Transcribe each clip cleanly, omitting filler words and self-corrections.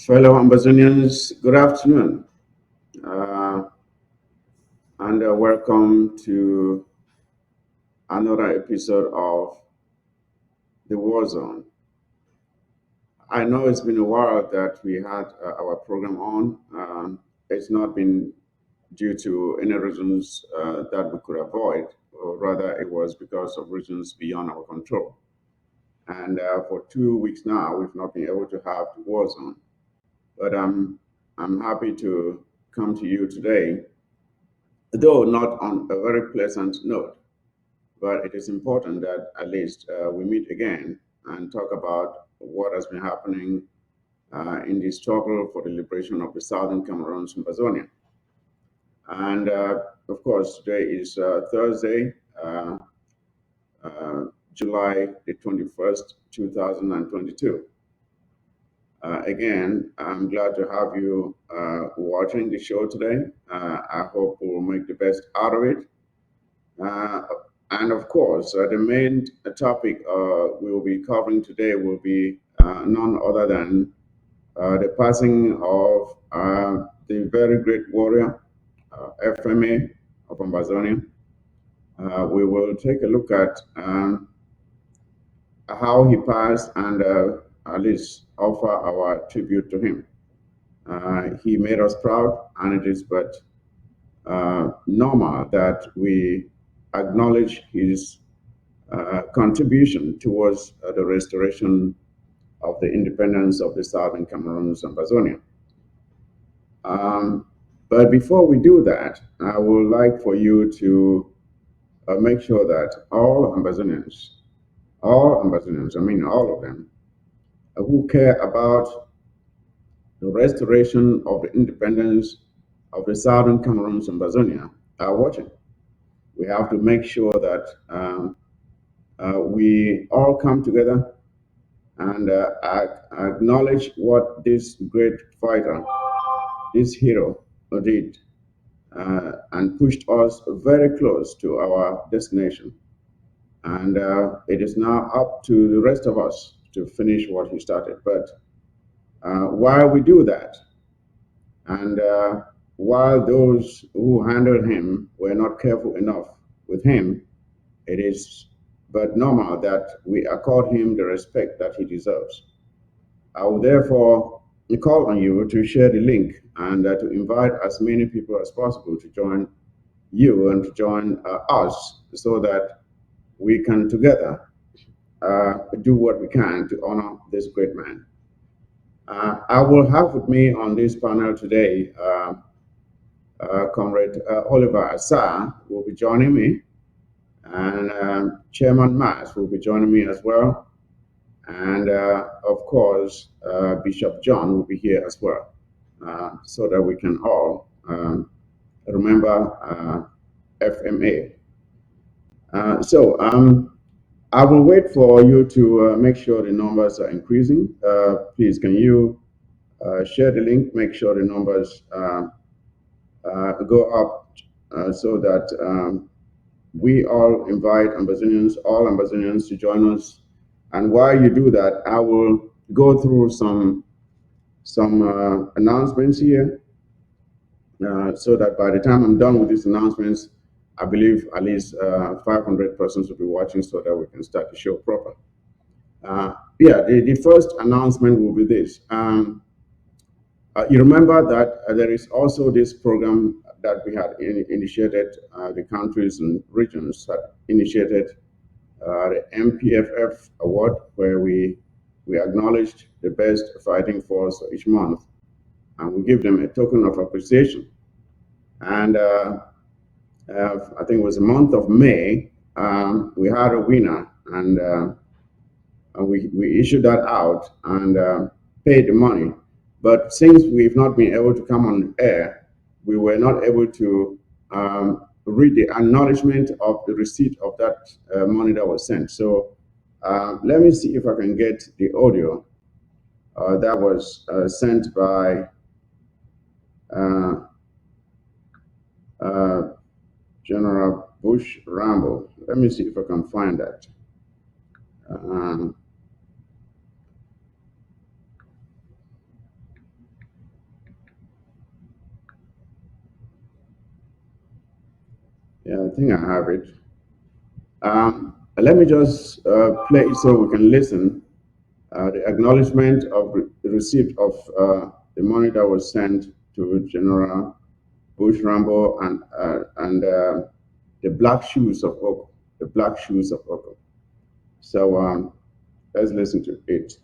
Fellow Ambazonians, good afternoon, uh, and welcome to another episode of The War Zone. I know it's been a while that we had our program on. It's not been due to any reasons that we could avoid, or rather, it was because of reasons beyond our control. And for 2 weeks now, we've not been able to have The War Zone. But I'm happy to come to you today, though not on a very pleasant note. But it is important that at least we meet again and talk about what has been happening in the struggle for the liberation of the Southern Cameroons and Ambazonia. And of course, today is Thursday, uh, uh, July the 21st, 2022. Again, I'm glad to have you watching the show today. I hope we'll make the best out of it. Uh, and of course, the main topic we'll be covering today will be none other than the passing of the very great warrior, FMA of Ambazonia. We will take a look at how he passed and at least offer our tribute to him. He made us proud, and it is but normal that we acknowledge his contribution towards the restoration of the independence of the Southern Cameroons and Ambazonia. Um, but before we do that, I would like for you to make sure that all Ambazonians, I mean all of them, who care about the restoration of the independence of the Southern Cameroons and Ambazonia are watching. We have to make sure that we all come together and acknowledge what this great fighter, this hero, did and pushed us very close to our destination. And it is now up to the rest of us to finish what he started. But while we do that, and while those who handled him were not careful enough with him, it is but normal that we accord him the respect that he deserves. I will therefore call on you to share the link and to invite as many people as possible to join you and to join us so that we can together do what we can to honor this great man. I will have with me on this panel today Comrade Oliver Assar will be joining me, and Chairman Mas will be joining me as well. And of course, Bishop John will be here as well, so that we can all remember FMA. So I will wait for you to make sure the numbers are increasing. Please, can you share the link, make sure the numbers go up so that we all invite all Ambazonians to join us. And while you do that, I will go through some announcements here, so that by the time I'm done with these announcements, I believe at least 500 persons will be watching, so that we can start the show proper. Yeah, the first announcement will be this. You remember that there is also this program that we had initiated, the countries and regions had initiated the MPFF award, where we acknowledged the best fighting force each month, and we give them a token of appreciation. And I think it was the month of May, we had a winner, and we issued that out and paid the money. But since we've not been able to come on air, we were not able to read the acknowledgement of the receipt of that money that was sent. So let me see if I can get the audio that was sent by uh, General Bush Rambo. Let me see if I can find that. Um, I think I have it. Let me just play it so we can listen. The acknowledgement of the receipt of the money that was sent to General Bush Rambo and the black shoes of Oko, the black shoes of Oko. So let's listen to it.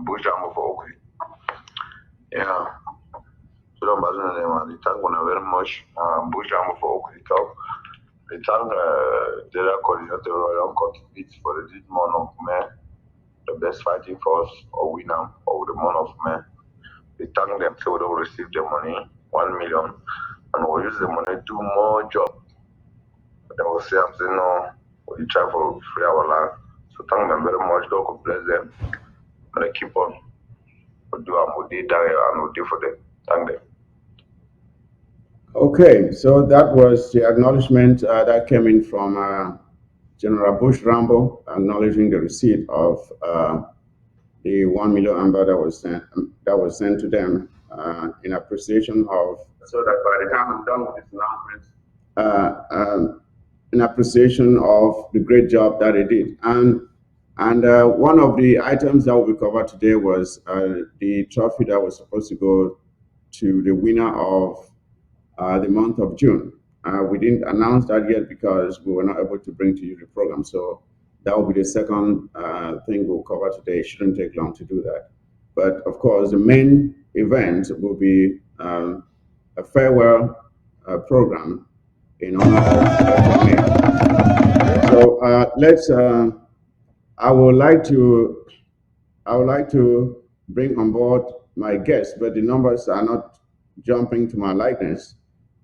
Bush Rambo for okay. Yeah. So don't bother them. The tank one very much. Bush Rambo for okay. The tank the coordinator Royal compete for the month of May, the best fighting force or winner over the month of May. We thank them so they will receive the money, 1 million, and we'll use the money to do more job. They will say, I'm saying, no, we try for free our life. So thank them very much. God will bless them. And they keep on. We'll do our day and we'll do for them. Thank them. Okay, so that was the acknowledgement that came in from General Bush Rambo, acknowledging the receipt of the 1 million amber that was sent to them in appreciation of. So that by the time I'm done with this announcement, in appreciation of the great job that they did, and one of the items that will be covered today was the trophy that was supposed to go to the winner of the month of June. We didn't announce that yet because we were not able to bring to you the program. So that will be the second thing we'll cover today. It shouldn't take long to do that. But of course, the main event will be a farewell program in honor of FMA. So let's. I would like to bring on board my guests, but the numbers are not jumping to my likeness.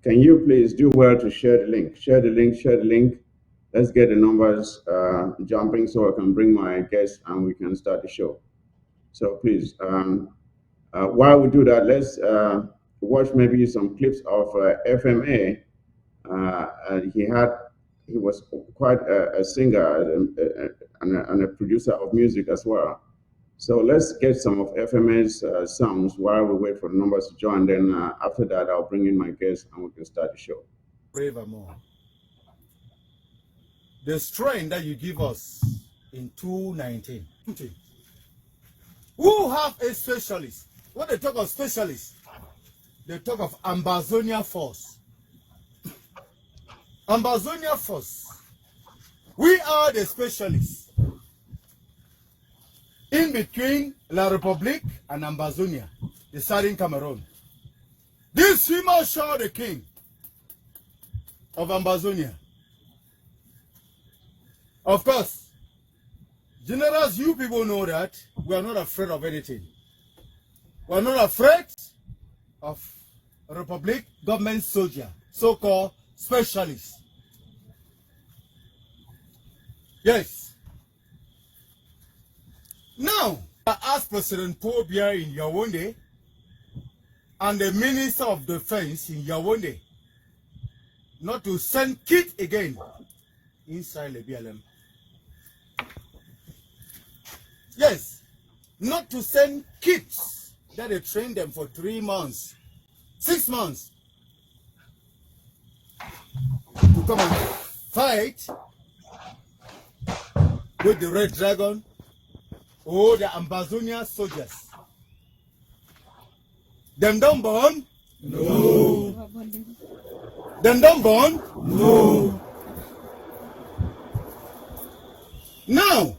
Can you please do well to share the link? Share the link, share the link. Let's get the numbers jumping so I can bring my guests and we can start the show. So please, while we do that, let's watch maybe some clips of FMA. He was quite a singer and a producer of music as well. So let's get some of FMA's songs while we wait for the numbers to join. Then after that, I'll bring in my guests and we can start the show. Braver the strain that you give us in 2019. Who have a specialist? When they talk of specialists, they talk of Ambazonia Force. Ambazonia Force. We are the specialists in between La Republique and Ambazonia, the Southern Cameroons. This Field Marshall, the king of Ambazonia. Of course, generals, you people know that we are not afraid of anything. We are not afraid of Republic government soldier, so-called specialists. Yes. Now, I asked President Paul Biya in Yaoundé and the Minister of Defense in Yaoundé not to send kit again inside the BLM. Yes, not to send kids that they train them for 3 months, 6 months to come and fight with the Red Dragon or the Ambazonia soldiers. Them don't born? No. Them don't born? No. Now,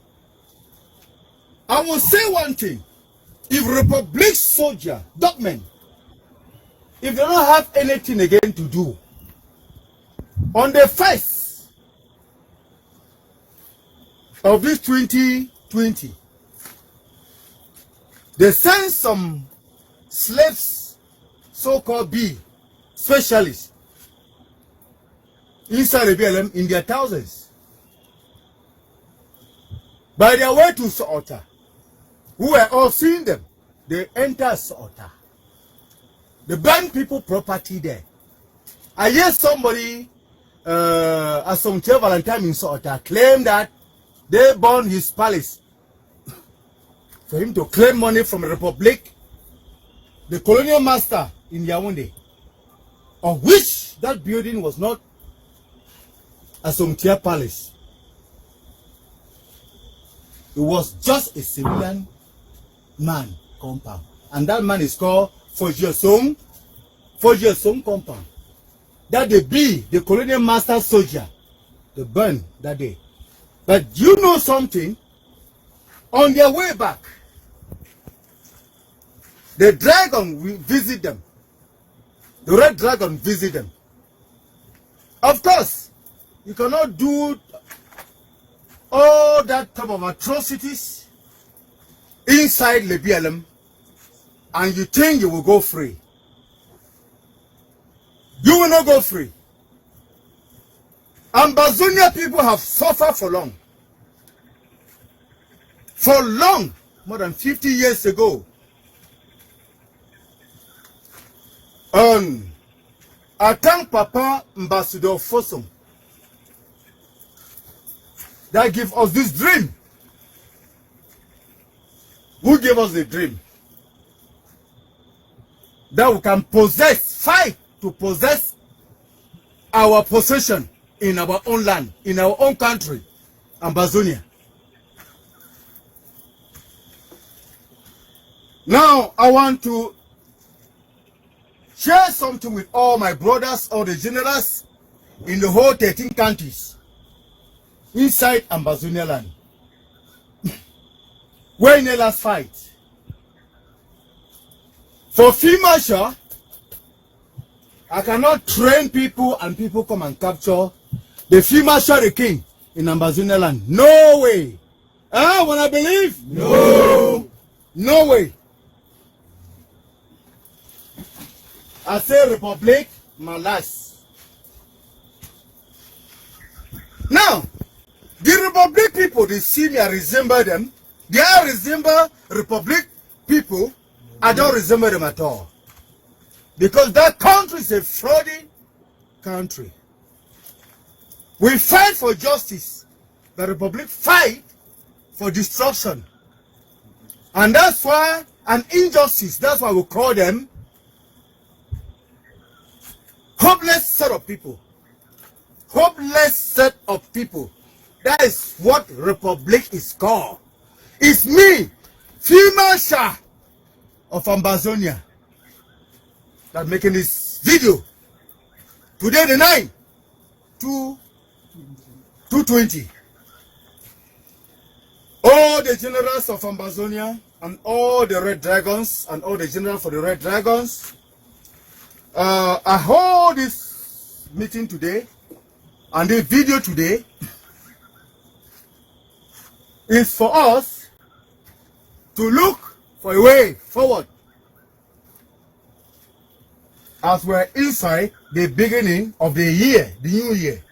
I will say one thing. If Republic soldier, dogmen, if they don't have anything again to do, on the 1st of this 2020, they send some slaves, so-called B, specialists inside the BLM in their thousands. By their way to Soota, who were all seeing them, they enter Soota. They burn people property there. I hear somebody, Asomche Valentine in Soota, claim that they burned his palace for him to claim money from the Republic, the colonial master in Yaoundé, of which that building was not Asomche Palace. It was just a civilian man compound. And that man is called Fojiasong compound. That they be the colonial master soldier. They burned that day. But you know something? On their way back, the dragon will visit them. The red dragon visit them. Of course, you cannot do all that type of atrocities inside the BLM and you think you will go free. You will not go free. Ambazonia people have suffered for long. For long, more than 50 years ago. I thank Papa Ambassador Fosom that give us this dream. Who gave us the dream? That we can fight to possess our possession in our own land, in our own country, Ambazonia. Now, I want to share something with all my brothers, all the generals in the whole 13 countries inside Ambazonia land. We're in the last fight. For Field Marshall, I cannot train people and people come and capture the Field Marshall the king in Ambazonia land. No way. Wanna believe? No. No way. I say Republic, my last. Now, the Republic people, they see me, I resemble them. They are resemble Republic people. I don't resemble them at all. Because that country is a frauding country. We fight for justice. The Republic fight for destruction. And that's why an injustice, that's why we call them hopeless set of people. Hopeless set of people. That is what Republic is called. It's me, Field Marshall of Ambazonia, that making this video. Today the 9, 2/20. All the generals of Ambazonia and all the Red Dragons and all the generals for the Red Dragons, I hold this meeting today and the video today is for us to look for a way forward as we're inside the beginning of the year, the new year.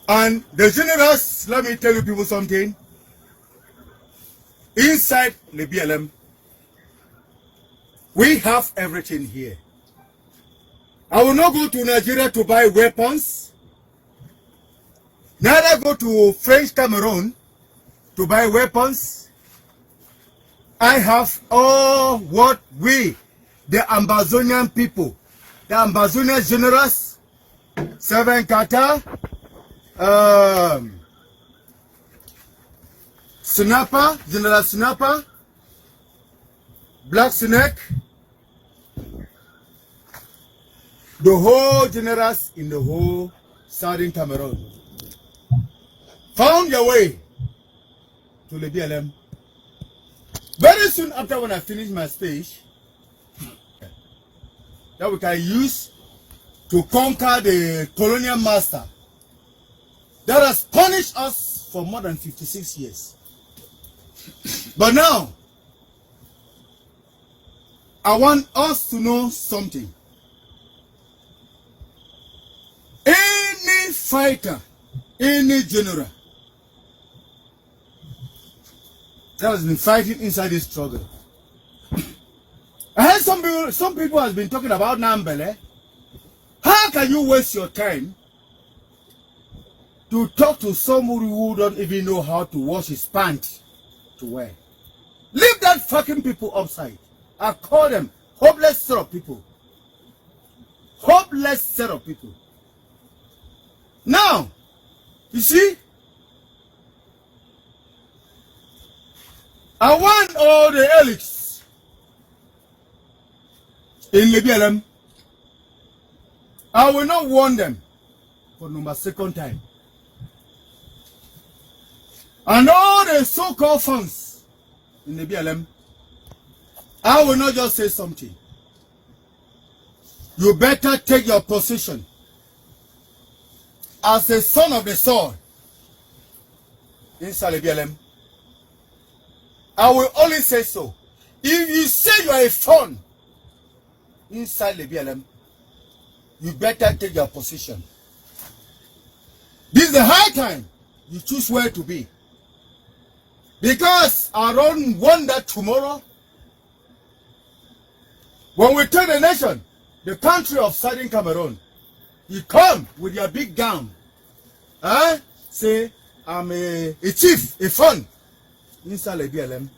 And the generals, let me tell you people something. Inside the BLM, we have everything here. I will not go to Nigeria to buy weapons. Neither go to French Cameroon to buy weapons. I have all what we, the Ambazonian people, the Ambazonian generals, Southern Qatar, Snapper, General Snapper, Black Snake, the whole generals in the whole Southern Cameroon found their way to the BLM. Very soon after when I finish my speech, that we can use to conquer the colonial master that has punished us for more than 56 years. But now, I want us to know something. Any fighter, any general that has been fighting inside this struggle. I heard some people has been talking about Nambele. How can you waste your time to talk to somebody who don't even know how to wash his pants to wear? Leave that fucking people upside. I call them hopeless set of people. Hopeless set of people. Now, you see, I want all the elites in Libya. I will not warn them for number second time. And all the so-called funds in the BLM, I will not just say something. You better take your position as a son of the sword inside the BLM. I will only say so. If you say you are a son inside the BLM, you better take your position. This is the high time you choose where to be. Because I don't want that tomorrow, when we take the nation, the country of Southern Cameroon, you come with your big gown. Say, I'm a chief, a son inside the BLM.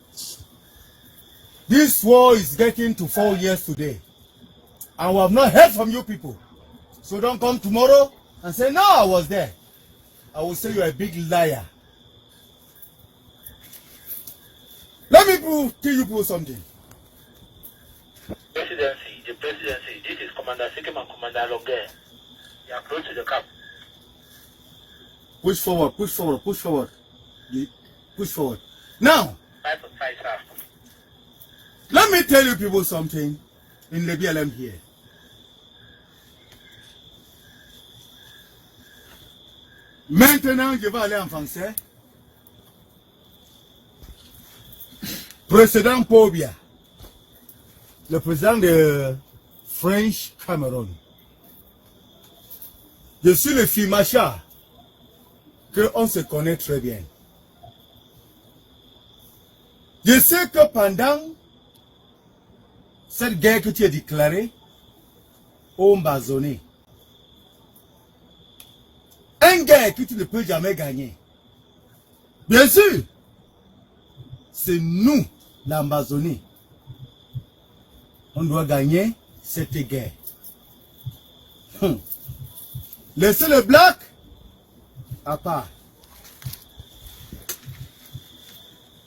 This war is getting to 4 years today. And we have not heard from you people. So don't come tomorrow and say, no, I was there. I will say you're a big liar. Let me tell you people something. The presidency, this is Commander Sikim and Commander Longer. They approach the camp. Push forward, push forward, push forward. Push forward. Now, let me tell you people something in the BLM here. Maintenant, je vais aller en français. Président Pobia, le président de French Cameroun. Je suis le Fimacha, qu'on se connaît très bien. Je sais que pendant cette guerre que tu as déclarée au Ambazonie, une guerre que tu ne peux jamais gagner. Bien sûr, c'est nous, l'Ambazonie. On doit gagner cette guerre. Laissez le bloc à part.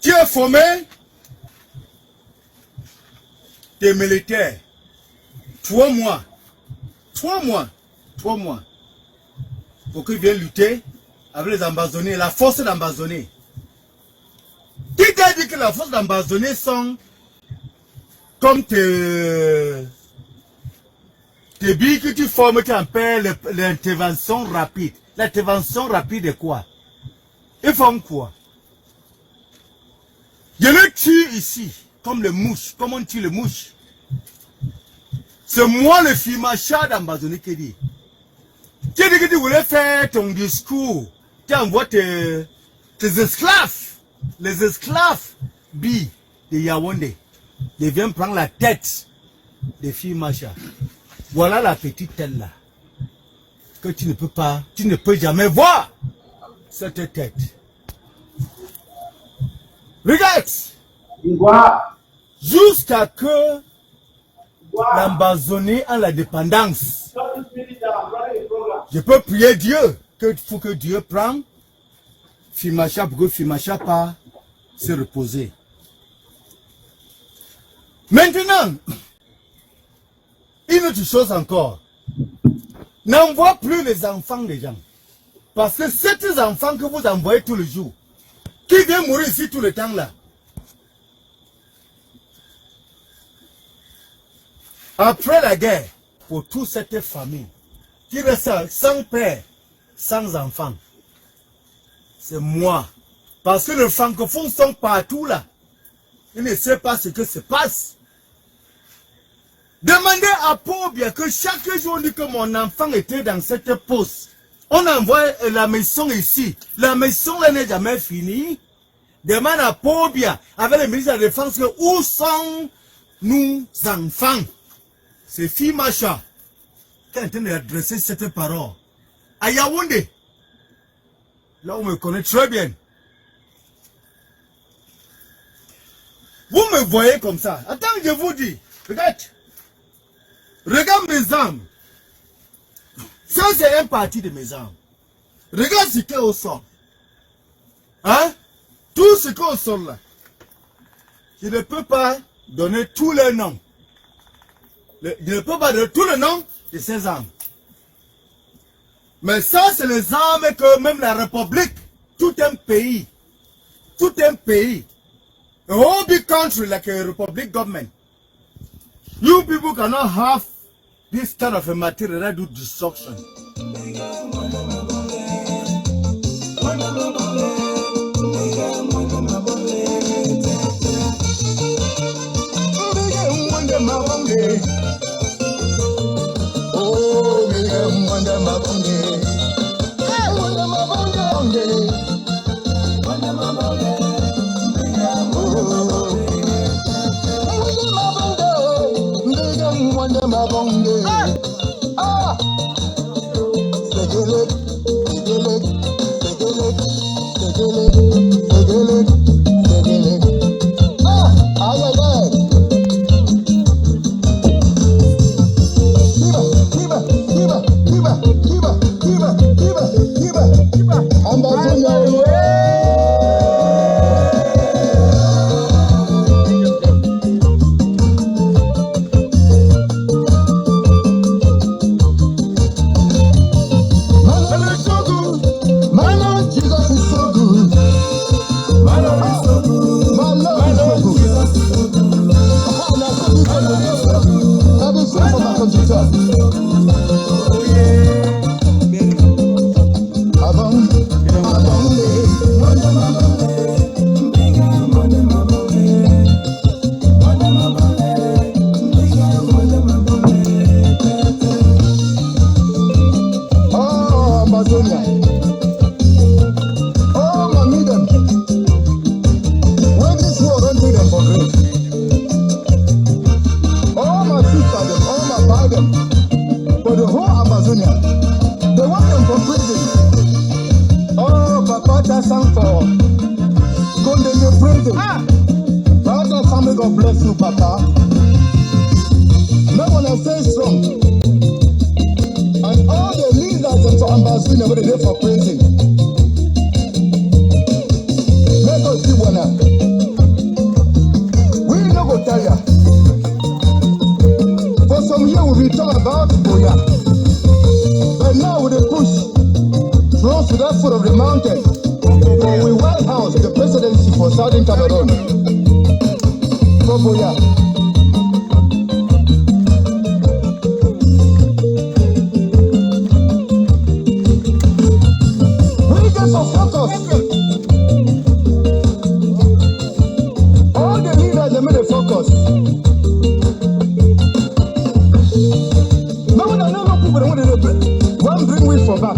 Tu as formé des militaires. 3 mois. 3 mois. 3 mois. Pour qu'ils viennent lutter avec les Ambazoniens, la force d'Ambazonie. Qui t'a dit que la force d'Ambazonie sont comme tes billes que tu formes, tu appelles l'intervention rapide. L'intervention rapide est quoi? Ils font quoi? Je le tue ici, comme le mouche, comme on tue le mouche. C'est moi le Fimacha d'Ambazonie qui dit. Tu dis que tu voulais faire ton discours, tu envoies tes esclaves, les esclaves billes de Yaoundé. Ils viennent prendre la tête des Fimacha. Voilà la petite tête là. Que tu ne peux pas, tu ne peux jamais voir cette tête. Regarde. Jusqu'à que l'Ambazonie a la dépendance. Je peux prier Dieu qu'il faut que Dieu prenne Fimacha pour que Fimacha pas se reposer. Maintenant, une autre chose encore. N'envoie plus les enfants des gens. Parce que ces enfants que vous envoyez tous les jours, qui viennent mourir ici tout le temps là. Après la guerre, pour toute cette famille, qui reste sans père, sans enfant, c'est moi. Parce que les francophones sont partout là. Ils ne savent pas ce que se passe. Demandez à Pobia que chaque jour que mon enfant était dans cette poste, on envoie la maison ici. La maison n'est jamais finie. Demande à Pobia, avec le ministre de la Défense, que où sont nos enfants? C'est Field Marshall qui est en train d'adresser cette parole. À Yaoundé, là on me connaît très bien. Vous me voyez comme ça. Attends, je vous dis. Regarde mes armes. Ça, c'est un parti de mes armes. Regarde ce qu'il y a au sol. Hein? Tout ce qu'il y a au sol là. Je ne peux pas donner tous les noms. Je ne peux pas donner tous les noms de ces armes. Mais ça, c'est les armes que même la République, tout un pays, a whole big country like a republic government, you people cannot have this kind of a material that do destruction. For the whole Ambazonia, they want them from prison. Oh, Papa Chasang for Gonde prison. Father, family, God bless you, Papa. No one has stay strong. And all the leaders of Ambazonia were there for prison. Let us see one now. We no go tell ya. For some years we be talking about Boya. But now with the push close to that foot of the mountain, we White House, the presidency for Southern Cameroons. For Boya. We get some focus. All the leaders, they made a focus. One bring we for back.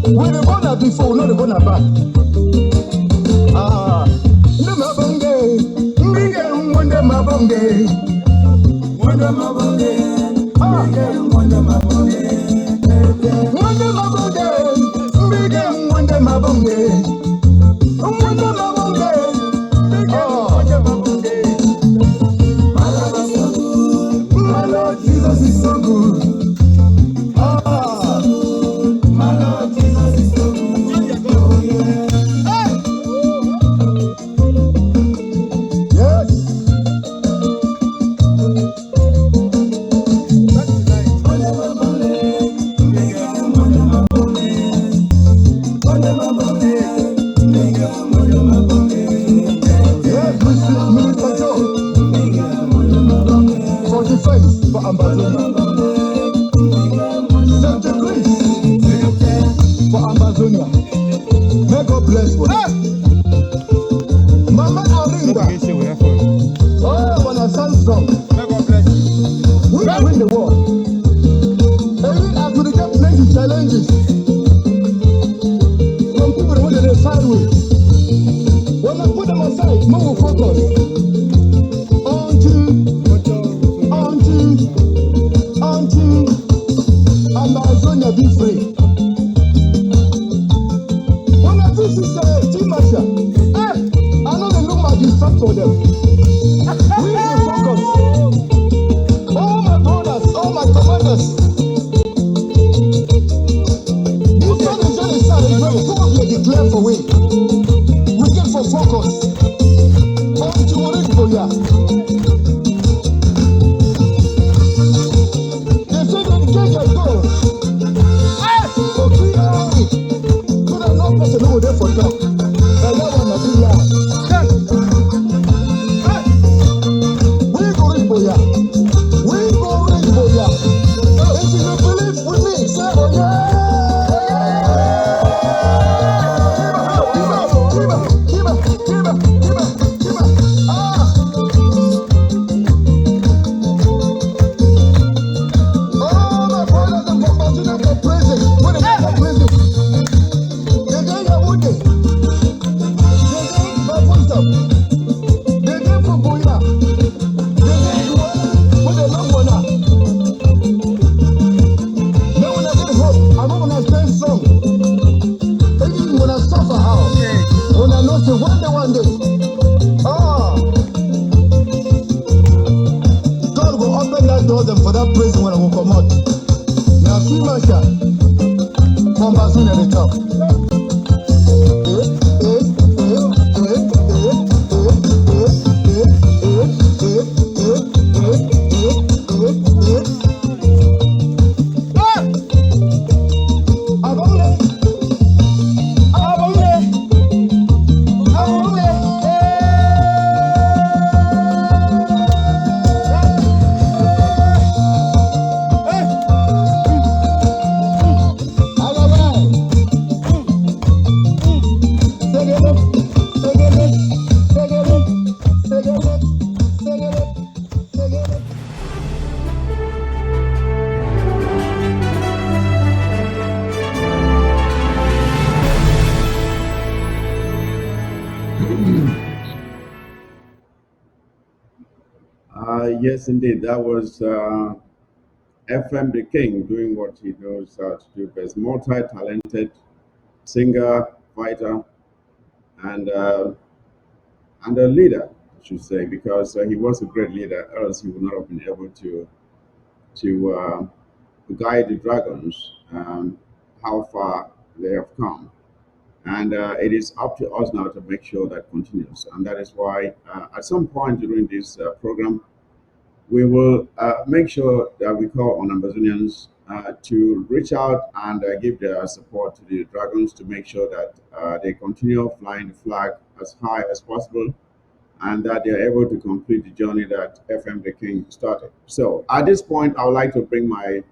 We the born before, not the born back. Ah, the mabonge, mbige wonder mabonge, wonder mabonge, ah, wonder mabonge, wonder mabonge, mbige wonder mabonge, wonder mabonge, oh, wonder mabonge. My Lord Jesus is so good. For Ambazonia. For Ambazonia. May God bless you. Mama Aringa. Oh, when I sound strong. May God bless you. highway. When I put them aside, more will focus until Ambazonia be free. When I visit Field Marshall, I know they look like you stop for them. We will focus. All my brothers, all my commanders. This one is just a start. It's very probably declare for we. We get for focus. On to Moriboya. They say that the cake can go. For 3 hours. So that no person over there for talk. And that one is loud. We go Moriboya. We go Moriboya. If you believe with me, say oh yeah. One day, God will open that door them for that prison when I will come out. Now, Field Marshall from Ambazonia they talk. Yes, indeed. That was FM the King doing what he knows how to do best. Multi-talented singer, fighter, and a leader, I should say, because he was a great leader. Else he would not have been able to guide the dragons how far they have come. And it is up to us now to make sure that continues. And that is why, at some point during this program, we will make sure that we call on Ambazonians to reach out and give their support to the Dragons to make sure that they continue flying the flag as high as possible and that they are able to complete the journey that FM the King started. So at this point, I would like to bring my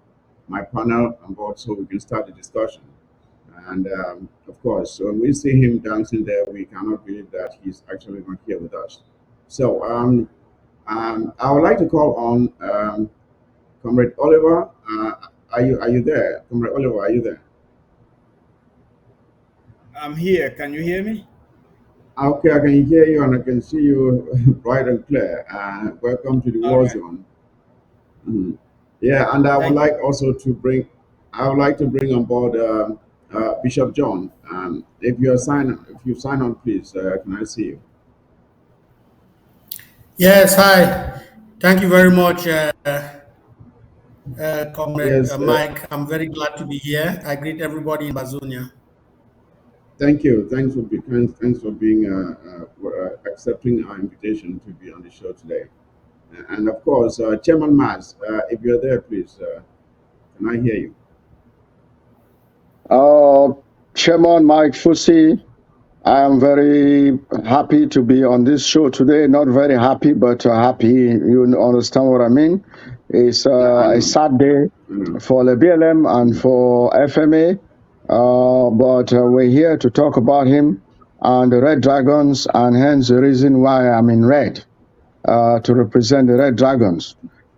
panel on board so we can start the discussion. And of course, when we see him dancing there, we cannot believe that he's actually not here with us. So I would like to call on Comrade Oliver. Are you there, Comrade Oliver? Are you there? I'm here. Can you hear me? Okay, I can hear you and I can see you bright and clear. Welcome to the All war right. zone. Mhm. Yeah, and I would Thank like also to bring, I would like to bring on board Bishop John. If you sign on, please, can I see you? Yes, hi. Thank you very much, Comrade Yes, Mike. I'm very glad to be here. I greet everybody in Bazonia. thank you. Thanks for being accepting our invitation to be on the show today. And of course, Chairman Mas, if you're there, please, can I hear you? Uh, Chairman Mike Fusi, I am very happy to be on this show today. Not very happy, but happy. You understand what I mean? It's Yeah, I a know. sad day I know. for the BLM and Mm. for FMA, but we're here to talk about him and the Red Dragons, and hence the reason why I'm in red to represent the Red Dragons.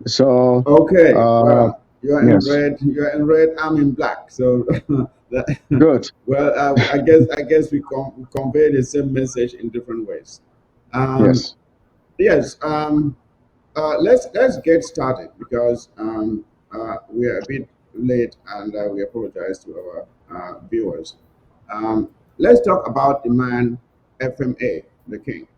So, Okay, uh, well, you're in yes. red. You're in red. I'm in black. So Good. Well, I guess we convey the same message in different ways. Um, Yes. yes. Let's get started because we are a bit late, and we apologize to our viewers. Um, let's talk about the man FMA, the king.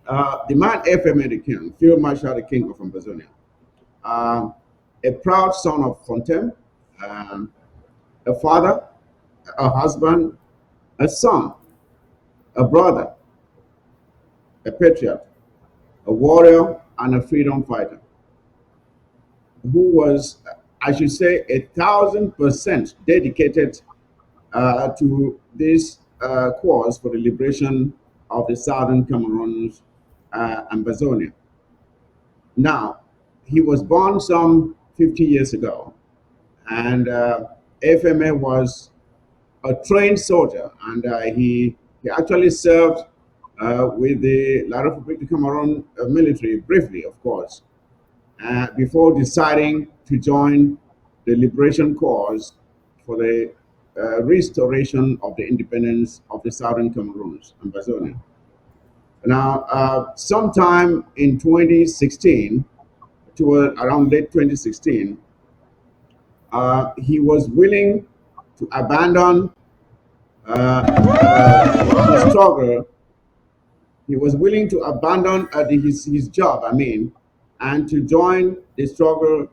The man FMA, the king, Field Marshal, the king of Ambazonia. Um, a proud son of Fontaine, um, a father, a husband, a son, a brother, a patriot, a warrior, and a freedom fighter who was, I should say, 1,000% dedicated to this cause for the liberation of the Southern Cameroons, Ambazonia. Now, he was born some 50 years ago, and FMA was a trained soldier, and he actually served with the La République du Cameroon military briefly, of course, before deciding to join the liberation cause for the restoration of the independence of the Southern Cameroons, Ambazonia. Now, sometime in 2016, to around late 2016, he was willing to abandon his struggle. He was willing to abandon his job, I mean, and to join the struggle.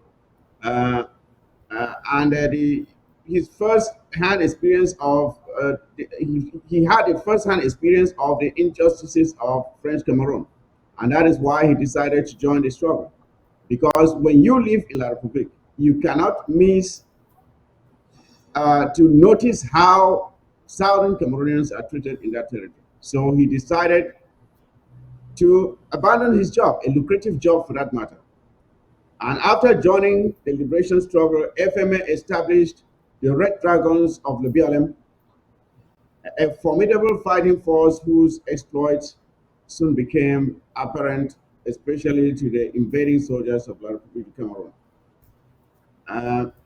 Uh, and his first-hand experience of he had a first-hand experience of the injustices of French Cameroon, and that is why he decided to join the struggle. Because when you live in La Republique, you cannot miss to notice how Southern Cameroonians are treated in that territory. So he decided to abandon his job, a lucrative job for that matter. And after joining the liberation struggle, FMA established the Red Dragons of Lebialem, a formidable fighting force whose exploits soon became apparent, especially to the invading soldiers of La Republic of Cameroon.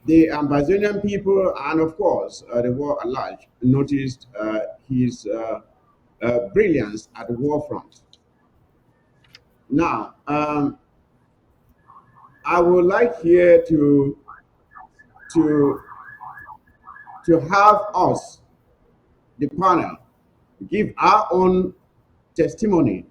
The Ambazonian people, and of course the war at large, noticed his brilliance at the war front. Now, I would like here to to have us, the panel, give our own testimony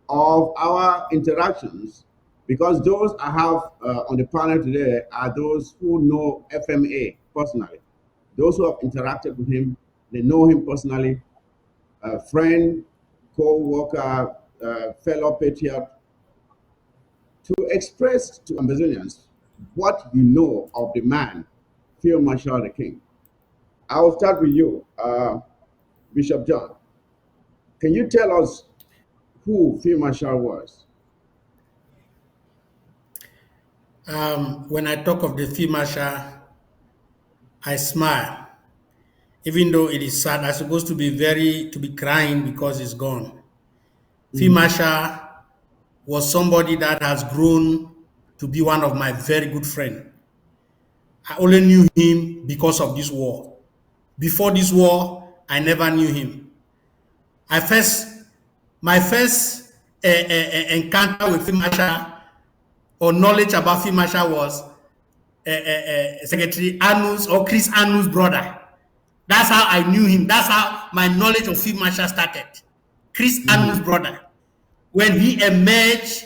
of our interactions, because those I have on the panel today are those who know FMA personally. Those who have interacted with him, they know him personally, a friend, co-worker, fellow patriot, to express to Ambazonians what you know of the man, Field Marshal the King. I will start with you, Bishop John. Can you tell us who Field Marshal was? When I talk of the Field Marshal, I smile, even though it is sad. I'm supposed to be crying because it's gone. Field Mm, Marshal was somebody that has grown to be one of my very good friends. I only knew him because of this war. Before this war, I never knew him. I first, my first encounter with Field Marshal or knowledge about Field Marshal was Secretary Anu's or Chris Anu's brother. That's how I knew him. That's how my knowledge of Field Marshal started. Chris Anu's mm, brother. When he emerged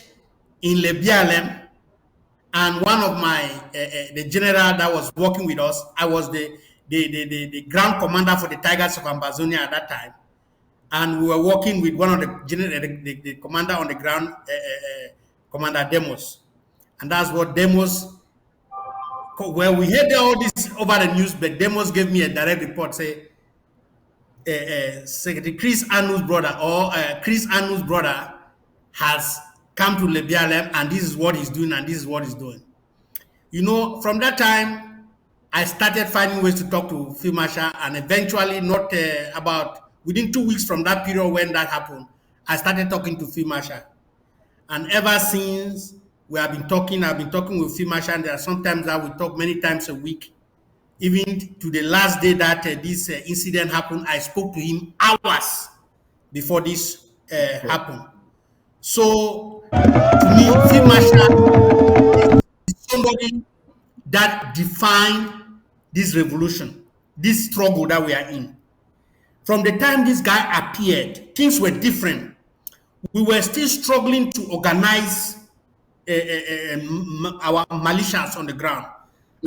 in Lebialem, and one of my the general that was working with us, I was the ground commander for the Tigers of Ambazonia at that time, and we were working with one of the general the commander on the ground, Commander Demos, and that's what Demos. Well, we heard all this over the news, but Demos gave me a direct report say Secretary Chris Anu's brother or Chris Anu's brother has come to Lebialem, and this is what he's doing, and this is what he's doing. You know, from that time, I started finding ways to talk to Field Marshal, and eventually, not about within 2 weeks from that period when that happened, I started talking to Field Marshal. And ever since we have been talking, I've been talking with Field Marshal, and there are sometimes that we talk many times a week, Even to the last day that this incident happened, I spoke to him hours before this Okay. happened. So, to me, Field Marshal is somebody that defined this revolution, this struggle that we are in. From the time this guy appeared, things were different. We were still struggling to organize our militias on the ground.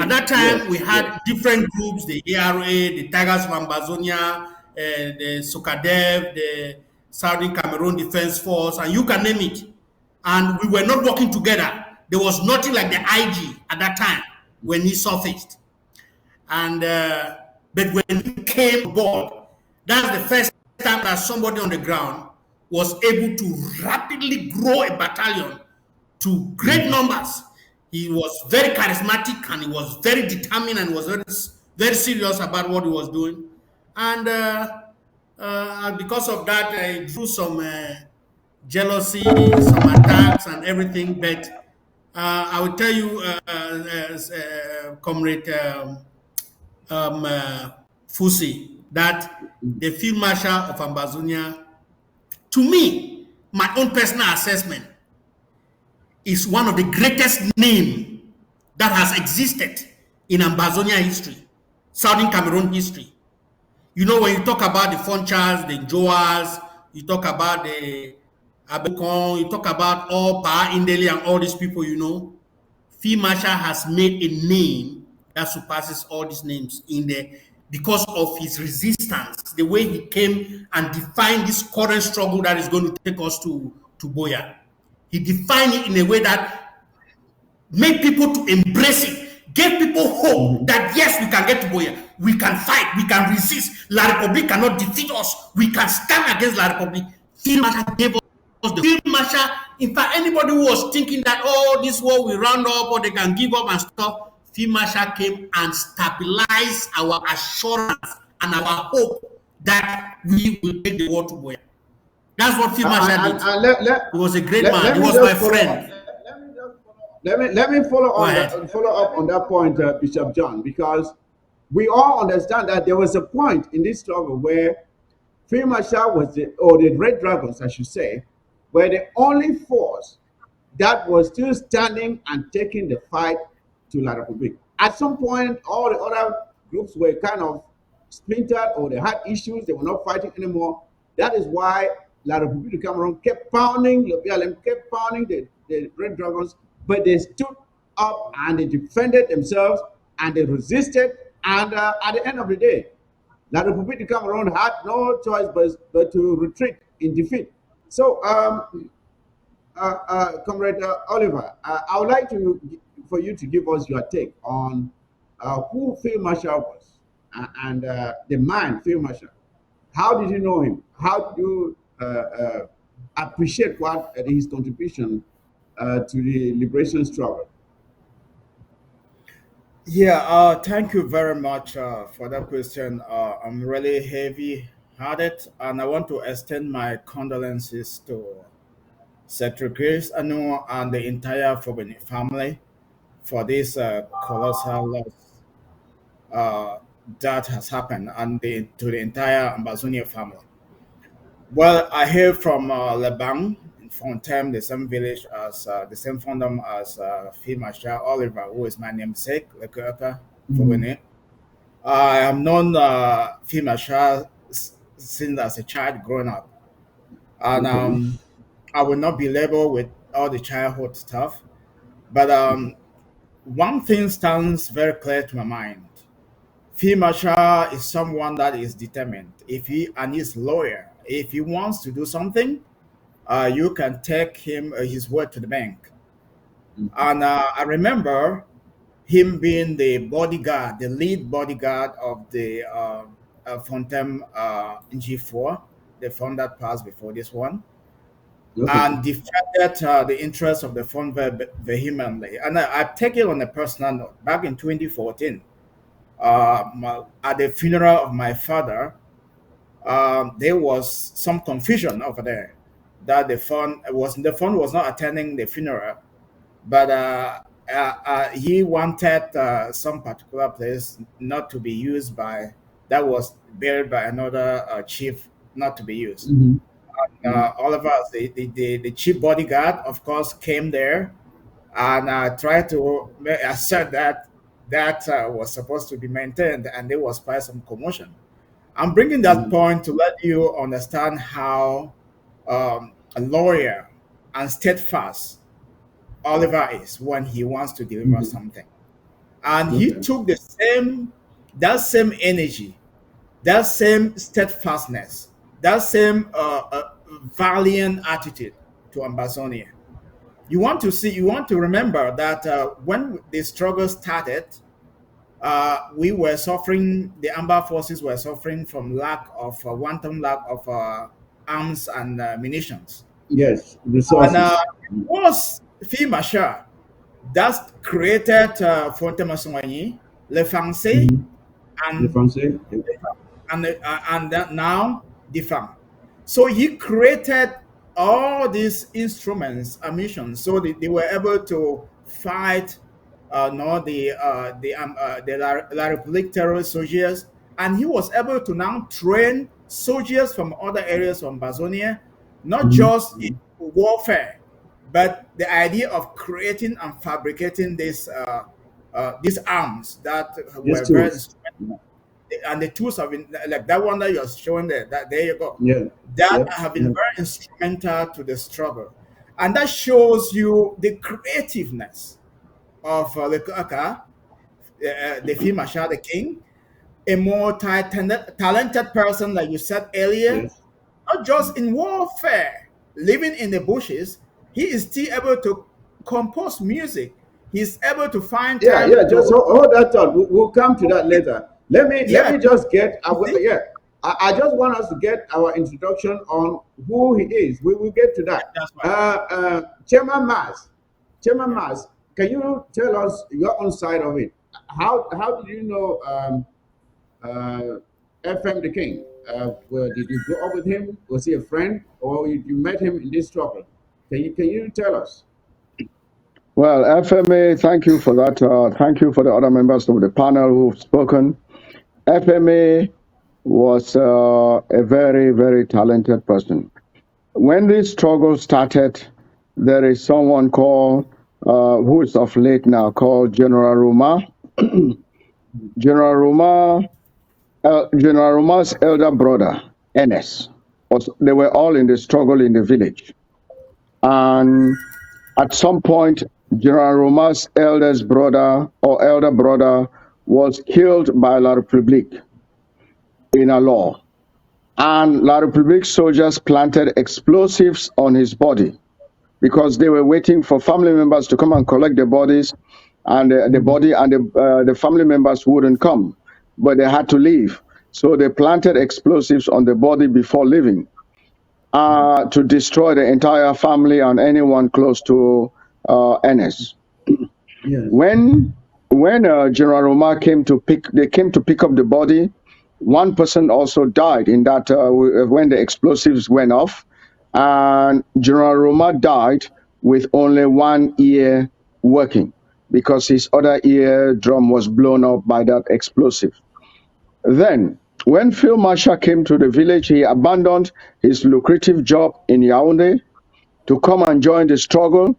At that time, we Yes, had yes. different groups: the ARA, the Tigers of Ambazonia, the Sokadev, the Southern Cameroon Defense Force, and you can name it. And we were not working together. There was nothing like the IG at that time when he surfaced. And but when he came aboard, that's the first time that somebody on the ground was able to rapidly grow a battalion to great Mhm. numbers. He was very charismatic and he was very determined and was very serious about what he was doing. And because of that, he drew some jealousy, some attacks, and everything. But I will tell you, Comrade Fusi, that the Field Marshal of Ambazonia, to me, my own personal assessment, is one of the greatest names that has existed in Ambazonia history, Southern Cameroon history. You know, when you talk about the Fonchas, the Joas, you talk about the Abekon, you talk about all Pa Indeli and all these people, Field Marshal has made a name that surpasses all these names in the because of his resistance, the way he came and defined this current struggle that is going to take us to Boya. He defined it in a way that made people to embrace it, gave people hope Mhm. that yes, we can get to Boya, we can fight, we can resist. La Republique cannot defeat us. We can stand against La Republique. Field Marshal gave us the Field Marshal. In fact, anybody who was thinking that this war will round up or they can give up and stuff, Field Marshal came and stabilized our assurance and our hope that we will take the war to Boya. That's what Field Marshal And, did. and let, let, He was a great let, man. let He me was my just follow up. friend. Let me follow Go on ahead. that follow up on that point, Bishop John, because we all understand that there was a point in this struggle where Field Marshal was the Red Dragons, I should say, were the only force that was still standing and taking the fight to La Republique. At some point, all the other groups were kind of splintered or they had issues, they were not fighting anymore. That is why La Republique de Cameroon kept pounding, Le BLM kept pounding the Red Dragons, but they stood up and they defended themselves and they resisted. And at the end of the day, La Republique de Cameroon had no choice but to retreat in defeat. So, Comrade Oliver, I would like for you to give us your take on who Field Marshal was and the man Field Marshal. How did you know him? How did you appreciate what his contribution to the liberation struggle? Yeah, thank you very much for that question. I'm really heavy hearted, and I want to extend my condolences to Secretary Grace Anu and the entire Fobeni family for this colossal loss that has happened, and to the entire Ambazonia family. Well, I hear from Lebang in Fontaine, the same village as the same fandom as Field Marshal Oliver, who is my namesake, Lekoka Mhm. Fobeni. I have known Field Marshal since as a child growing up. And Okay. I will not be labeled with all the childhood stuff. But one thing stands very clear to my mind. Field Marshal is someone that is determined. If he and he's lawyer, if he wants to do something, you can take him his word to the bank. Mhm. And I remember him being the bodyguard, the lead bodyguard of the Fontem G4, the fund that passed before this one, Okay. and defended the interests of the fund vehemently. And I take it on a personal note. Back in 2014, at the funeral of my father, there was some confusion over there that the fund was not attending the funeral, but he wanted some particular place not to be used by, that was built by another chief, not to be used. Mm-hmm. Mm-hmm. All of us, the chief bodyguard, of course, came there and tried to assert that was supposed to be maintained, and there was quite some commotion. I'm bringing that Mm-hmm. point to let you understand how a lawyer and steadfast Oliver is when he wants to deliver Mm-hmm. something. And he Okay. took the same, that same energy, that same steadfastness, that same valiant attitude to Ambazonia. You want to remember that when the struggle started, we were suffering, the Amber forces were suffering from lack of, wanton lack of arms and munitions. Yes, And resources. it was Field Marshall that created Fontaine Le Français, Mm-hmm. The and Francais. Yeah. and that now different. So he created all these instruments, ammunition, so they were able to fight no the La Republique terrorist soldiers, and he was able to now train soldiers from other areas of Amazonia, not just in Mm-hmm. warfare, but the idea of creating and fabricating these arms that These were very tools. instrumental, and the tools have been like that one that you're showing there. That there you go. Yeah. That Yeah. have been Yeah. very instrumental to the struggle, and that shows you the creativeness of the Field Marshal, the king, a talented person, like you said earlier, Yes. not just in warfare, living in the bushes. He is still able to compose music. He's able to find Yeah, time yeah. Just to, hold that thought. We'll come to that later. Let yeah, me just get you our, see? yeah. I just want us to get our introduction on who he is. We will get to that. That's right. Chairman Mas, Chairman Yeah. Mas, can you tell us your own side of it? How did you know FM the King? Did you grow up with him? Was he a friend, or you met him in this struggle? Can you tell us? Well, FMA, thank you for that. Thank you for the other members of the panel who've spoken. FMA was a very, very talented person. When this struggle started, there is someone called, who is of late now, called General Ruma. General Ruma, General Ruma's elder brother, Enes, they were all in the struggle in the village. And at some point, General Ruma's eldest brother or elder brother was killed by La République in a law. And La République soldiers planted explosives on his body because they were waiting for family members to come and collect the bodies, and the body and the family members wouldn't come, but they had to leave. So they planted explosives on the body before leaving to destroy the entire family and anyone close to Ennis. Yes. When General Roma they came to pick up the body. One person also died in that when the explosives went off, and General Roma died with only one ear working because his other eardrum was blown up by that explosive. Then, when Field Marshal came to the village, he abandoned his lucrative job in Yaoundé to come and join the struggle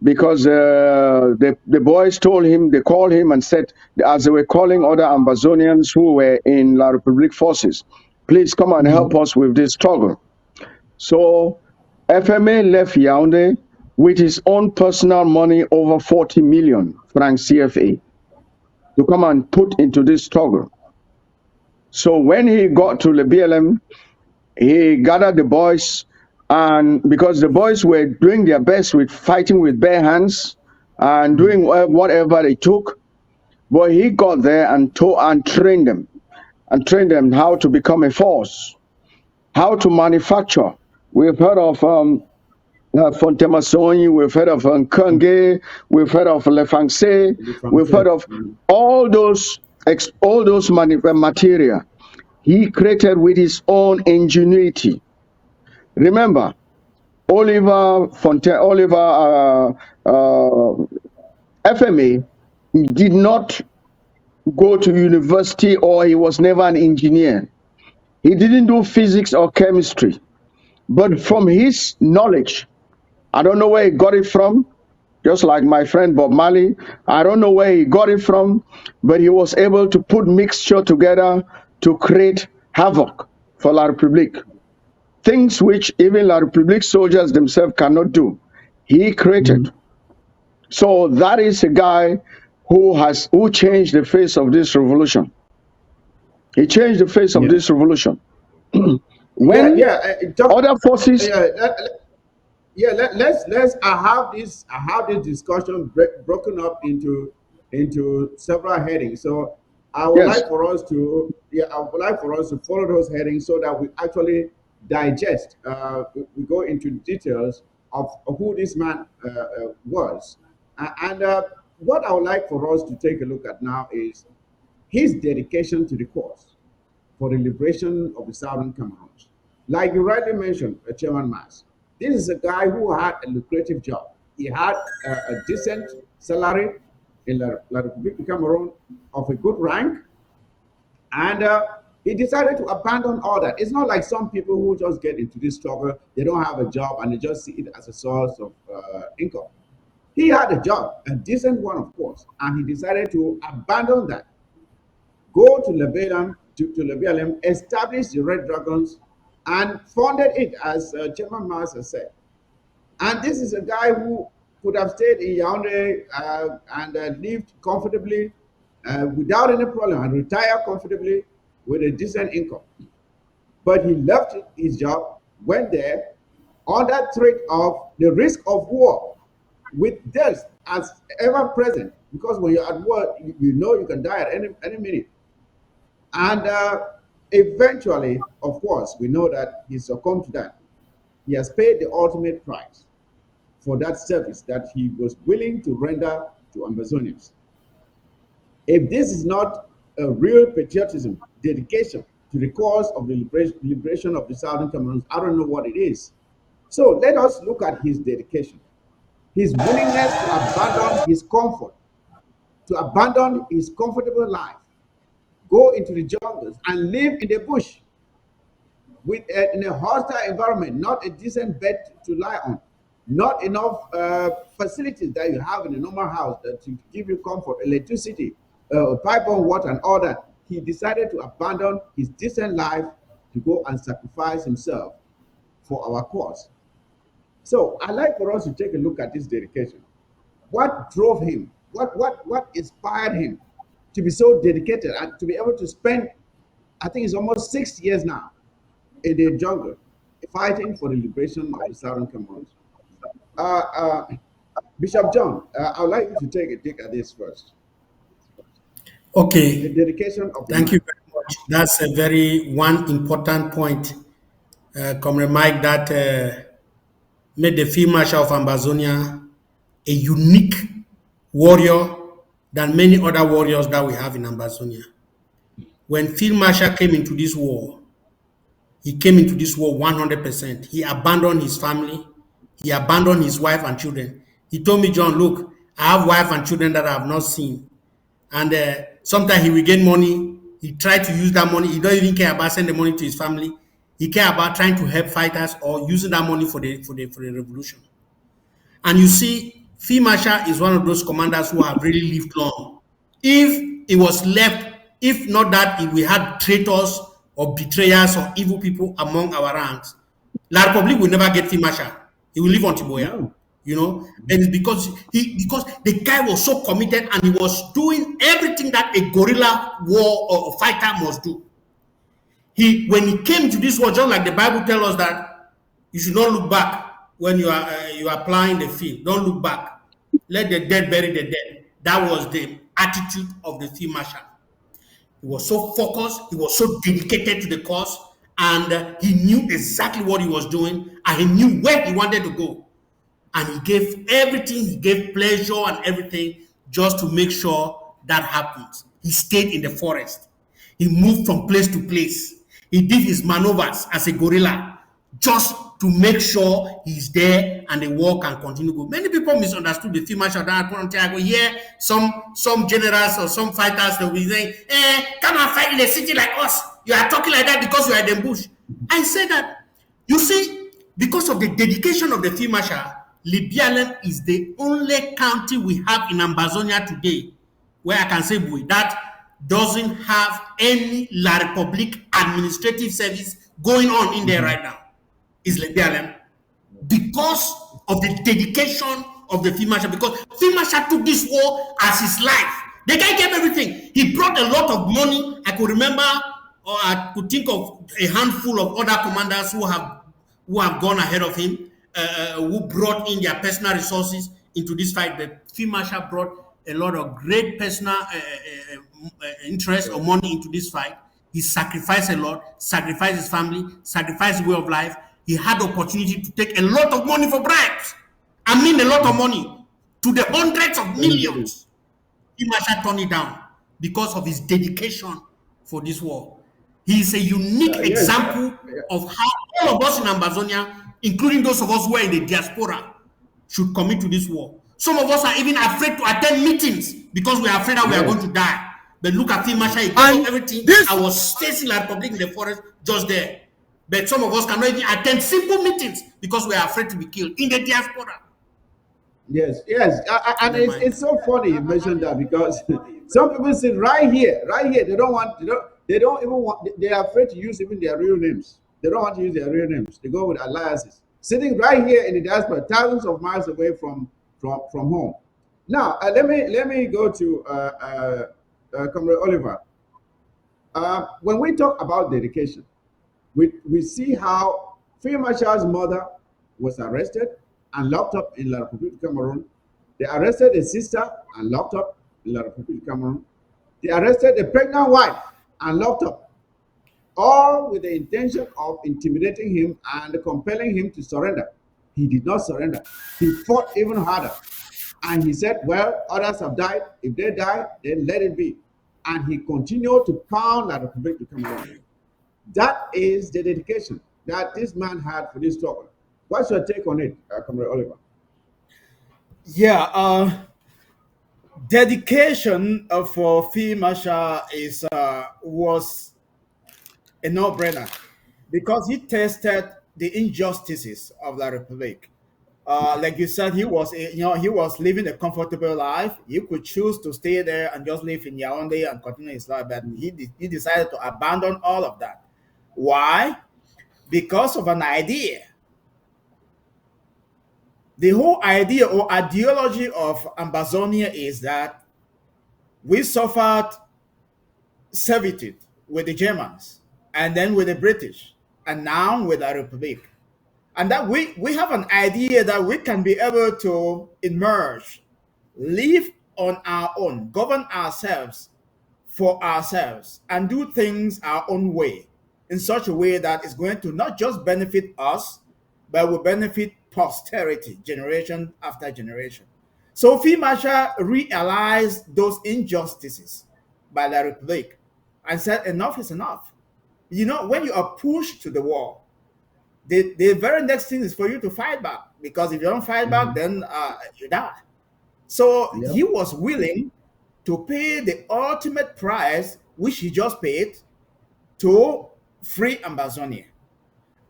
because the boys told him, they called him and said, as they were calling other Ambazonians who were in La République forces, please come and help us with this struggle. So FMA left Yaoundé with his own personal money, over 40 million francs CFA, to come and put into this struggle. So when he got to the BLM, he gathered the boys, and because the boys were doing their best with fighting with bare hands and doing whatever they took, but he got there and trained them how to become a force, how to manufacture. We've heard of Fontemasoni, we've heard of Nkange, we've heard of Le Français, The we've heard Francais. of all those material he created with his own ingenuity. Remember, Oliver FMA did not go to university, or he was never an engineer. He didn't do physics or chemistry. But from his knowledge, I don't know where he got it from, just like my friend Bob Marley. I don't know where he got it from, but he was able to put mixture together to create havoc for La République. Things which even La République soldiers themselves cannot do. He created. So that is a guy who changed the face of this revolution. He changed the face of Yeah. this revolution. Yeah, When yeah. other forces, Yeah, yeah. Let's. I have this discussion broken up into several headings. So I would yes, like for us to, yeah, I would like for us to follow those headings so that we actually digest. We go into details of who this man was, and what I would like for us to take a look at now is his dedication to the cause for the liberation of the Southern Cameroons. Like you rightly mentioned, Chairman Mas, this is a guy who had a lucrative job. He had a decent salary in La République du Cameroon of a good rank, and he decided to abandon all that. It's not like some people who just get into this struggle, they don't have a job and they just see it as a source of income. He had a job, a decent one, of course, and he decided to abandon that, go to Lebanon, establish the Red Dragons, and funded it, as Chairman Master said. And this is a guy who could have stayed in Yaoundé and lived comfortably without any problem and retire comfortably with a decent income. But he left his job, went there under threat of the risk of war, with death as ever present. Because when you're at war, you know you can die at any minute. And eventually, of course, we know that he succumbed to that. He has paid the ultimate price for that service that he was willing to render to Ambazonians. If this is not a real patriotism, dedication to the cause of the liberation of the Southern Cameroons, I don't know what it is. So let us look at his dedication, his willingness to abandon his comfort, to abandon his comfortable life, go into the jungles and live in the bush with in a hostile environment, not a decent bed to lie on, not enough facilities that you have in a normal house that to give you comfort, electricity, pipe on water, and all that. He decided to abandon his decent life to go and sacrifice himself for our cause. So I'd like for us to take a look at this dedication. What drove him? What inspired him to be so dedicated and to be able to spend, I think it's almost 6 years now, in the jungle, fighting for the liberation of the Southern Cameroons. Uh, uh, Bishop John, I would like you to take a dig at this first. The Okay, dedication of the thank you man. very much. That's a very one important point, Comrade Mike, that made the Field Marshal of Ambazonia a unique warrior than many other warriors that we have in Ambazonia. When Field Marshal came into this war, he came into this war 100%. He abandoned his family. He abandoned his wife and children. He told me, John, look, I have wife and children that I have not seen. And sometimes he will get money. He tried to use that money. He don't even care about sending the money to his family. He care about trying to help fighters or using that money for the revolution. And you see, Field Marshal is one of those commanders who have really lived long. If it was left, if not that, if we had traitors or betrayers or evil people among our ranks, La Republic will never get Field Marshal. He will live on Tiboya. No. You know, and it's because the guy was so committed and he was doing everything that a guerrilla war or fighter must do. When he came to this war, just like the Bible tells us that you should not look back when you are plying the field. Don't look back. Let the dead bury the dead. That was the attitude of the field marshal. He was so focused. He was so dedicated to the cause, and he knew exactly what he was doing, and he knew where he wanted to go. And he gave everything. He gave pleasure and everything just to make sure that happens. He stayed in the forest. He moved from place to place. He did his maneuvers as a gorilla just to make sure he's there and the war can continue go. Many people misunderstood the Field Marshal that point I go hear some generals or some fighters they will be saying, come and fight in the city like us. You are talking like that because you are in the bush. I say that you see, because of the dedication of the Field Marshal, Libialem is the only county we have in Ambazonia today where I can say boy, that doesn't have any La Republique administrative service going on in there right now. Is Lebialem because of the dedication of the Field Marshal. Because Field Marshal took this war as his life. The guy gave everything. He brought a lot of money. I could remember, or I could think of a handful of other commanders who have gone ahead of him, who brought in their personal resources into this fight. But Field Marshal brought a lot of great personal interest or money into this fight. He sacrificed a lot, sacrificed his family, sacrificed his way of life. He had the opportunity to take a lot of money for bribes. I mean, a lot of money to the hundreds of millions. He must have turned it down because of his dedication for this war. He is a unique Yes, example of how all of us in Ambazonia, including those of us who are in the diaspora, should commit to this war. Some of us are even afraid to attend meetings because we are afraid that we are yes, going to die. But look at Field Marshal, he gave And up everything. this, I was facing La Republic in the forest just there. But some of us cannot even attend simple meetings because we are afraid to be killed in the diaspora. yes, yes. And Never it's mind. so funny you mentioned that because some people sit right here, right here. They don't want, they don't even want, they are afraid to use even their real names. They don't want to use their real names. They go with alliances. Sitting right here in the diaspora, thousands of miles away from home. Now, let me go to Comrade Oliver. When we talk about dedication, we see how Field Marshal's mother was arrested and locked up in La Republique of Cameroon. They arrested a sister and locked up in La Republique of Cameroon. They arrested a pregnant wife and locked up, all with the intention of intimidating him and compelling him to surrender. He did not surrender. He fought even harder. And he said, well, others have died. If they die, then let it be. And he continued to pound La Republique of Cameroon. That is the dedication that this man had for this struggle. What's your take on it, Comrade Oliver? Yeah, dedication for Field Marshal is was a no-brainer because he tested the injustices of the Republic. Like you said, he was living a comfortable life. He could choose to stay there and just live in Yaoundé and continue his life, but he decided to abandon all of that. Why? Because of an idea. The whole idea or ideology of Ambazonia is that we suffered servitude with the Germans and then with the British and now with the Republic. And that we have an idea that we can be able to emerge, live on our own, govern ourselves for ourselves, and do things our own way in such a way that is going to not just benefit us, but will benefit posterity, generation after generation. So Field Marshal realized those injustices by the Republic and said, enough is enough. You know, when you are pushed to the wall, the very next thing is for you to fight back, because if you don't fight back, then you die. So he Yep. was willing to pay the ultimate price, which he just paid, to free Ambazonia.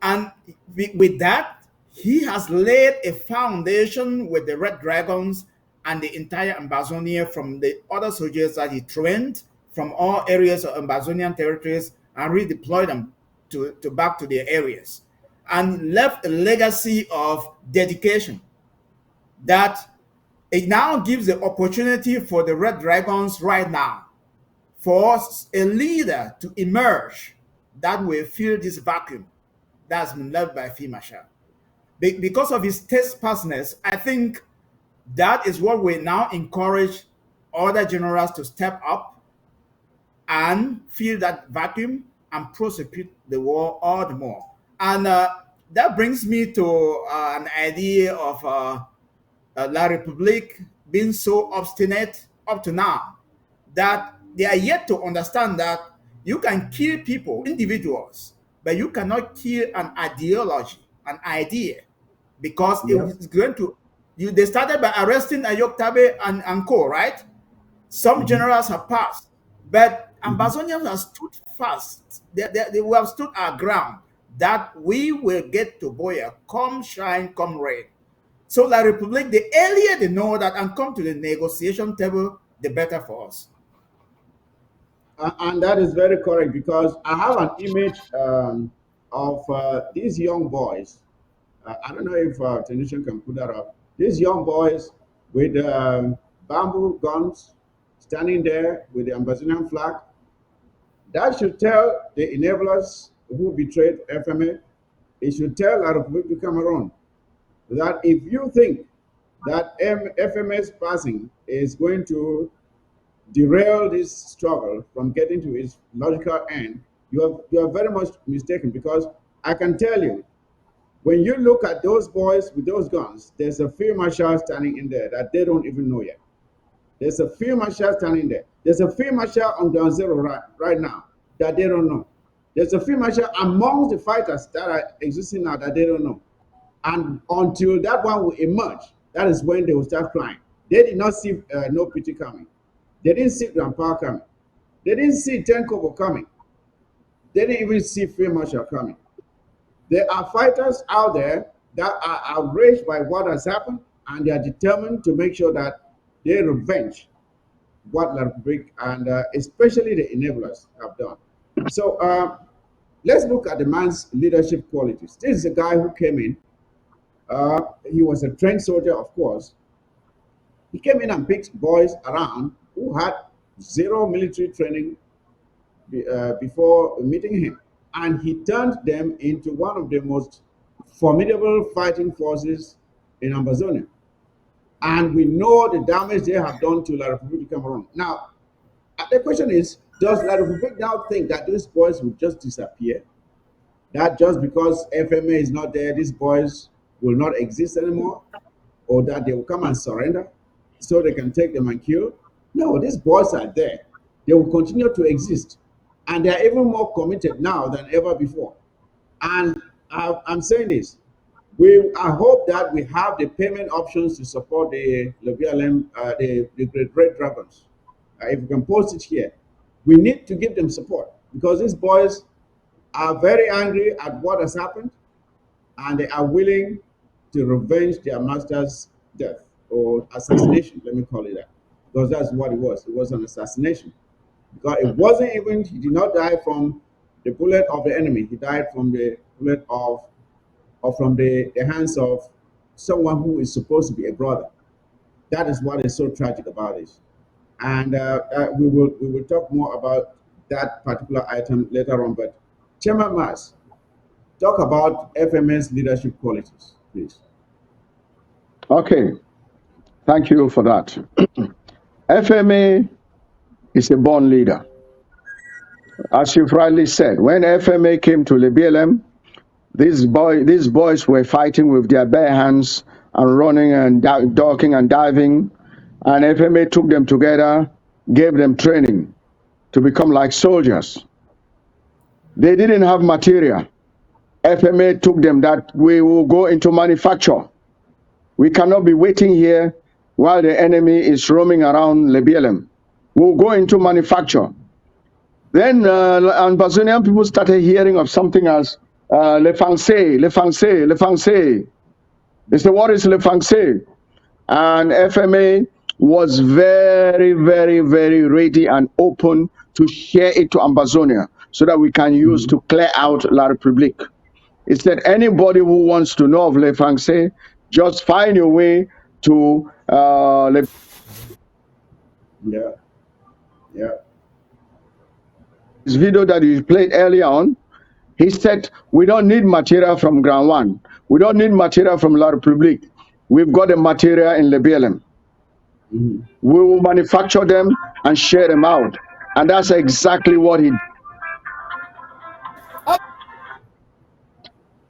And with that, he has laid a foundation with the Red Dragons and the entire Ambazonia from the other soldiers that he trained from all areas of Ambazonian territories and redeployed them to back to their areas. And left a legacy of dedication that it now gives the opportunity for the Red Dragons right now for a leader to emerge that will fill this vacuum that's been left by Field Marshal. Because of his steadfastness, I think that is what we now encourage other generals to step up and fill that vacuum and prosecute the war all the more. And that brings me to an idea of La Republique being so obstinate up to now that they are yet to understand that you can kill people, individuals, but you cannot kill an ideology, an idea, because Yep. it's going to. They started by arresting Ayok Tabe and co, right? Some Mhm. generals have passed, but Mhm. Ambazonians have stood fast. They have stood our ground that we will get to Boya, come shine, come rain. So La Republic, the earlier they know that and come to the negotiation table, the better for us. And that is very correct because I have an image of these young boys. I don't know if Tanisha can put that up. These young boys with bamboo guns standing there with the Ambazonian flag. That should tell the enablers who betrayed FMA, it should tell La Republic du Cameroon that if you think that FMA's passing is going to derail this struggle from getting to its logical end, you are very much mistaken because I can tell you, when you look at those boys with those guns, there's a field marshal standing in there that they don't even know yet. There's a field marshal standing there. There's a field marshal on ground zero right now that they don't know. There's a field marshal amongst the fighters that are existing now that they don't know. And until that one will emerge, that is when they will start crying. They did not see no pity coming. They didn't see grandpa coming. They didn't see Ten Kobo coming. They didn't even see Field Marshal coming. There are fighters out there that are outraged by what has happened, and they are determined to make sure that they revenge what La Republic and especially the enablers have done. So let's look at the man's leadership qualities. This is a guy who came in. He was a trained soldier, of course. He came in and picked boys around who had zero military training before meeting him. And he turned them into one of the most formidable fighting forces in Ambazonia. And we know the damage they have done to La Republic of Cameroon. Now, the question is, does La Republic now think that these boys will just disappear? That just because FMA is not there, these boys will not exist anymore? Or that they will come and surrender so they can take them and kill? No, these boys are there. They will continue to exist. And they are even more committed now than ever before. And I'm saying this. I hope that we have the payment options to support the LeBLM, the Great Red Dragons. If we can post it here, we need to give them support because these boys are very angry at what has happened and they are willing to revenge their master's death or assassination. Let me call it that because that's what it was. It was an assassination because it wasn't even, he did not die from the bullet of the enemy. He died from the bullet of or from the hands of someone who is supposed to be a brother. That is what is so tragic about this. And we will talk more about that particular item later on. But Chairman Mas, talk about FMS leadership qualities, please. Okay, thank you for that. FMA is a born leader. As you've rightly said, when FMA came to the BLM, these boys were fighting with their bare hands and running and ducking and diving. And FMA took them together, gave them training to become like soldiers. They didn't have material. FMA took them that we will go into manufacture. We cannot be waiting here while the enemy is roaming around Lebielem. We'll go into manufacture. Then Ambazonian people started hearing of something as le français, le français, le français. They said, what is le français? And FMA was very, very, very ready and open to share it to Ambazonia so that we can use to clear out La République. It said anybody who wants to know of le français, just find your way to le. Yeah, yeah. This video that you played earlier on, he said, we don't need material from Ground One. We don't need material from La République. We've got the material in Lebielem. Mhm. We will manufacture them and share them out. And that's exactly what he did.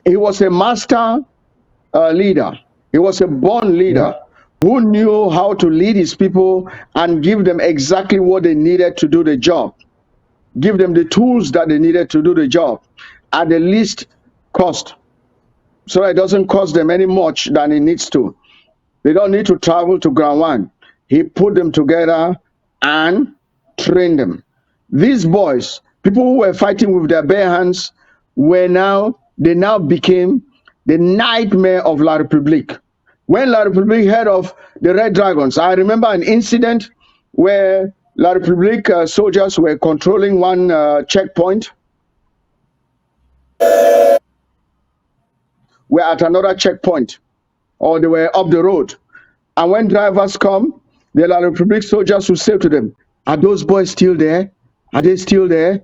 He was a master leader. He was a born Yeah. leader who knew how to lead his people and give them exactly what they needed to do the job. Give them the tools that they needed to do the job. at the least cost, so it doesn't cost them any much than it needs to. They don't need to travel to ground one. He put them together and trained them. These boys, people who were fighting with their bare hands, they now became the nightmare of La République. When La République heard of the Red Dragons, I remember an incident where La République soldiers were controlling one checkpoint. Were at another checkpoint, or they were up the road. And when drivers come, the La Republic soldiers will say to them, "Are those boys still there? Are they still there?"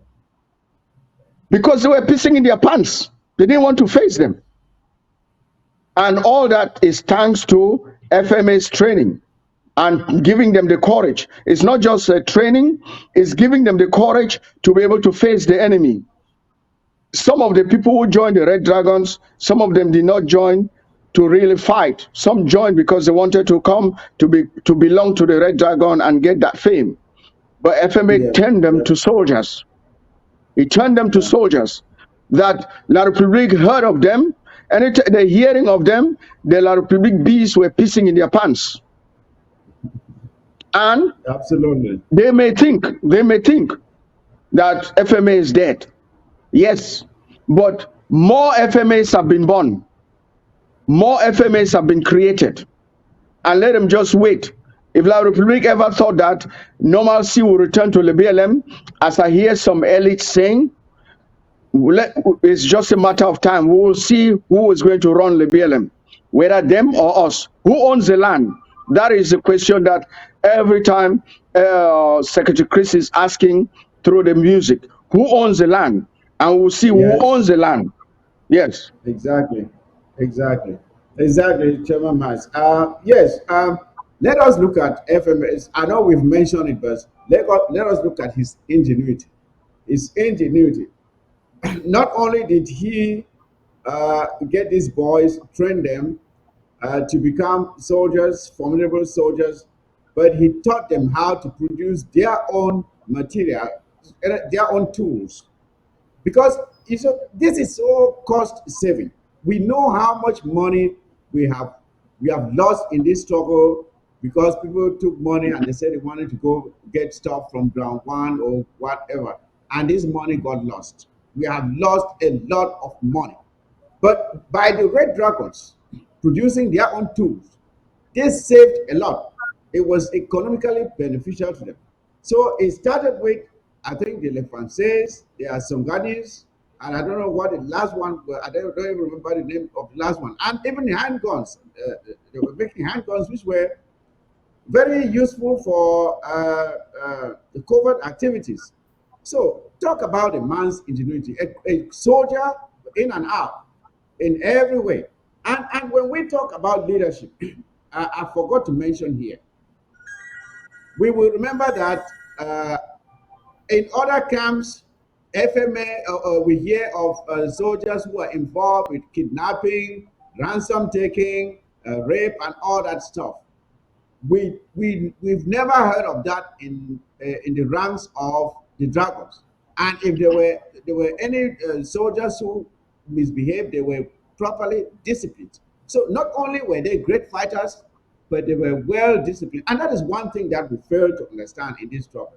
Because they were pissing in their pants. They didn't want to face them. And all that is thanks to FMA's training and giving them the courage. It's not just training, it's giving them the courage to be able to face the enemy. Some of the people who joined the Red Dragons, some of them did not join to really fight. Some joined because they wanted to come to belong to the Red Dragon and get that fame. But FMA Yeah, turned them yeah, to soldiers. It turned them to yeah. soldiers that La République heard of them, and the hearing of them, the La République bees were pissing in their pants. And Absolutely. they may think that FMA is dead. Yes, but more FMAs have been born. More FMAs have been created. And let them just wait. If La République ever thought that normalcy will return to the BLM, as I hear some elites saying, it's just a matter of time. We will see who is going to run the BLM, whether them or us. Who owns the land? That is the question that every time Secretary Chris is asking through the music. Who owns the land? And we'll see who Yes, owns the land. Yes. exactly. Exactly. Exactly, Chairman Mas. Yes, let us look at FMS. I know we've mentioned it, but let us look at his ingenuity. His ingenuity. Not only did he get these boys, train them to become soldiers, formidable soldiers, but he taught them how to produce their own material, their own tools, because this is so cost saving. We know how much money we have we have lost in this struggle because people took money and they said they wanted to go get stuff from ground one or whatever, and this money got lost. We have lost a lot of money. But by the Red Dragons producing their own tools, they saved a lot. It was economically beneficial to them. So it started with, I think, the Le Français, the Songanis, and I don't know what the last one, don't even remember the name of the last one. And even the handguns, they were making handguns which were very useful for the covert activities. So talk about a man's ingenuity, a soldier in and out, in every way. And when we talk about leadership, I forgot to mention here, we will remember that in other camps, FMA, we hear of soldiers who are involved with kidnapping, ransom taking, rape, and all that stuff. We've never heard of that in the ranks of the dragons. And if there were any soldiers who misbehaved, they were properly disciplined. So not only were they great fighters, but they were well disciplined. And that is one thing that we fail to understand in this struggle.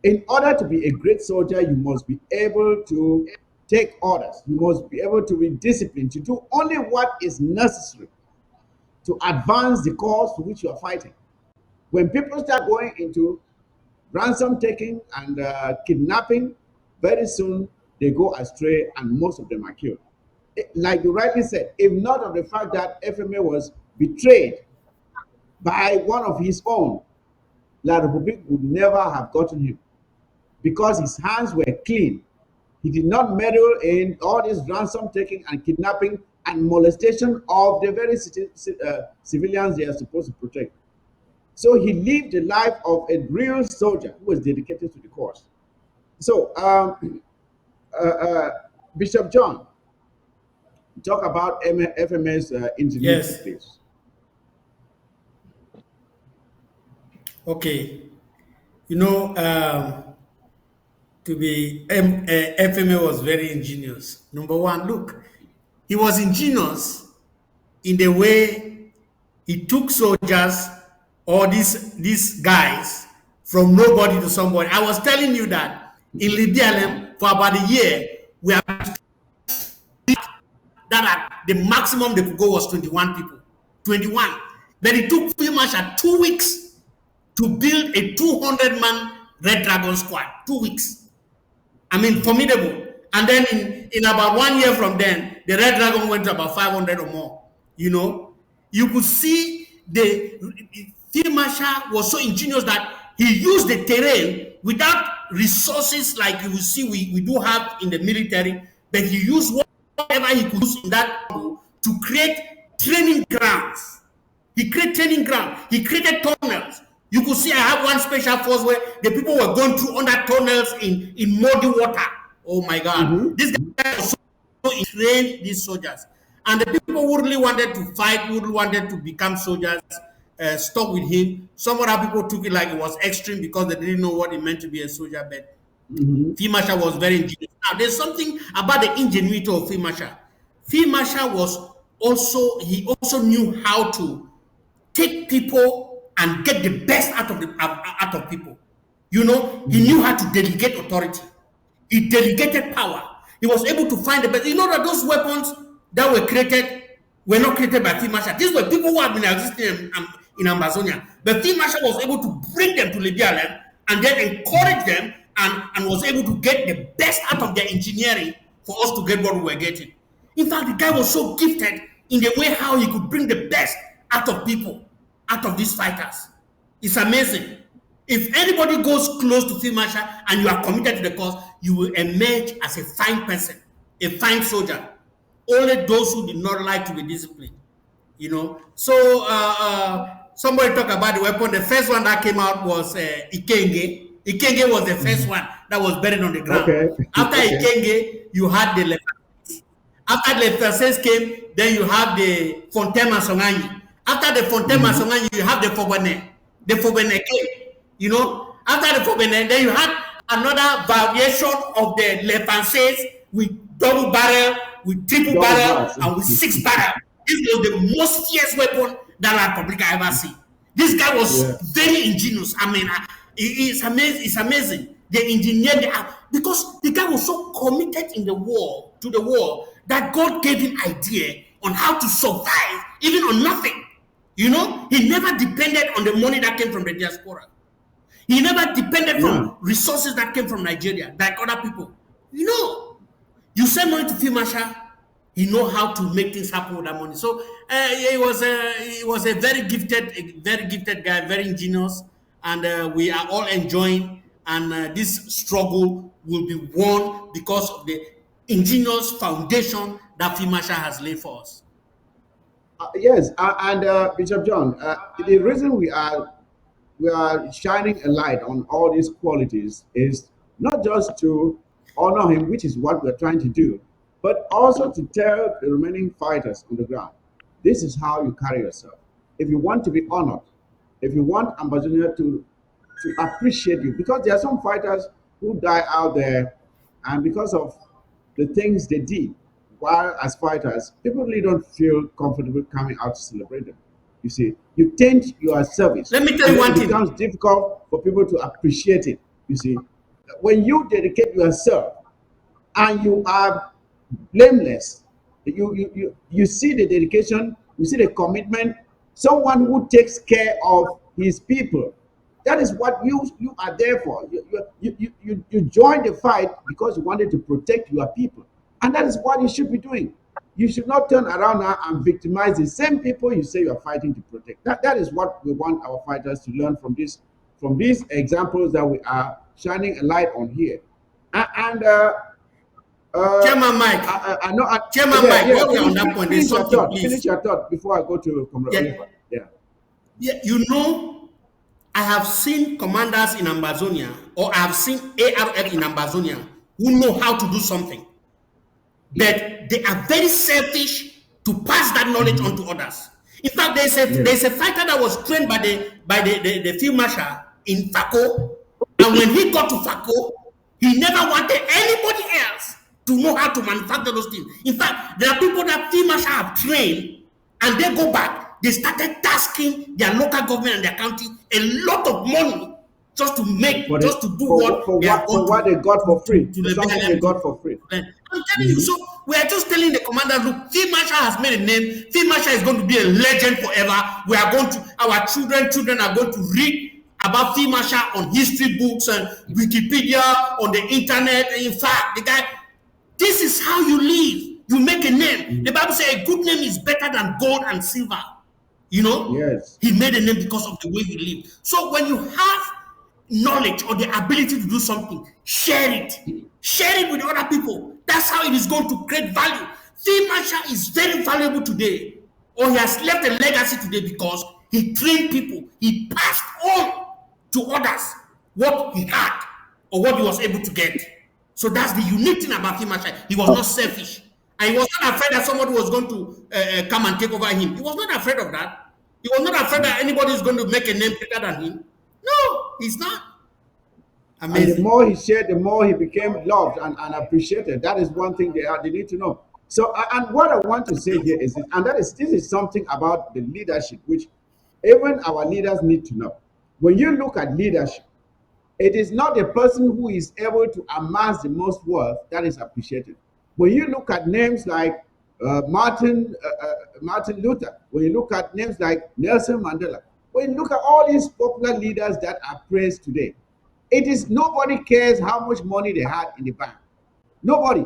In order to be a great soldier, you must be able to take orders. You must be able to be disciplined to do only what is necessary to advance the cause for which you are fighting. When people start going into ransom taking and kidnapping, very soon they go astray and most of them are killed. Like you rightly said, if not of the fact that FMA was betrayed by one of his own, La Republique would never have gotten him because his hands were clean. He did not meddle in all this ransom taking and kidnapping and molestation of the very civilians they are supposed to protect. So he lived the life of a real soldier who was dedicated to the cause. So, uh, uh, Bishop John, talk about FMS ingenuity, Yes. please. Okay. You know, to be FMA was very ingenious. Number one, look, he was ingenious in the way he took soldiers or these guys from nobody to somebody. I was telling you that in Libya for about a year, we have that the maximum they could go was 21 people. 21. But it took Field Marshal 2 weeks to build a 200-man Red Dragon squad. 2 weeks. I mean, formidable. And then in about 1 year from then, the Red Dragon went to about 500 or more. You know, you could see the Field Marshal was so ingenious that he used the terrain without resources like you will see we do have in the military, but he used whatever he could use in that to create training grounds. He created training ground. He created tunnels. You could see I have one special force where the people were going through under tunnels in muddy water. Oh my God. Mm-hmm. This guy was so he trained these soldiers. And the people who really wanted to fight, who really wanted to become soldiers, stuck with him. Some other people took it like it was extreme because they didn't know what it meant to be a soldier. But Field Marshal was very ingenious. Now, there's something about the ingenuity of Field Marshal. Field Marshal he also knew how to take people and get the best out of people. You know, he knew how to delegate authority. He delegated power. He was able to find the best. You know that those weapons that were created were not created by Field Marshal. These were people who have been existing in Ambazonia. But Field Marshal was able to bring them to Libya and then encourage them and was able to get the best out of their engineering for us to get what we were getting. In fact, the guy was so gifted in the way how he could bring the best out of people, out of these fighters. It's amazing. If anybody goes close to Field Marshal and you are committed to the cause, you will emerge as a fine person, a fine soldier. Only those who did not like to be disciplined, you know. So somebody talked about the weapon. The first one that came out was Ikenge. Ikenge was the first one that was buried on the ground. Okay. After Ikenge, you had the Lefanses. After the Lefanses came, then you have the Fontaine Masonganyi. After the Fontaine Masonganyi, you have the Fobene. The Fobene came. You know, after the Fobene, then you had another variation of the Lefanses with double barrel, with triple barrel, and with 6 barrel. This was the most fierce weapon that La Republica ever seen. This guy was very ingenious. I mean, it's amazing. It's amazing. They engineered because the guy was so committed to the war, that God gave him idea on how to survive, even on nothing. You know, he never depended on the money that came from the diaspora. He never depended on resources that came from Nigeria, like other people. You know, you send money to Field Marshal, he know how to make things happen with that money. So he was a very gifted guy, very ingenious, and we are all enjoying. And this struggle will be won because of the ingenious foundation that Field Marshal has laid for us. Yes, and Bishop John, the reason we are shining a light on all these qualities is not just to honor him, which is what we're trying to do, but also to tell the remaining fighters on the ground, this is how you carry yourself. If you want to be honored, if you want Ambazonia to appreciate you, because there are some fighters who die out there, and because of the things they did while as fighters, people really don't feel comfortable coming out to celebrate them. You see, you taint your service. Let me tell you one thing. It becomes difficult for people to appreciate it. You see, when you dedicate yourself and you are blameless, you see the dedication, you see the commitment, someone who takes care of his people. That is what you are there for. You join the fight because you wanted to protect your people. And that is what you should be doing. You should not turn around now and victimize the same people you say you are fighting to protect. That is what we want our fighters to learn from these examples that we are shining a light on here. Chairman Mike. I know. Chairman Mike, on that point, there's something, please. Finish your thought before I go to Comrade Oliver. Yeah, you know, I have seen commanders in Ambazonia, or I have seen ARF in Ambazonia who know how to do something. But they are very selfish to pass that knowledge on to others. In fact, there's a fighter that was trained by the Field Marshal in Fako, and when he got to Fako, He never wanted anybody else to know how to manufacture those things. In fact, there are people that Field Marshal have trained, and they go back. They started tasking their local government and their county a lot of money just to make, For just the to do what they have for gone what they got for free, to for the something they BLM got for free. I'm telling you. So we are just telling the commander, look, Field Marshal has made a name. Field Marshal is going to be a legend forever. We are going to, our children are going to read about Field Marshal on history books and Wikipedia, on the internet. In fact, the guy, this is how you live. You make a name. The Bible says a good name is better than gold and silver. You know, Yes. he made a name because of the way he lived. So when you have knowledge or the ability to do something, share it. Share it with other people. That's how it is going to create value. Field Marshal is very valuable today, or he has left a legacy today because he trained people. He passed on to others what he had or what he was able to get. So that's the unique thing about Field Marshal. He was not selfish. And he was not afraid that somebody was going to come and take over him. He was not afraid of that. He was not afraid that anybody is going to make a name better than him. No, he's not. And the Amazing. more he shared, the more he became loved and appreciated. That is one thing they need to know. So, and what I want to say here is this, and that is, this is something about the leadership, which even our leaders need to know. When you look at leadership, it is not the person who is able to amass the most wealth that is appreciated. When you look at names like Martin Luther, when you look at names like Nelson Mandela, when you look at all these popular leaders that are praised today, it is nobody cares how much money they had in the bank. Nobody.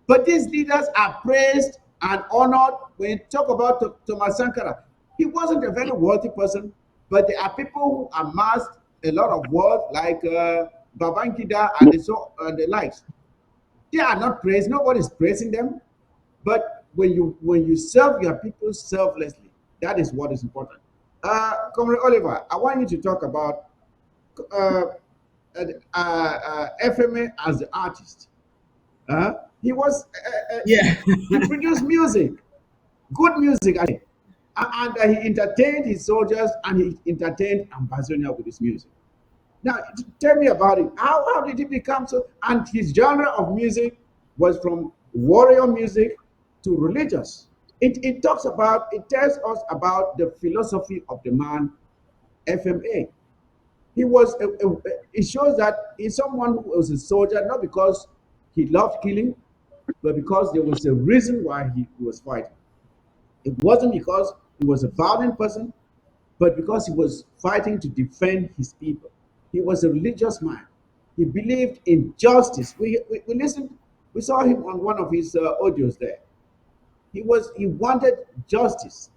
But these leaders are praised and honored. When you talk about Thomas Sankara, he wasn't a very wealthy person, but there are people who amassed a lot of wealth, like Babangida and the likes. They are not praised. Nobody's praising them. But when you serve your people selflessly, that is what is important. Comrade Oliver, I want you to talk about uh, FMA as the artist. He was Yeah. he produced music, good music, and he entertained his soldiers and he entertained Ambazonia with his music. Now, tell me about it. How did he become so? And his genre of music was from warrior music to religious. It talks about, it tells us about the philosophy of the man, FMA. He was, it shows that he's someone who was a soldier, not because he loved killing, but because there was a reason why he was fighting. It wasn't because he was a violent person, but because he was fighting to defend his people. He was a religious man. He believed in justice. We listened, we saw him on one of his audios there. He wanted justice,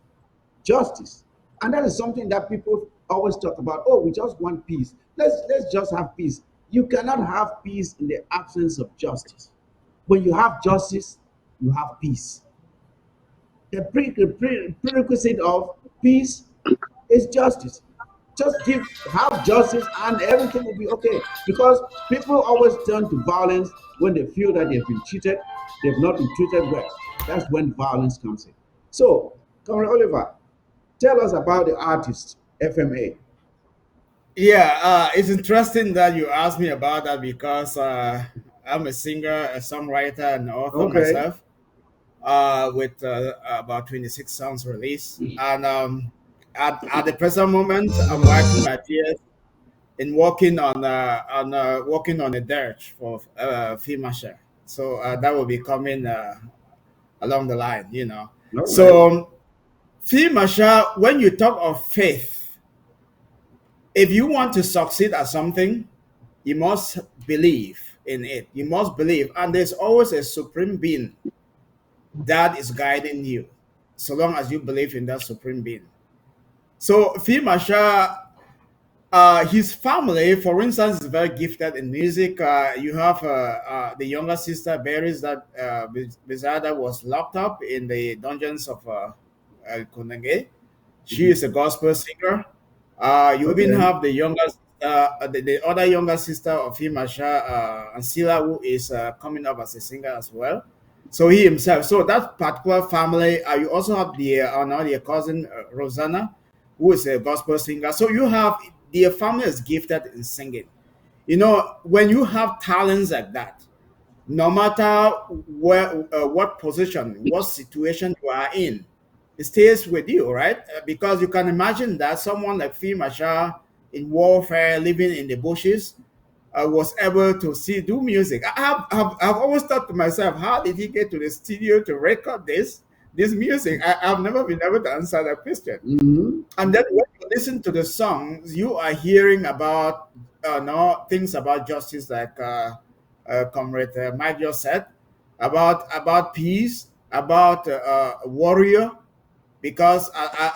justice, and that is something that people always talk about. Oh, we just want peace. Let's just have peace. You cannot have peace in the absence of justice. When you have justice, you have peace. The prerequisite of peace is justice. Just have justice and everything will be okay. Because people always turn to violence when they feel that they've been cheated, they've not been treated well. That's when violence comes in. So, Comrade Oliver, tell us about the artist FMA. Yeah, it's interesting that you asked me about that because I'm a singer, a songwriter, and author Okay, myself, with about 26 songs released. And at the present moment, I'm wiping my tears in working on a dirge for Field Marshal. So that will be coming along the line, you know. all right. So, Field Marshal, when you talk of faith, if you want to succeed at something, you must believe in it. You must believe, and there's always a supreme being that is guiding you, so long as you believe in that supreme being. So, Field Marshal, his family, for instance, is very gifted in music. You have the younger sister, Berries, that Bizarra was locked up in the dungeons of Kunenge. She is a gospel singer. You even Okay. have the younger, the other younger sister of him, Asha Ansila, who is coming up as a singer as well. So he himself. So that particular family. You also have the cousin Rosanna, who is a gospel singer. So you have the family is gifted in singing. You know, when you have talents like that, no matter what position, what situation you are in, it stays with you, right? Because you can imagine that someone like Field Marshall in warfare, living in the bushes, was able to do music. I've always thought to myself, how did he get to the studio to record this music? I've never been able to answer that question. Hmm. And then when you listen to the songs, you are hearing about no things about justice, like Comrade Mike just said, about peace, about warrior. Because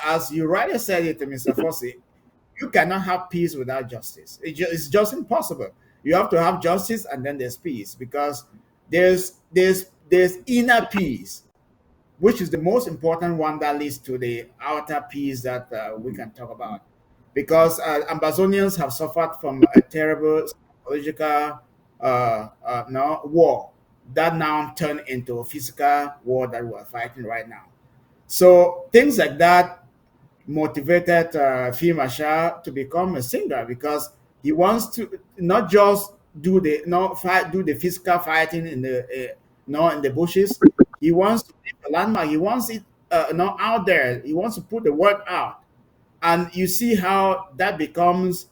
as you rightly said it, Mr. Fossey, you cannot have peace without justice. It's just impossible. You have to have justice, and then there's peace, because there's inner peace, which is the most important one that leads to the outer peace that we can talk about. Because Ambazonians have suffered from a terrible psychological no, war that now turned into a physical war that we're fighting right now. So things like that motivated Field Marshall to become a singer, because he wants to not just do the physical fighting in the in the bushes. He wants to leave a landmark. He wants it out there. He wants to put the word out, and you see how that becomes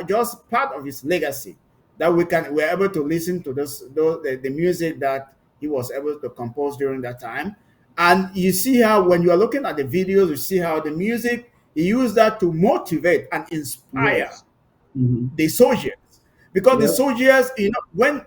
just part of his legacy, that we're able to listen to the music that he was able to compose during that time. And you see how, when you are looking at the videos, you see how the music, he used that to motivate and inspire Yes. Hmm. the soldiers, because the Yeah. soldiers, when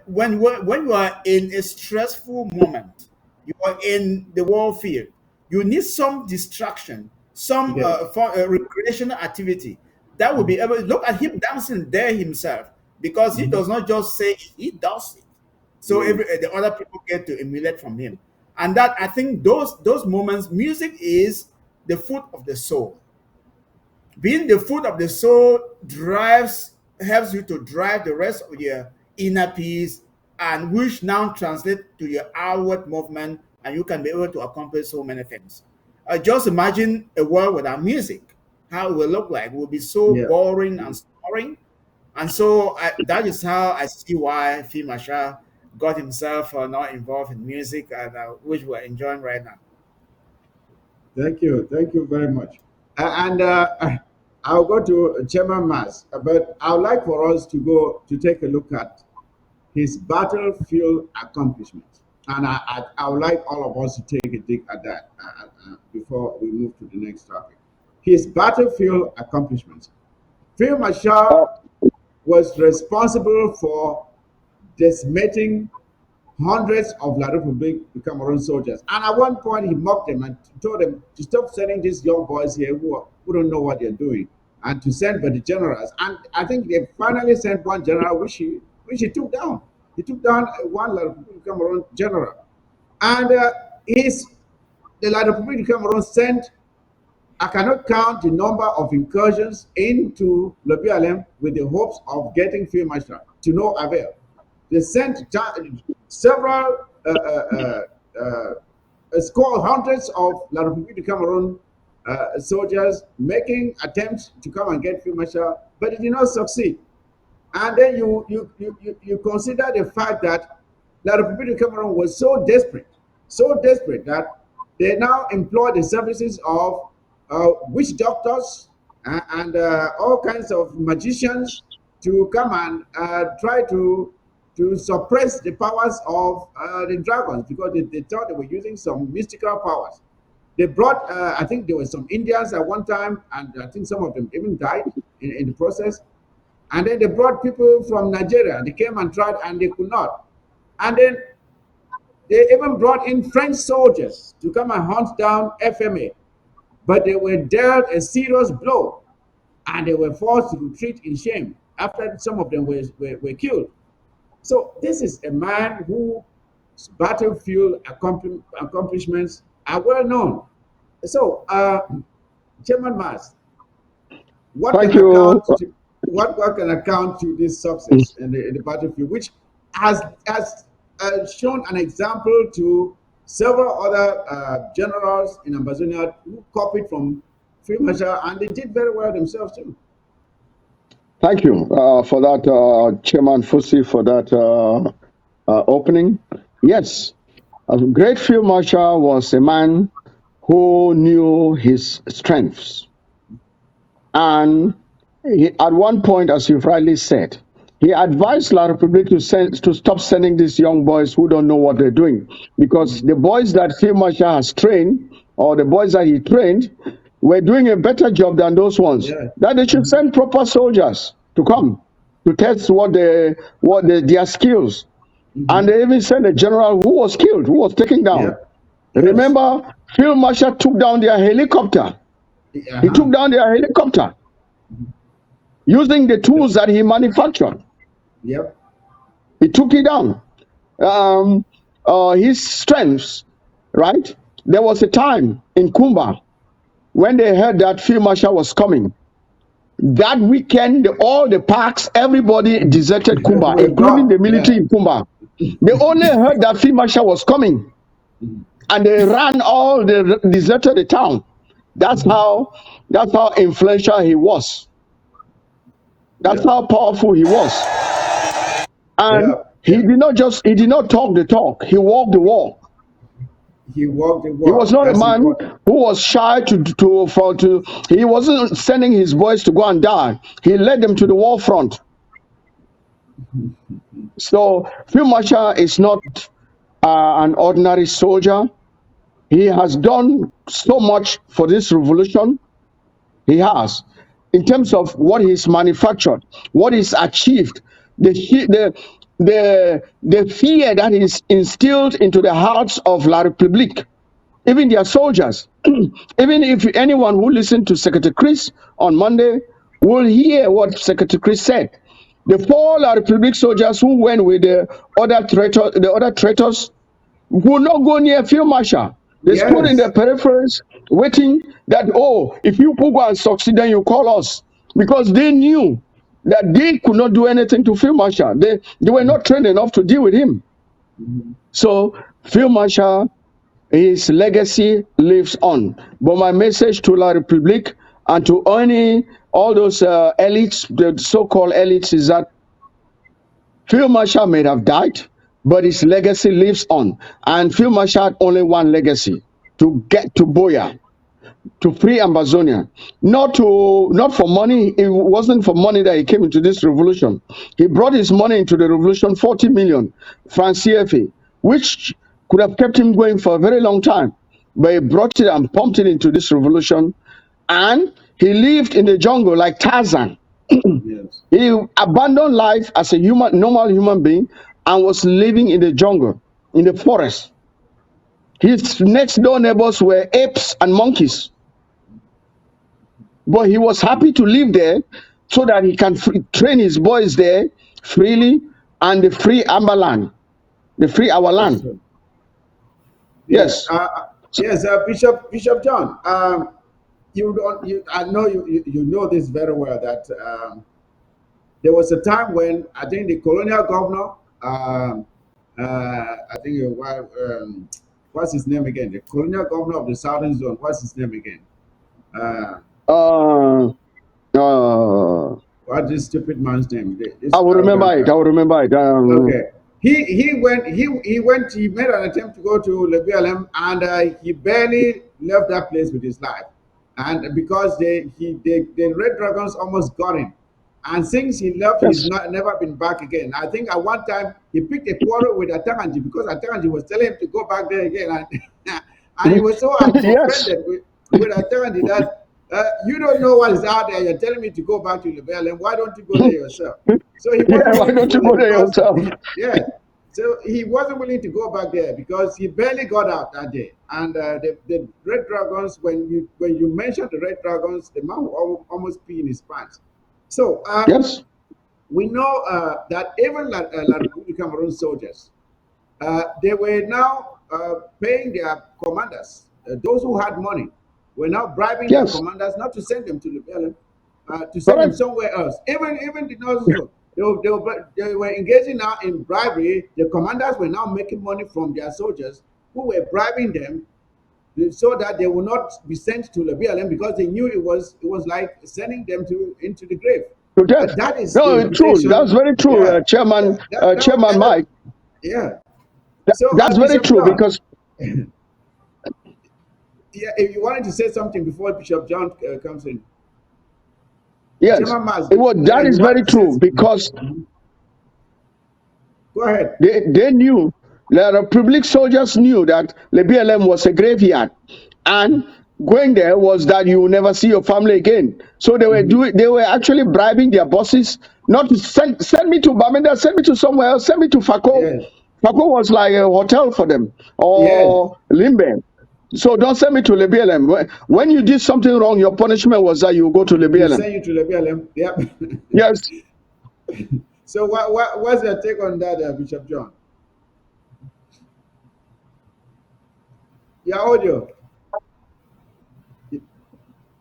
you are in a stressful moment, you are in the war field, you need some distraction, some Yeah. recreational activity that will be able. Look at him dancing there himself, because he Hmm. does not just say it, he does it. So Yes. the other people get to emulate from him. And that, I think, those moments, music is the food of the soul. Being the food of the soul helps you to drive the rest of your inner peace, and which now translate to your outward movement, and you can be able to accomplish so many things. Just imagine a world without music, how it will look like. It will be so Yeah. boring and snoring. And so that is how I see why Field Marshall got himself not involved in music, and which we're enjoying right now. Thank you. Thank you very much. And I'll go to Chairman Mas, but I would like for us to go to take a look at his battlefield accomplishments. And I would like all of us to take a dig at that before we move to the next topic. His battlefield accomplishments. Field Uh, Marshal was responsible for decimating hundreds of La Republique Cameroon soldiers. And at one point, he mocked them and told them to stop sending these young boys here who don't know what they're doing, and to send but the generals. And I think they finally sent one general, which he took down. He took down one La Republique Cameroon general. And the La Republique Cameroon sent, I cannot count the number of incursions into Lobialem with the hopes of getting Field Marshal to no avail. They sent several, score hundreds of La République du Cameroon soldiers making attempts to come and get Field Marshal, but it did not succeed. And then you consider the fact that La République du Cameroon was so desperate that they now employ the services of witch doctors and all kinds of magicians to come and try to suppress the powers of the dragons, because they thought they were using some mystical powers. They brought, I think there were some Indians at one time, and I think some of them even died in the process. And then they brought people from Nigeria. They came and tried, and they could not. And then they even brought in French soldiers to come and hunt down FMA. But they were dealt a serious blow, and they were forced to retreat in shame after some of them were killed. So this is a man whose battlefield accomplishments are well known. So, Chairman Mas, what can Thank you. account to what can account to this success in the battlefield, which has shown an example to several other generals in Ambazonia who copied from Field Marshal, and they did very well themselves too. Thank you for that, Chairman Fusi, for that opening. Yes, a great Field Marshal was a man who knew his strengths. And at one point, as you've rightly said, he advised La Republique to stop sending these young boys who don't know what they're doing. Because the boys that Field Marshal has trained, or the boys that he trained, were doing a better job than those ones. Yeah. That they should send proper soldiers to come to test their skills. And they even sent a general who was killed, who was taken Yeah. down. Yes. Remember, Field Marshal took down their helicopter. He Uh-huh. took down their helicopter using the tools that he manufactured. Yep. He took it down. His strengths, right? There was a time in Kumba when they heard that Field Marshal was coming. That weekend, all the parks, everybody deserted Kumba, We're including the gone. military Yeah. in Kumba. They only heard that Field Marshal was coming, and they ran all, they deserted the town. That's how influential he was. That's Yeah. how powerful he was. And Yeah. Yeah. he did not talk the talk, he walked the walk. He walked the He was walk. not a That's man important. who was shy he wasn't sending his boys to go and die. He led them to the war front. So Field Marshal is not an ordinary soldier. He has done so much for this revolution. He has, in terms of what he's manufactured, what he's achieved, the fear that is instilled into the hearts of La République, even their soldiers. Even if anyone who listened to Secretary Chris on Monday will hear what Secretary Chris said. The 4 La République soldiers who went with the other traitors will not go near Field Marshal. They stood in the Yes. peripheries waiting that, oh, if you go and succeed, then you call us. Because they knew that they could not do anything to Field Marshal. They were not trained enough to deal with him. So Field Marshal, his legacy lives on. But my message to La République and to all those elites, the so-called elites, is that Field Marshal may have died, but his legacy lives on. And Field Marshal had only one legacy: to get to Boya, to free Ambazonia. Not for money. It wasn't for money that he came into this revolution. He brought his money into the revolution, 40 million francs CFA, which could have kept him going for a very long time. But he brought it and pumped it into this revolution. And he lived in the jungle like Tarzan. Yes. He abandoned life as a normal human being, and was living in the jungle, in the forest. His next door neighbors were apes and monkeys. But he was happy to live there so that he can train his boys there freely, and they free Amberland, they free our That's land. true. Yes. Yes. So, Yes. Bishop John. You don't. I know you know this very well. That there was a time when I think the colonial governor, I think what's his name again? The colonial governor of the Southern Zone. What's his name again? Uh, uh, uh, what's this stupid man's name? I This will remember arrogant it. guy. I will remember it. Okay. He made an attempt to go to Le BLM, and he barely left that place with his life. And because the Red Dragons almost got him. And since he left, he's Yes. never been back again. I think at one time he picked a quarrel with Atanganji because Atanganji was telling him to go back there again. And he was so Yes. offended with Atanganji that you don't know what is out there. You're telling me to go back to Le BLM. Why don't you go there yourself? So he Yeah. wasn't Why willing to don't you go there go there because, yourself? yeah. So he wasn't willing to go back there because he barely got out that day. And the Red Dragons, when you mention the Red Dragons, the man will almost pee in his pants. So Yes. we know that even La Republic Cameroon soldiers, they were now paying their commanders, those who had money, were now bribing their Yes. commanders not to send them to Libya, to send them Correct. somewhere else. Even the Northern Zone, they were engaging now in bribery. The commanders were now making money from their soldiers who were bribing them so that they would not be sent to the BLM because they knew it was like sending them into the grave. to death. That is the No, it's true. That's implication. very true, Yeah, Chairman Chairman that, Mike. yeah. So, That's very Bishop true John, because yeah, if you wanted to say something before Bishop John comes in, yes, Chairman Mas, yeah, that is you very wanted to say true because go ahead. they knew the Republic soldiers knew that the BLM was a graveyard, and going there was that you will never see your family again. So they were actually bribing their bosses not to send me to Bamenda, send me to somewhere else, send me to Fako. Yes, Fako was like a hotel for them, yes. or Limbe. So don't send me to the BLM. When you did something wrong, your punishment was that you go to the You BLM. send you to the BLM. Yep. Yes. So what's your take on that, Bishop John? Your audio.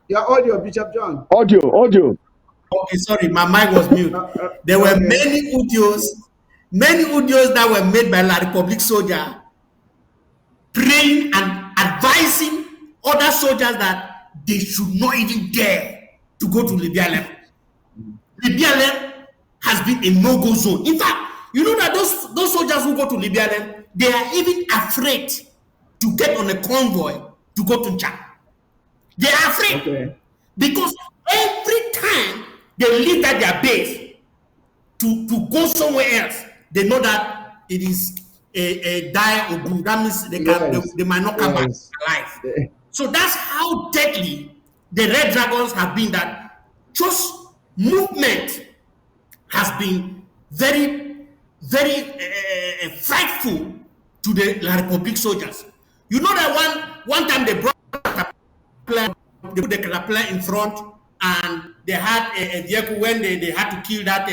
Your audio, Bishop John. Audio. Okay, sorry, my mic was mute. There were Okay. many audios that were made by La Republic soldier praying and advising other soldiers that they should not even dare to go to Libya. Libya has been a no-go zone. In fact, you know that those soldiers who go to Libya, they are even afraid to get on a convoy to go to Chad. They are afraid Okay. because every time they leave at their base to go somewhere else, they know that it is a die or boom. That means they might not come back alive. They- So that's how deadly the Red Dragons have been. That just movement has been very, very frightful to the La Republic soldiers. You know that one time they brought they put the caterpillar in front, and they had a vehicle when they had to kill that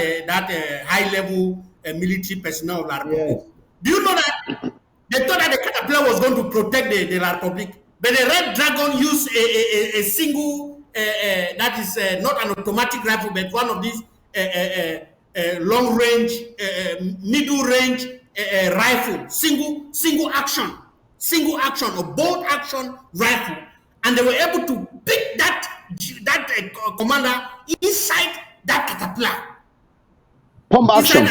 high level military personnel of La Republic. Yes. Do you know that they thought that the caterpillar was going to protect the La Republic, but the Red Dragon used a single that is not an automatic rifle, but one of these long range, middle range rifle, single action or bolt action rifle, and they were able to pick that commander inside that caterpillar. Pump action.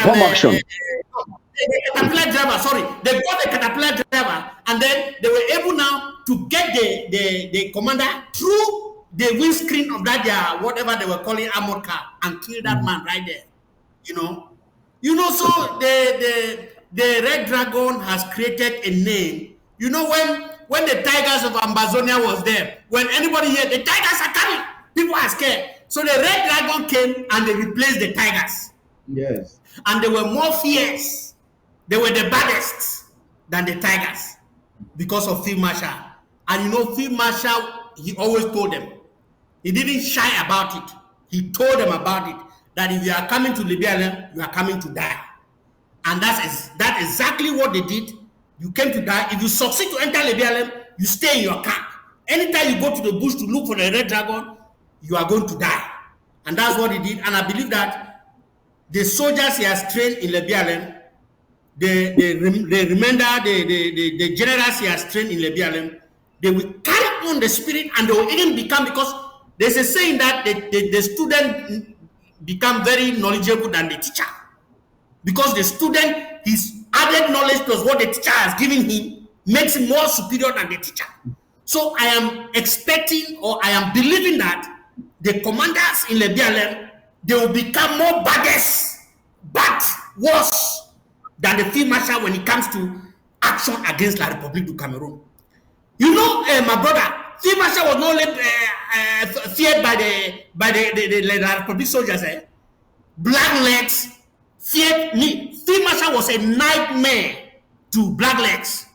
The caterpillar driver, sorry, they got the caterpillar driver, and then they were able now to get the commander through the windscreen of that their whatever they were calling armored car and kill that man right there. So the Red Dragon has created a name. You know, when the Tigers of Ambazonia was there, when anybody here, the Tigers are coming, people are scared. So the Red Dragon came and they replaced the Tigers. Yes. And they were more fierce. They were the baddest than the Tigers because of Field Marshal. And Field Marshal, he always told them. He didn't shy about it. He told them about it, that if you are coming to Libya, you are coming to die. And that's exactly what they did. You came to die. If you succeed to enter Libya, you stay in your camp. Anytime you go to the bush to look for the Red Dragon, you are going to die. And that's what he did. And I believe that the soldiers he has trained in Libya, the remainder, the generals he has trained in Libya, they will carry on the spirit, and they will even become, because there's a saying that the student become very knowledgeable than the teacher, because the student, his added knowledge plus what the teacher has given him makes him more superior than the teacher. So I am expecting, or I am believing that the commanders in Libya, they will become more worse than the Field Marshal when it comes to action against La Republique du Cameroon. My brother, Field Marshal was not feared by the La Republique soldiers. Blacklegs feared me. Field Marshal was a nightmare to Blacklegs.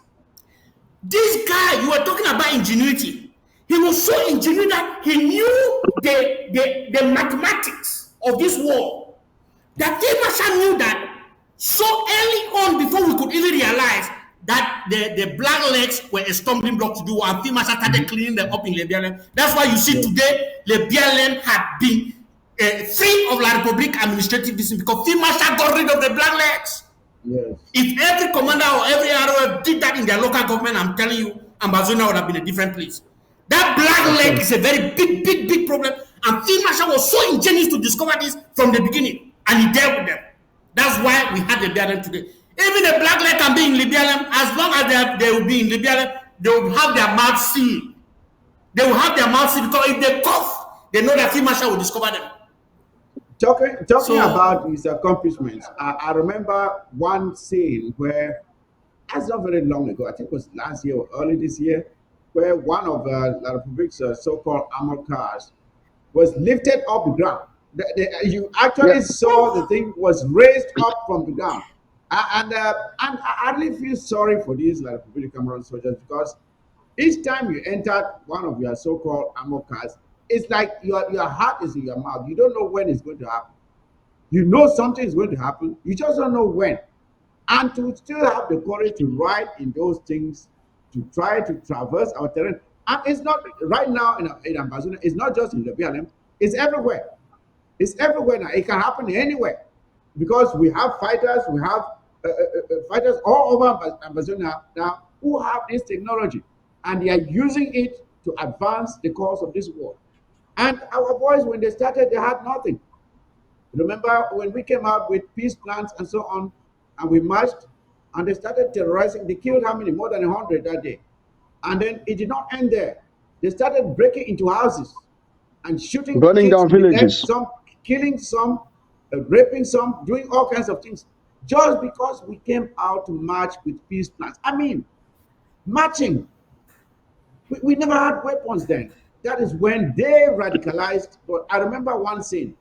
This guy, you were talking about ingenuity. He was so ingenuous that he knew the mathematics of this war. That Field Marshal knew that so early on, before we could even realize that the Blacklegs were a stumbling block to do, and Field Marshal started cleaning them up in Libya. That's why you see today Libya had been free of La Republique administrative district, because Field Marshal got rid of the Blacklegs. Yes. If every commander or every ROF did that in their local government, I'm telling you, Ambazonia would have been a different place. That black leg is a very big problem. And Field Marshal was so ingenious to discover this from the beginning, and he dealt with them. That's why we had the BLM today. Even a black leg can be in BLM as long as they will be in BLM, they will have their mouth sealed. They will have their mouth sealed because if they cough, they know that Field Marshal will discover them. Talking So about his accomplishments, I remember one scene where, that's not very long ago, I think it was last year or early this year, where one of La Republic's so-called armored cars was lifted off the ground. You actually Yeah. saw the thing was raised up from the ground. And I really feel sorry for these La Republic Cameroon soldiers because each time you enter one of your so-called armored cars, it's like your heart is in your mouth. You don't know when it's going to happen. You know something is going to happen. You just don't know when. And to still have the courage to ride in those things, to try to traverse our terrain. And it's not right now in Ambazonia, it's not just in the BLM, it's everywhere. It's everywhere now. It can happen anywhere because we have fighters, we have fighters all over Ambazonia now who have this technology and they are using it to advance the cause of this war. And our boys, when they started, they had nothing. Remember when we came out with peace plans and so on, and we marched, and they started terrorizing. They killed how many? More than 100 that day. And then it did not end there. They started breaking into houses and shooting Burning kids down in the leg, villages. some killing some, raping some, doing all kinds of things, just because we came out to march with peace plans. I mean, marching. We never had weapons then. That is when they radicalized. But I remember one scene.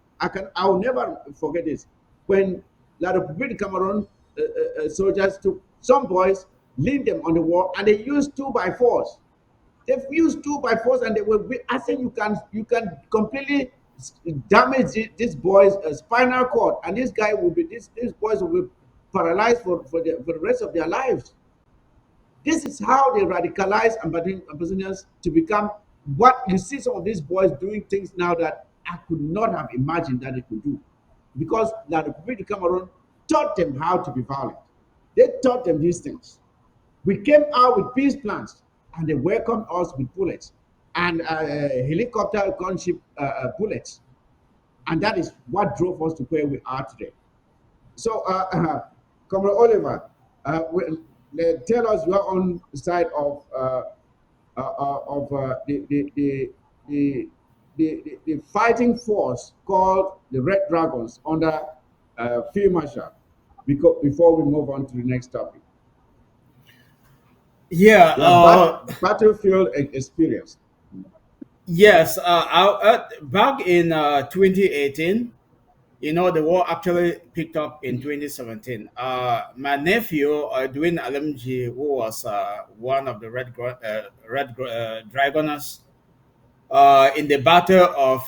I'll never forget this. When La Republique Cameroon soldiers took some boys, leaned them on the wall, and they used 2x4s. They've used 2x4s, and they were. I said you can completely damage this boy's spinal cord, and this guy will be these boys will be paralyzed for the rest of their lives. This is how they radicalize Ambazonians to become what you see some of these boys doing things now that I could not have imagined that they could do. Because the Republic of Cameroon taught them how to be violent. They taught them these things. We came out with peace plans and they welcomed us with bullets and helicopter gunship bullets. And that is what drove us to where we are today. So, Comrade Oliver, tell us your own side of the fighting force called the Red Dragons under Field Marshal. Before we move on to the next topic, Yeah. your battlefield experience. Yes. Back in 2018, the war actually picked up in 2017. My nephew, Edwin Alemji, who was one of the Dragoners in the Battle of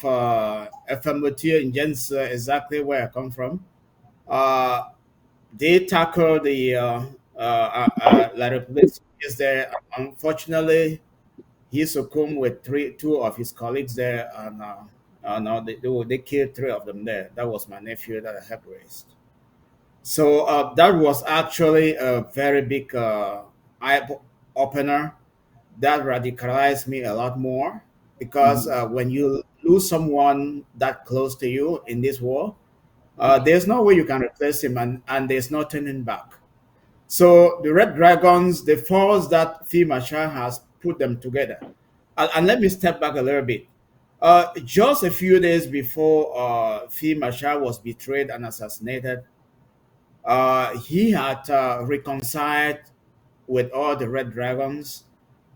Efamutier in Gens, exactly where I come from, uh, they tackled the La Republique is there. Unfortunately, he succumbed with two of his colleagues there, and no, they killed three of them there. That was my nephew that I helped raise. So that was actually a very big eye opener that radicalized me a lot more because Mhm. when you lose someone that close to you in this war, there's no way you can replace him, and there's no turning back. So the Red Dragons, the force that FEMA has put them together. And let me step back a little bit. Just a few days before FEMA was betrayed and assassinated, he had reconciled with all the Red Dragons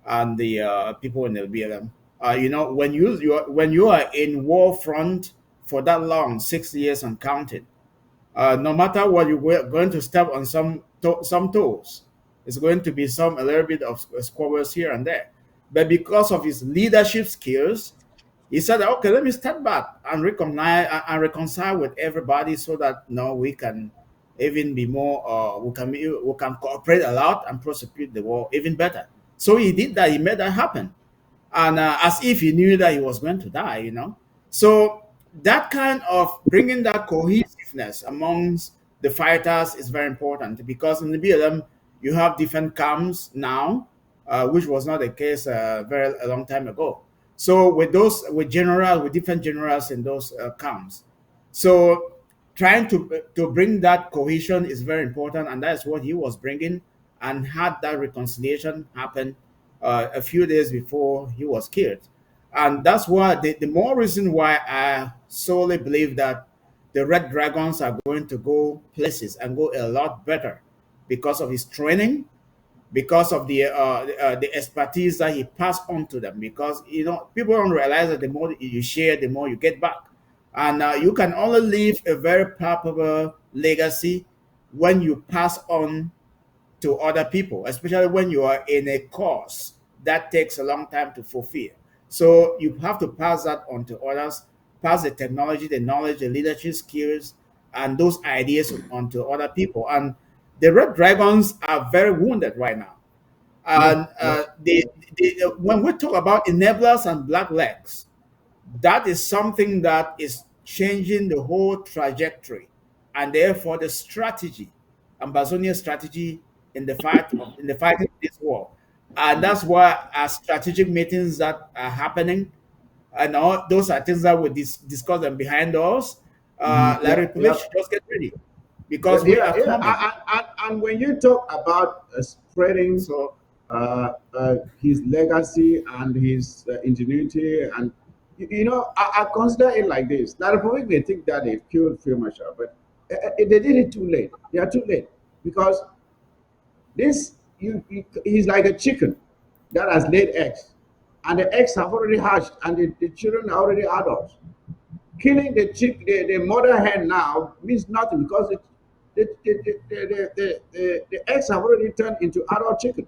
and the people in the BLM. When you are in war front for that long, 6 years and counting, no matter what, you're going to step on some toes. It's going to be a little bit of squabbles here and there. But because of his leadership skills, he said, "Okay, let me step back and reconcile with everybody, so that no, we can even be more. We can cooperate a lot and prosecute the war even better." So he did that. He made that happen, and as if he knew that he was going to die. So that kind of bringing that cohesiveness amongst the fighters is very important, because in the BLM you have different camps now, which was not the case a long time ago. So with generals, with different generals in those camps, so trying to bring that cohesion is very important, and that's what he was bringing, and had that reconciliation happen a few days before he was killed, and that's why the more reason why I solely believe that the Red Dragons are going to go places and go a lot better because of his training, because of the expertise that he passed on to them. Because people don't realize that the more you share, the more you get back, and you can only leave a very palpable legacy when you pass on to other people, especially when you are in a course that takes a long time to fulfill. So you have to pass that on to others, pass the technology, the knowledge, the leadership skills, and those ideas on to other people. And the Red Dragons are very wounded right now. Yeah, And yeah. when we talk about enablers and black legs, that is something that is changing the whole trajectory, and therefore the strategy, Ambazonia strategy in the fighting this war. And that's why our strategic meetings that are happening, and all those are things that we discuss them behind doors. La Yeah, Republic yeah. should just get ready Yeah, because we yeah, are yeah. coming. And when you talk about spreading So his legacy and his ingenuity, and I consider it like this. The Republic may think that they killed Field Marshal, but they did it too late. They are too late because he's like a chicken that has laid eggs, and the eggs have already hatched, and the children are already adults. Killing the mother hen now means nothing because the eggs have already turned into adult chicken.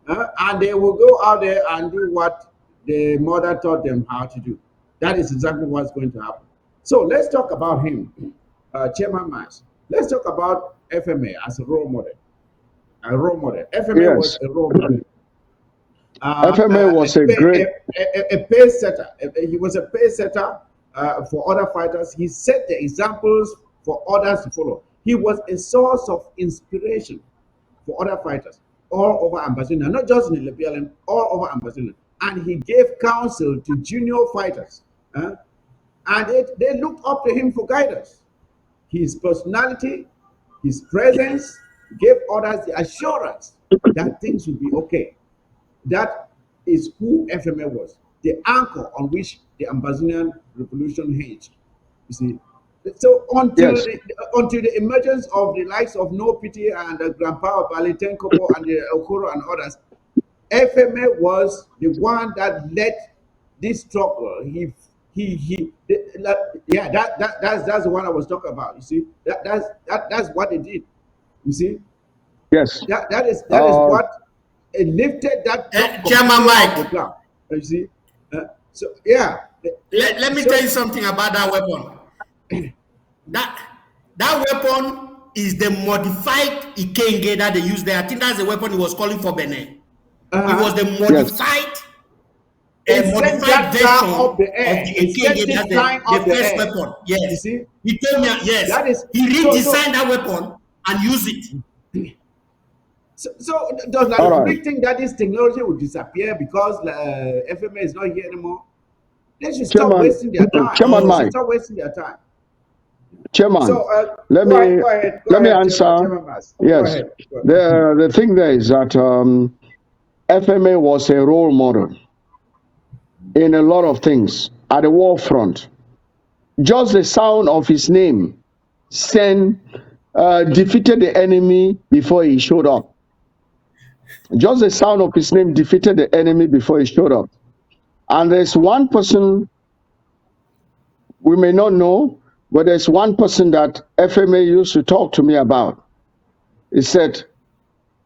And they will go out there and do what the mother taught them how to do. That is exactly what's going to happen. So let's talk about him, Chairman Mas. Let's talk about FMA as a role model. A role model. FMA was Yes, a role model. FMA was a great. A pace setter. He was a pace setter for other fighters. He set the examples for others to follow. He was a source of inspiration for other fighters all over Ambazonia, not just in the BLM, all over Ambazonia. And he gave counsel to junior fighters. And they looked up to him for guidance. His personality, his presence gave others the assurance that things will be okay. That is who FMA was, the anchor on which the Ambazonian revolution hinged. You see, so Yes, until the emergence of the likes of No Pity and Grandpa Balitenkopo and the Okoro and others, FMA was the one that led this struggle. Yeah, that's the one I was talking about. You see, that's what they did. You see, yes. that is Uh, what it lifted that truck Chairman completely off the Mike, ground. You see, so yeah, yeah. let me tell you So something about that weapon. That that weapon is the modified Ikenge that they use there. I think that's the weapon he was calling for Benin. It was the yes, it sent modified that car version up the of air. the It sent Ikenge. it That's flying up the the first air. weapon. You Yes. see, He told me, yes. that is He so. redesigned that weapon and used it. So does the all right. Republic think that this technology will disappear because FMA is not here anymore? They should stop Chairman, wasting their time. Chairman They should Mike, stop wasting their time. Chairman, So let me go ahead, answer. Chairman Mas. Go Yes, ahead. Go ahead. the thing there is that FMA was a role model in a lot of things at the war front. Just the sound of his name sent defeated the enemy before he showed up. Just the sound of his name defeated the enemy before he showed up. And there's one person we may not know, but there's one person that FMA used to talk to me about. He said,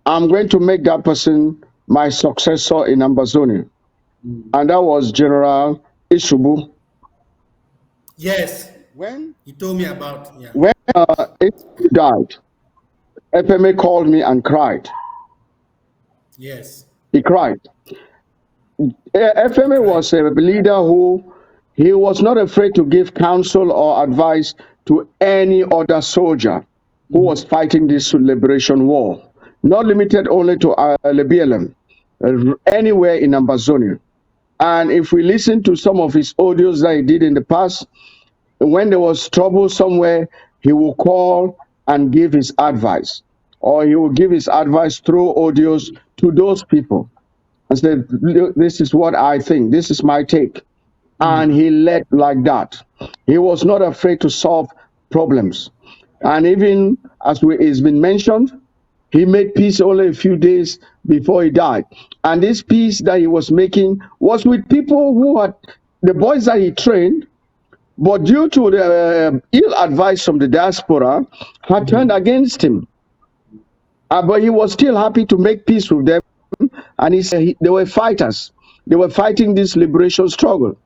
I'm going to make that person my successor in Ambazonia. And that was General Ishubu. Yes. when He told me about, yeah. When Ishubu died, FMA called me and cried. Yes. He cried. He FMA cried. was a leader who he was not afraid to give counsel or advice to any other soldier who was fighting this liberation war, not limited only to the BLM, anywhere in Ambazonia. And if we listen to some of his audios that he did in the past, when there was trouble somewhere, he will call and give his advice, or he will give his advice through audios to those people and say, "Look, this is what I think, this is my take." And he led like that. He was not afraid to solve problems. And even as it's been mentioned, he made peace only a few days before he died. And this peace that he was making was with people who had the boys that he trained, but due to the ill advice from the diaspora, had turned against him. But he was still happy to make peace with them. And he said they were fighters. They were fighting this liberation struggle.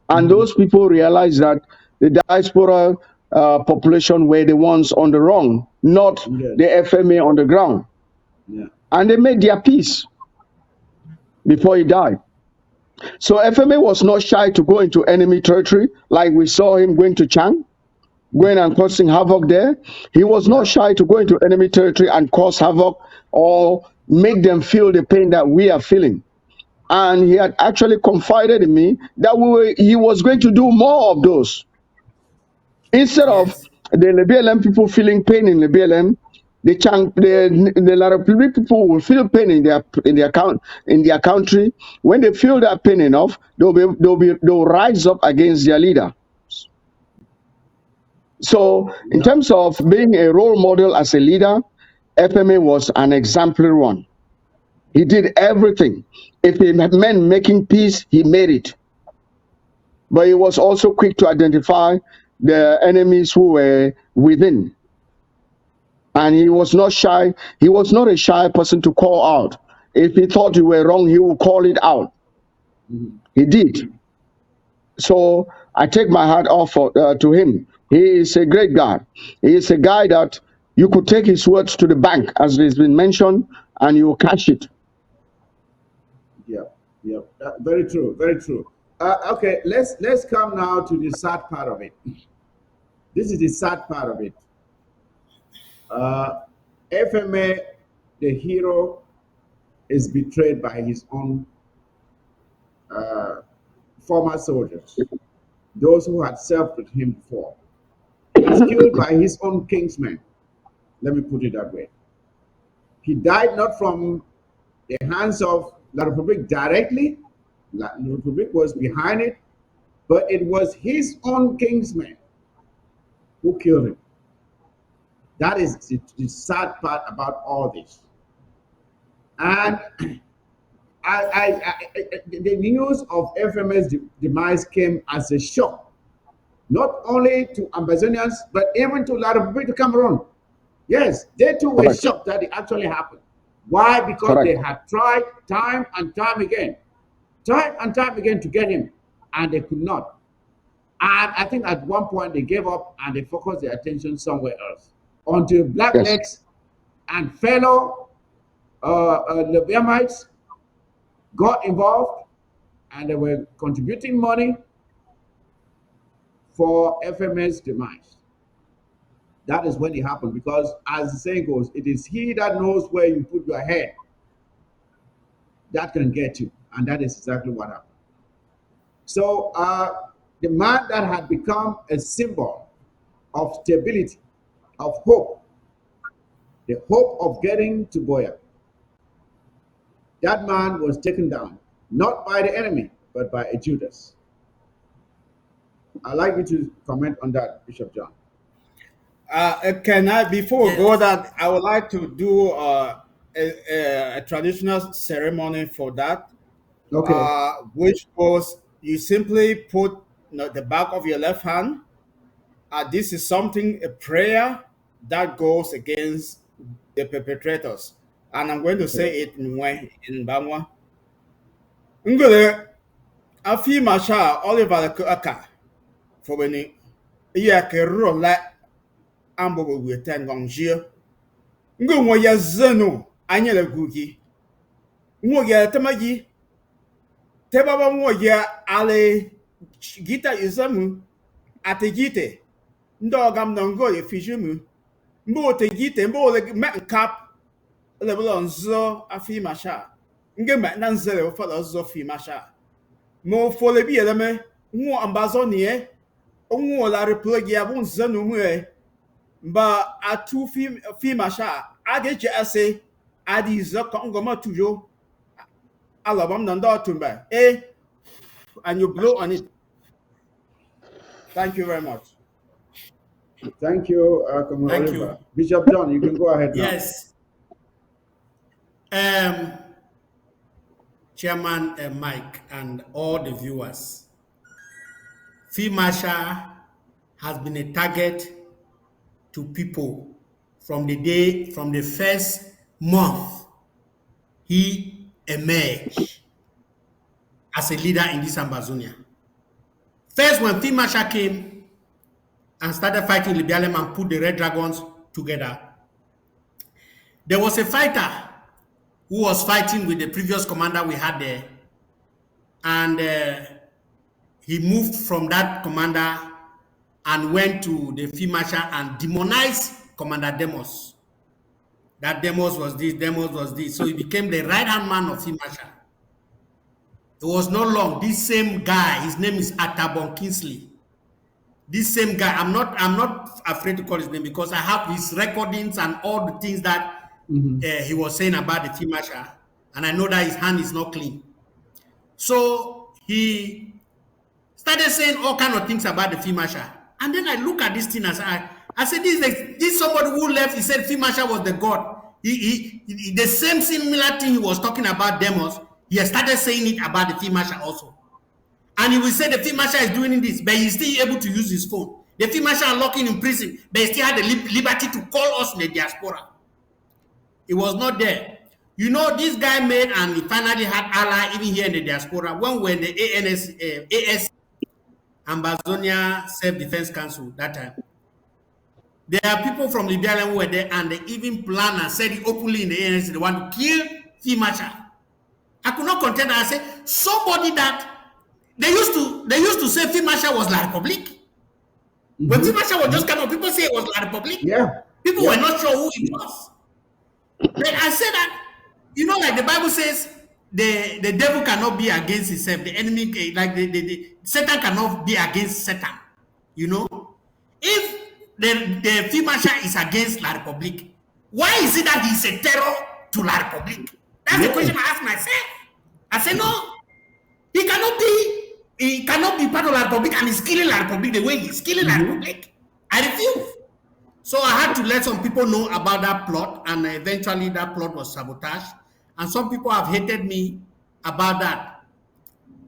And those people realized that the diaspora population were the ones on the wrong, not Yes. the FMA on the ground. Yeah. And they made their peace before he died. So FMA was not shy to go into enemy territory, like we saw him going to Chang, going and causing havoc there. He was not shy to go into enemy territory and cause havoc or make them feel the pain that we are feeling. And he had actually confided in me that he was going to do more of those. Instead of Yes. the LBLM people feeling pain in the BLM, the La Republic people will feel pain in their country. When they feel that pain enough, they'll rise up against their leader. So, in terms of being a role model as a leader, FMA was an exemplary one. He did everything. If it meant making peace, he made it. But he was also quick to identify the enemies who were within. And he was not shy. He was not a shy person to call out. If he thought you were wrong, he would call it out. He did. So I take my hat off to him. He is a great guy. He is a guy that you could take his words to the bank, as has been mentioned, and you will catch it. Yeah, yeah, very true, very true. Okay, let's come now to the sad part of it. This is the sad part of it. Uh, FMA, the hero, is betrayed by his own uh, former soldiers, those who had served with him before. He's killed by his own kinsmen. Let me put it that way. He died not from the hands of La Republique directly. La Republique was behind it, but it was his own kinsmen who killed him. That is the sad part about all this. And the news of FMA's demise came as a shock, not only to Ambazonians, but even to La Republique of Cameroon. Yes, they too were Correct. shocked that it actually happened. Why? Because Correct. they had tried time and time again to get him, and they could not. And I think at one point they gave up and they focused their attention somewhere else. Until Blacklegs and fellow Leviamites got involved and they were contributing money for FMA's demise. That is when it happened, because as the saying goes, it is he that knows where you put your head that can get you. And that is exactly what happened. So the man that had become a symbol of stability, of hope, the hope of getting to Boya, that man was taken down, not by the enemy, but by a Judas. I'd like you to comment on that, Bishop John. Can I, before we go Yes. that, I would like to do a traditional ceremony for that, Okay. which was you simply put the back of your left hand. This is something, a prayer that goes against the perpetrators. And I'm going to Okay. say it in Bangwa. Ngule, afi masha Oliver Aka, for when you can roll that ambo with 10 gongjia. Ngu ya zeno, anyele gugi. Ngu ya tamaji, tebaba ngu ya ale gita izamu, ate gite. Ndogam nongo ye fijumu. Mbo te gite, mbo le met kap, le blo nzo afi masha. Nge met nan zele ufala zo fi masha. Mo fole bi eleme nwo Ambazonia onwo la République ya bon zanu mwe ba atu fi masha ageje ase adi zo kongoma toujours alabam nando tumba and you blow on it. Thank you very much. Thank you, Comrade Thank Oliver. you. Bishop John, you can go ahead now. Yes. Chairman Mike and all the viewers, Field Marshal has been a target to people from the first month he emerged as a leader in this Ambazonia. First, when Field Marshal came and started fighting Libyalem and put the Red Dragons together, there was a fighter who was fighting with the previous commander we had there, and he moved from that commander and went to the Field Marshal and demonized Commander Demos. That Demos was this, Demos was this. So he became the right-hand man of Field Marshal. It was not long. This same guy, his name is Atabon Kingsley. This same guy, I'm not afraid to call his name because I have his recordings and all the things that he was saying about the Field Marshal, and I know that his hand is not clean. So he started saying all kind of things about the Field Marshal. And then I look at this thing as I said, this somebody who left, he said Field Marshal was the God. He the same similar thing he was talking about Demos, he has started saying it about the Field Marshal also. And he will say the Field Marshal is doing this, but he's still able to use his phone. The Field Marshal are locking in prison, but he still had the liberty to call us in the diaspora. It was not there. You know, this guy made, and he finally had ally even here in the diaspora when we were in the AS Ambazonia Self-Defense Council that time. There are people from Libya who were there, and they even planned and said it openly in the ANC they want to kill Field Marshal. I could not contend. I said somebody that they used to say Field Marshal was La Republique. When Field Marshal was just coming, people say it was La Republique. Yeah. People were not sure who it was. But I said that, you know, like the Bible says, the devil cannot be against himself. The enemy, like the Satan cannot be against Satan. You know, if the Field Marshal is against La Republique, why is it that he's a terror to La Republique? That's the question I ask myself. I said no, he cannot be part of La Republique and he's killing La Republique the way he's killing La Republique. I refuse. So I had to let some people know about that plot, and eventually that plot was sabotaged. And some people have hated me about that.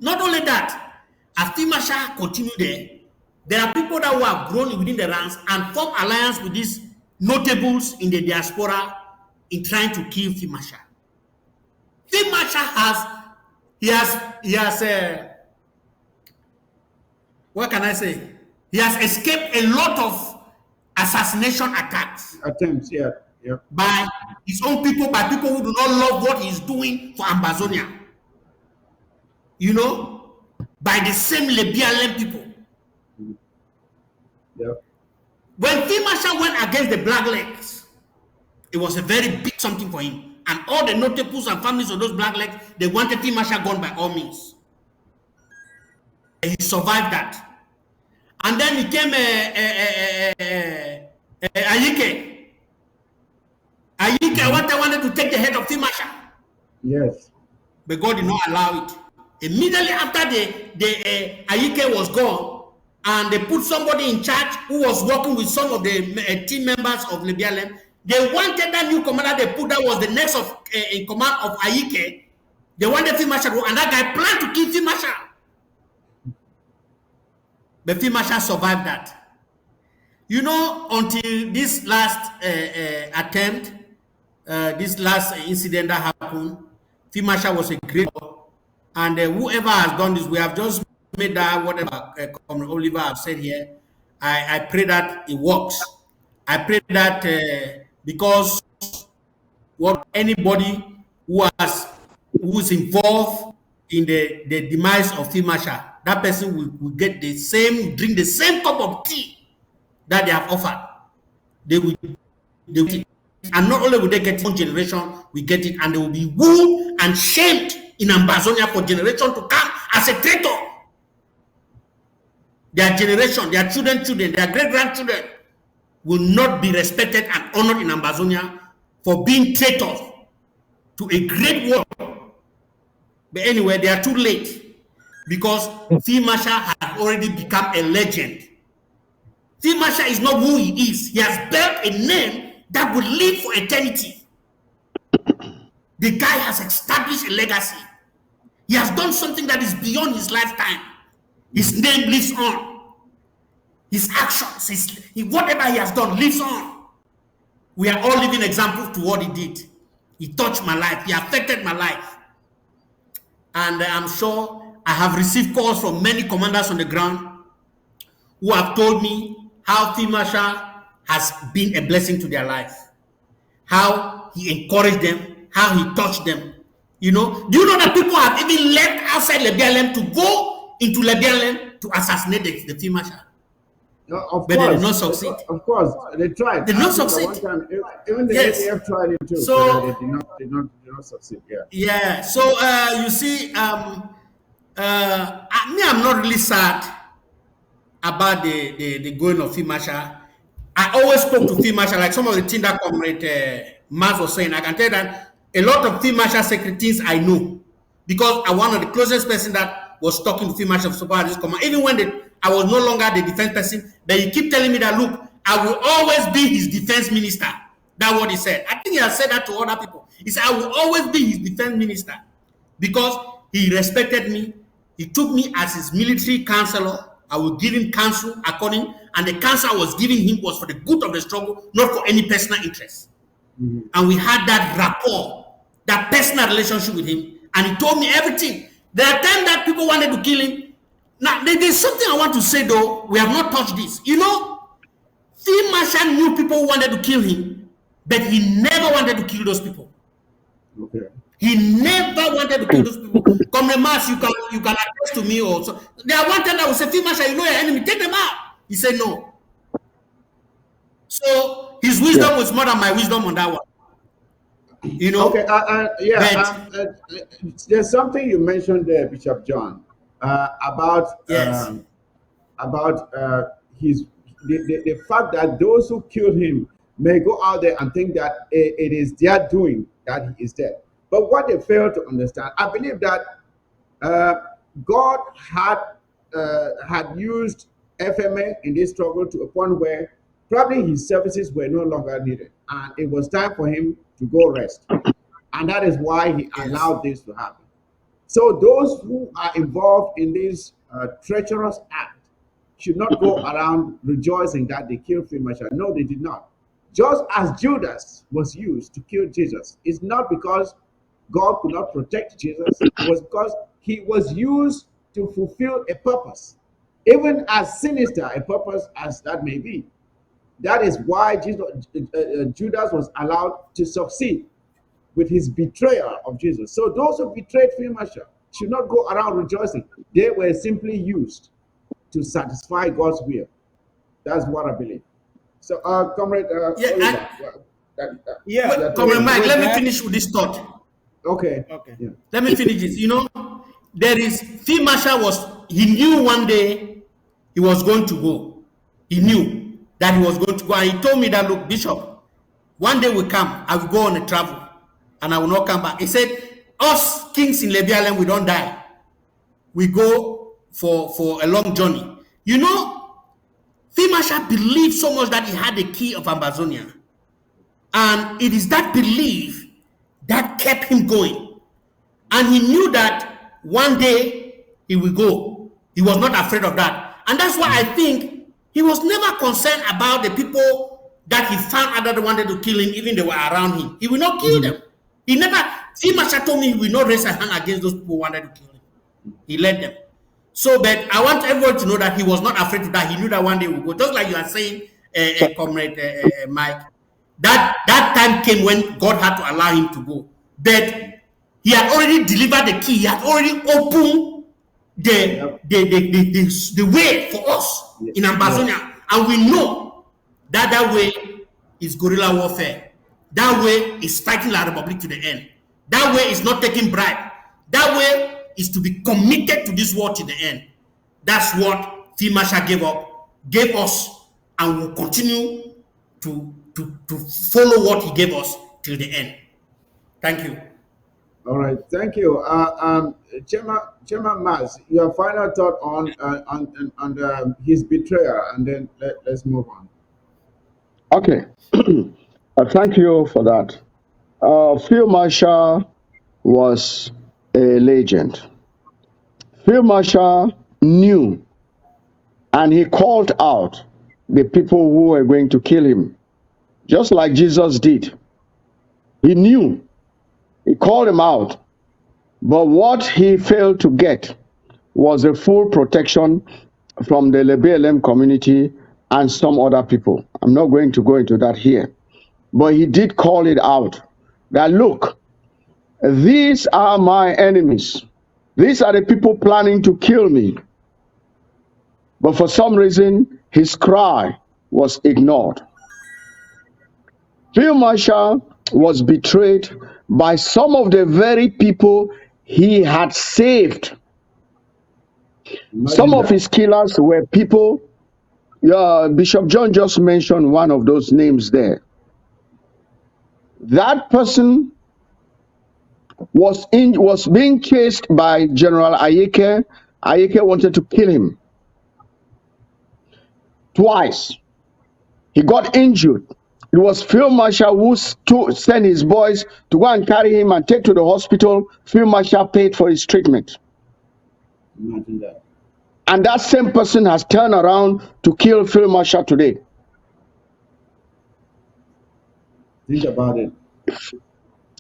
Not only that, as Field Marshal continued there are people that who have grown within the ranks and formed alliance with these notables in the diaspora in trying to kill Field Marshal. Field Marshal what can I say? He has escaped a lot of assassination attempts by his own people, by people who do not love what he's doing for Ambazonia. You know, by the same Libyan people. When Field Marshal went against the Blacklegs, it was a very big something for him. And all the notables and families of those Blacklegs, they wanted Field Marshal gone by all means. And he survived that. And then he came Ayike. Ayike wanted to take the head of Field Marshal. Yes. But God did not allow it. Immediately after the Ayike was gone, and they put somebody in charge who was working with some of the team members of Libya. They wanted that new commander they put that was the next in command of Ayike. They wanted Field Marshal, and that guy planned to kill Field Marshal. But Field Marshal survived that. You know, until this last attempt, this last incident that happened, Field Marshal was a great, and whoever has done this, we have just made that whatever Comrade Oliver have said here. I pray that it works. I pray that because what anybody who is involved in the demise of Field Marshal, that person will get drink the same cup of tea that they have offered. They will and not only will they get it, one generation will get it, and they will be wooed and shamed in Ambazonia for generation to come as a traitor. Their generation, their children, their great-grandchildren will not be respected and honored in Ambazonia for being traitors to a great war. But anyway, they are too late because Field Marshal has already become a legend. Field Marshal is not who he is. He has built a name that will live for eternity. The guy has established a legacy. He has done something that is beyond his lifetime. His name lives on. His actions, whatever he has done lives on. We are all living examples to what he did. He touched my life. He affected my life. And I'm sure I have received calls from many commanders on the ground who have told me how Field Marshal has been a blessing to their life, how he encouraged them, how he touched them. You know, do you know that people have even left outside Lebialem to go into Lebialem to assassinate the Field Marshal? No, But they did not succeed. Of course, they tried. They did not succeed. One time, even the Yes. ADF tried it too, So- but they did not succeed. Yeah. Yeah. So you see, I'm not really sad about the going of Field Marshal. I always spoke to Field Marshal, like some of the things that Comrade Mars was saying. I can tell you that a lot of Field Marshal secretaries I know because I'm one of the closest person that was talking to Field Marshal of Super this command. Even when I was no longer the defense person, but he keep telling me that, look, I will always be his defense minister. That's what he said. I think he has said that to other people. He said, I will always be his defense minister because he respected me. He took me as his military counselor. I will give him counsel according, and the counsel I was giving him was for the good of the struggle, not for any personal interest. And we had that rapport, that personal relationship with him, and he told me everything. There are times that people wanted to kill him. Now, there's something I want to say though. We have not touched this. You know, Field Marshal knew people who wanted to kill him, but he never wanted to kill those people. Okay. He never wanted to kill those people. Come the mass, you can attest to me also. There are one time I will say, Field Marshal, you know your enemy, take them out. He said no. So his wisdom was more than my wisdom on that one. You know. Okay. There's something you mentioned there, Bishop John, about Yes. His the fact that those who killed him may go out there and think that it is their doing that he is dead. But what they fail to understand, I believe that God had used FMA in this struggle to a point where probably his services were no longer needed, and it was time for him to go rest. And that is why he allowed this to happen. So those who are involved in this treacherous act should not go around rejoicing that they killed Field Marshal. No, they did not. Just as Judas was used to kill Jesus, it's not because God could not protect Jesus, it was because he was used to fulfill a purpose, even as sinister a purpose as that may be. That is why Judas was allowed to succeed with his betrayal of Jesus. So those who betrayed Field Marshal should not go around rejoicing. They were simply used to satisfy God's will. That's what I believe. So, Comrade, Comrade Mike, let me finish with this thought. Okay. Okay. Let me finish this. You know, there is Field Marshal he knew one day he was going to go. He knew that he was going to go. And he told me that, look, Bishop, one day will come, I will go on a travel and I will not come back. He said, us kings in Libya Island, we don't die. We go for a long journey. You know, Field Marshal believed so much that he had the key of Ambazonia. And it is that belief that kept him going. And he knew that one day he will go. He was not afraid of that. And that's why I think he was never concerned about the people that he found out that wanted to kill him, even they were around him. He will not kill them. He never, Field Marshal told me he will not raise a hand against those people who wanted to kill him. He led them. So, but I want everyone to know that he was not afraid to die. He knew that one day he would go. Just like you are saying, Comrade Mike, that time came when God had to allow him to go. But he had already delivered the key. He had already opened the way for us in Ambazonia. And we know that that way is guerrilla warfare. That way is fighting La Republic to the end. That way is not taking bribe. That way is to be committed to this war till the end. That's what Field Marshal gave us, and will continue to follow what he gave us till the end. Thank you. All right, thank you. Chairman Mas, your final thought on his betrayal, and then let's move on. Okay. Thank you for that. Field Marshal was a legend. Field Marshal knew and he called out the people who were going to kill him, just like Jesus did. He knew, he called them out. But what he failed to get was a full protection from the LBLM community and some other people. I'm not going to go into that here. But he did call it out that, look, these are my enemies. These are the people planning to kill me. But for some reason, his cry was ignored. Field Marshal was betrayed by some of the very people he had saved. Some of his killers were people, Bishop John just mentioned one of those names there. That person was being chased by General Ayeke. Ayeke wanted to kill him twice. He got injured. It was Field Marshal who sent his boys to go and carry him and take to the hospital. Field Marshal paid for his treatment. Imagine that. And that same person has turned around to kill Field Marshal today. Think about it.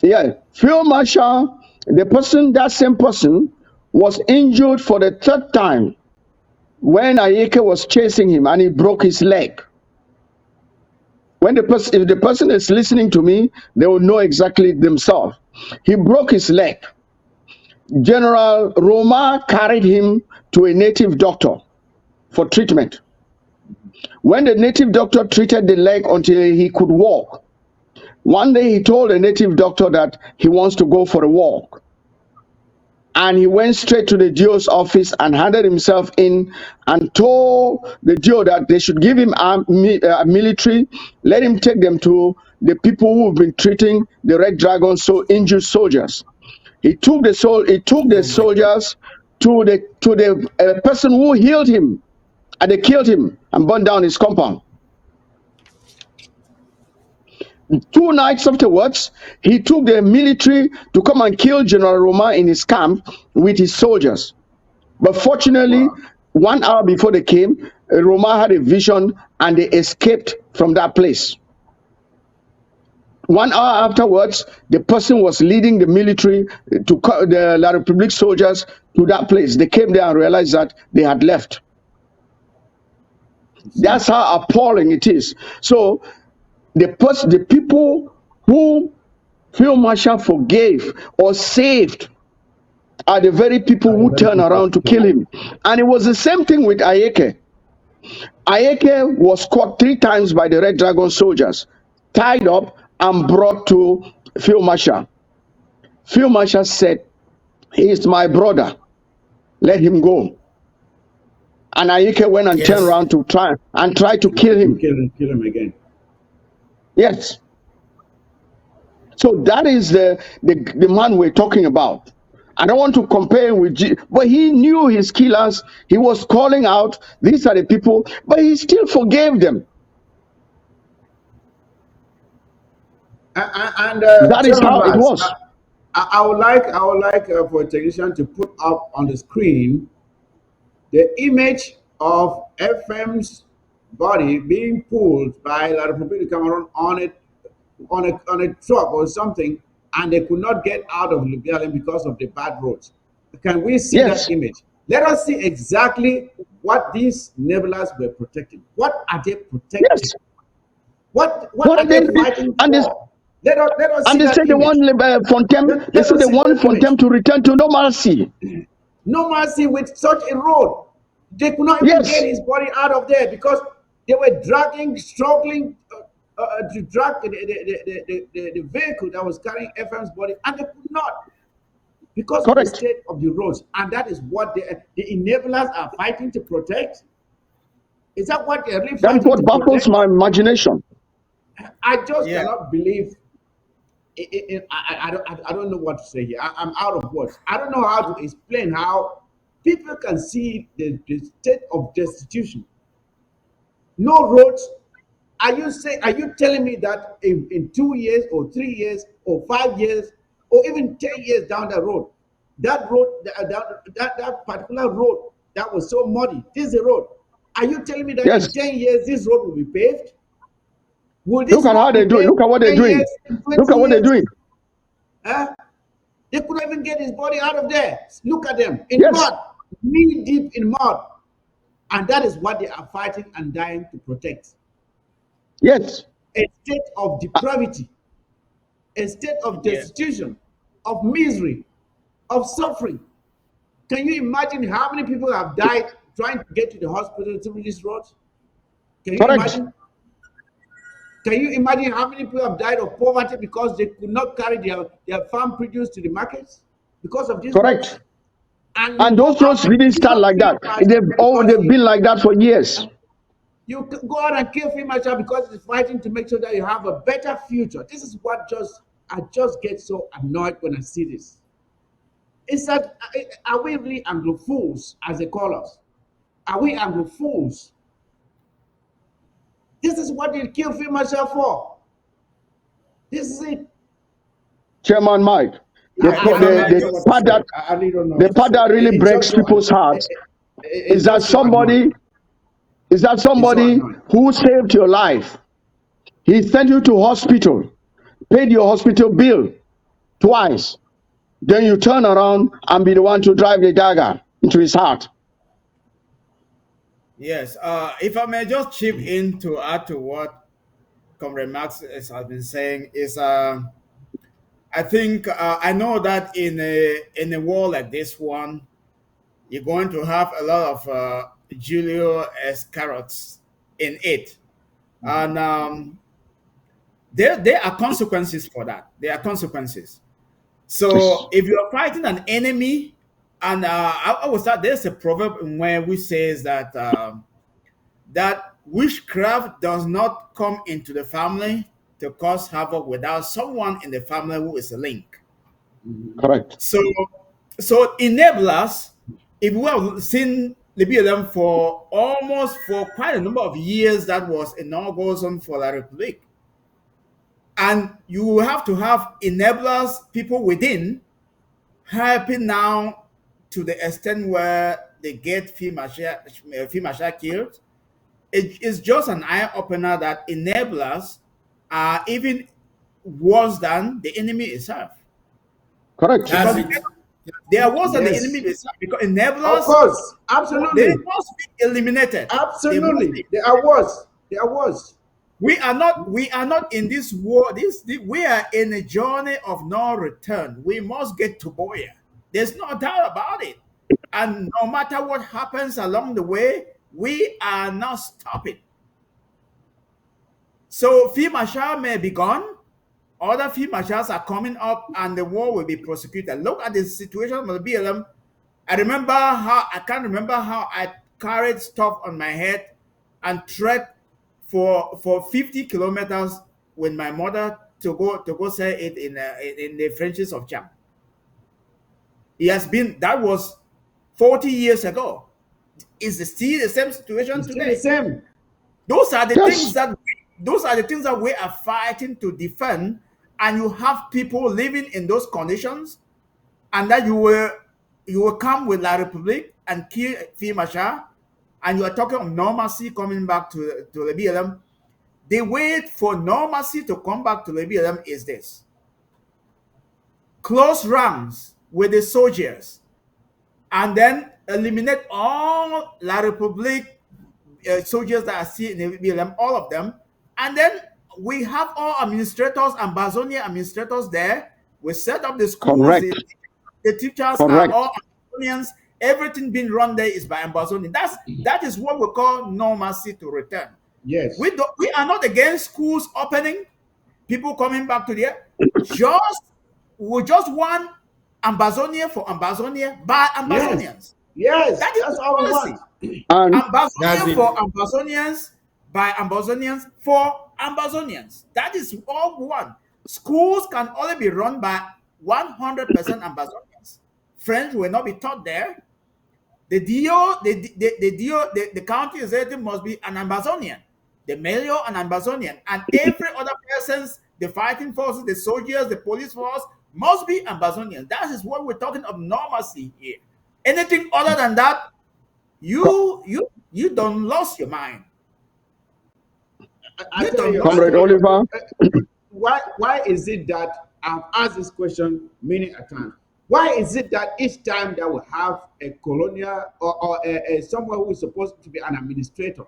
Yeah, Field Marshal, that same person was injured for the third time when Ayeke was chasing him and he broke his leg. If the person is listening to me, they will know exactly themselves. He broke his leg. General Roma carried him to a native doctor for treatment. When the native doctor treated the leg until he could walk, one day he told the native doctor that he wants to go for a walk. And he went straight to the DO's office and handed himself in and told the DO that they should give him a military, let him take them to the people who've been treating the Red Dragon injured soldiers. He took the soldiers to the person who healed him, and they killed him and burned down his compound. 2 nights afterwards, he took the military to come and kill General Roma in his camp with his soldiers. But fortunately, 1 hour before they came, Roma had a vision and they escaped from that place. 1 hour afterwards, the person was leading the military to the La République soldiers to that place. They came there and realized that they had left. That's how appalling it is. So the people who Field Marshal forgave or saved are the very people who turn around to kill him. And it was the same thing with Ayeke. Ayeke was caught 3 times by the Red Dragon soldiers, tied up and brought to Field Marshal. Field Marshal said, "He is my brother. Let him go." And Ayeke went and turned around to try to kill him. Kill him again. Yes. So that is the man we're talking about. I don't want to compare him with but he knew his killers. He was calling out, these are the people, but he still forgave them. And that is how it was. I would like for a technician to put up on the screen the image of FM's body being pulled by La République du Cameroun on a truck or something, and they could not get out of Libreville because of the bad roads. Can we see that image? Let us see exactly what these nebulas were protecting. What are they protecting? Yes. What are they fighting for? Let us see and they said they want Fontem. They said they want Fontem to return to normalcy. Normalcy with such a road. They could not even get his body out of there because they were struggling to drag the vehicle that was carrying FM's body, and they could not. because of the Correct. state of the roads, and that is what the enablers are fighting to protect. Is that what they're really That is fighting what to baffles protect? my imagination. I just Yeah. cannot believe. I don't know what to say here. I'm out of words. I don't know how to explain how people can see the state of destitution. No roads. Are you telling me that in 2 years or 3 years or 5 years or even 10 years down the road, that road that particular road that was so muddy, this is a road. Are you telling me that in Yes. 10 years this road will be paved? Will this Look at how road be they do it. paved Look at what in they're 10 doing. years, in Look 20 at what they're years? doing. Huh? They couldn't even get his body out of there. Look at them in Yes. mud, knee deep in mud. And that is what they are fighting and dying to protect. Yes. A state of depravity, a state of Yeah. destitution, of misery, of suffering. Can you imagine how many people have died trying to get to the hospital through this road? Can you Correct. imagine? Can you imagine how many people have died of poverty because they could not carry their farm produce to the markets because of these roads? Correct. And you And go those out roads and didn't start kill like that. because They've been like that for years. you go out and kill female child because it's fighting to make sure that you have a better future. This is what I just get so annoyed when I see this. It's that are we really Anglophiles, as they call us? Are we Anglophiles? This is what they kill female child for. This is it. Chairman Mike, the, If I may I just just part that I really don't know the what to part say. that really It's breaks just so people's hearts it's is that just so annoying. It's so somebody annoying. who saved your life. He sent you to hospital, paid your hospital bill twice. Then you turn around and be the one to drive the dagger into his heart. Yes. If I may just chip in to add to what Comrade Max has been saying is, I think I know that in a war like this one, you're going to have a lot of Julio Escarrots in it, and there are consequences for that. There are consequences. Yes. So if you are fighting an enemy, and I would start. There's a proverb in where which says that that witchcraft does not come into the family to cause havoc without someone in the family who is a link. Correct. So, so enablers, if we have seen the BLM for quite a number of years, that was an orgasm for La Republique. And you have to have enablers, people within, helping now to the extent where they get Fimasha killed. It is just an eye opener that enablers are even worse than the enemy itself. Correct. That's Because it. they are worse than the enemy Yes. itself. Because Of enablers, course. they Absolutely. must be eliminated. They must Absolutely. be. They are worse. They are worse. We are not in this war. We are in a journey of no return. We must get to Boya. There's no doubt about it. And no matter what happens along the way, we are not stopping. So Fee Marshal may be gone. Other Fee Marshals are coming up and the war will be prosecuted. Look at the situation of the BLM. I can't remember how I carried stuff on my head and trekked for 50 kilometers with my mother to go sell it in the Frenches of Cham. That was 40 years ago. Is it still the same situation It's still the today? same. Those are the Yes. things that we are fighting to defend, and you have people living in those conditions, and that you will come with La Republique and kill Fimasha, and you are talking of normalcy coming back to the BLM. The way for normalcy to come back to the BLM is this: close ranks with the soldiers, and then eliminate all La Republique soldiers that are still in the BLM, all of them. And then we have all administrators, Ambazonia administrators there. We set up the schools, Correct. the teachers are Correct. all Ambazonians. Everything being run there is by Ambazonia. That is what we call normalcy to return. Yes. We are not against schools opening, people coming back to there. We just want Ambazonia for Ambazonia by Yes, Ambazonians. yes, That is that's the all we policy. want. And That's Ambazonia it. for Ambazonians by Ambazonians for Ambazonians. That is all we want. Schools can only be run by 100% Ambazonians. French will not be taught there. The DO, the county executive must be an Ambazonian, the mayor an Ambazonian, and every other persons, the fighting forces, the soldiers, the police force must be Ambazonians. That is what we're talking of normalcy here. Anything other than that, you don't lost your mind. I You tell don't you, I lost Comrade tell your you, Oliver, why is it that I've asked this question many a time? Why is it that each time that we have a colonial or someone who is supposed to be an administrator,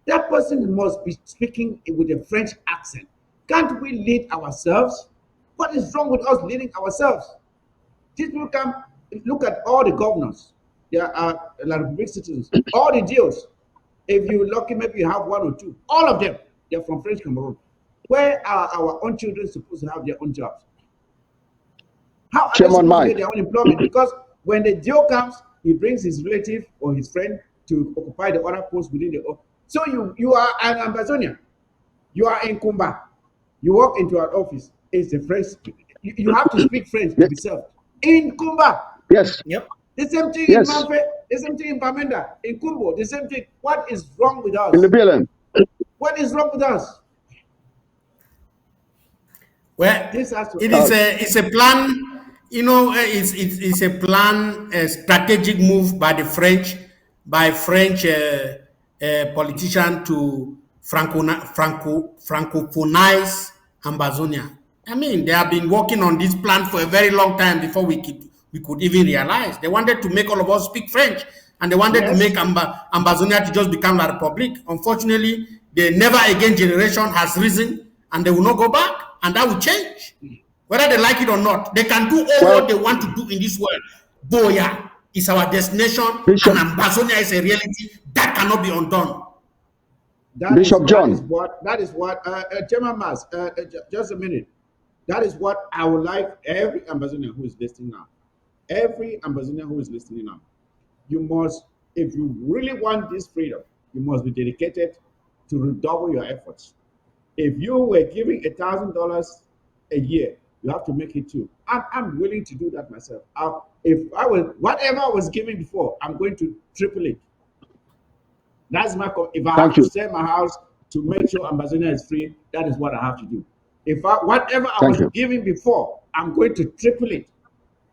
that person must be speaking with a French accent? Can't we lead ourselves? What is wrong with us leading ourselves? These people come look at all the governors. They are like big citizens. All the deals. If you're lucky, maybe you have one or two. All of them, they're from French Cameroon. Where are our own children supposed to have their own jobs? How are they Chairman supposed to get Mike. their own employment? Because when the deal comes, he brings his relative or his friend to occupy the other post within the. So you are an Ambazonian. You are in Kumba. You walk into an office. It's the French. You have to speak French to Ye- be served. In Kumba, Yes, Yep. the same thing in yes, Manfe, the same thing in Bamenda, in Kumbo, the same thing. What is wrong with in the us? BLM. What is wrong with us? Well, This has to it end. is a plan. You know, it's a plan, a strategic move by the French, by French politician to francophonize Ambazonia. I mean, they have been working on this plan for a very long time before we could even realize. They wanted to make all of us speak French, and they wanted to make Yes. Ambazonia to just become a republic. Unfortunately, the never again generation has risen, and they will not go back, and that will change. Whether they like it or not, they can do all what Well, they want to do in this world. Boya is our destination, and Bishop Ambazonia is a reality that cannot be undone. Bishop John. That is what Chairman Mas, just a minute. That is what I would like every Ambazonian who is listening now. Every Ambazonian who is listening now. You must, if you really want this freedom, you must be dedicated to redouble your efforts. If you were giving $1,000 a year, you have to make it two. I'm willing to do that myself. If I was whatever I was giving before, I'm going to triple it. That's my. If I have Thank to you. sell my house to make sure Ambazonia is free, that is what I have to do. If whatever I Thank was you. giving before, I'm going to triple it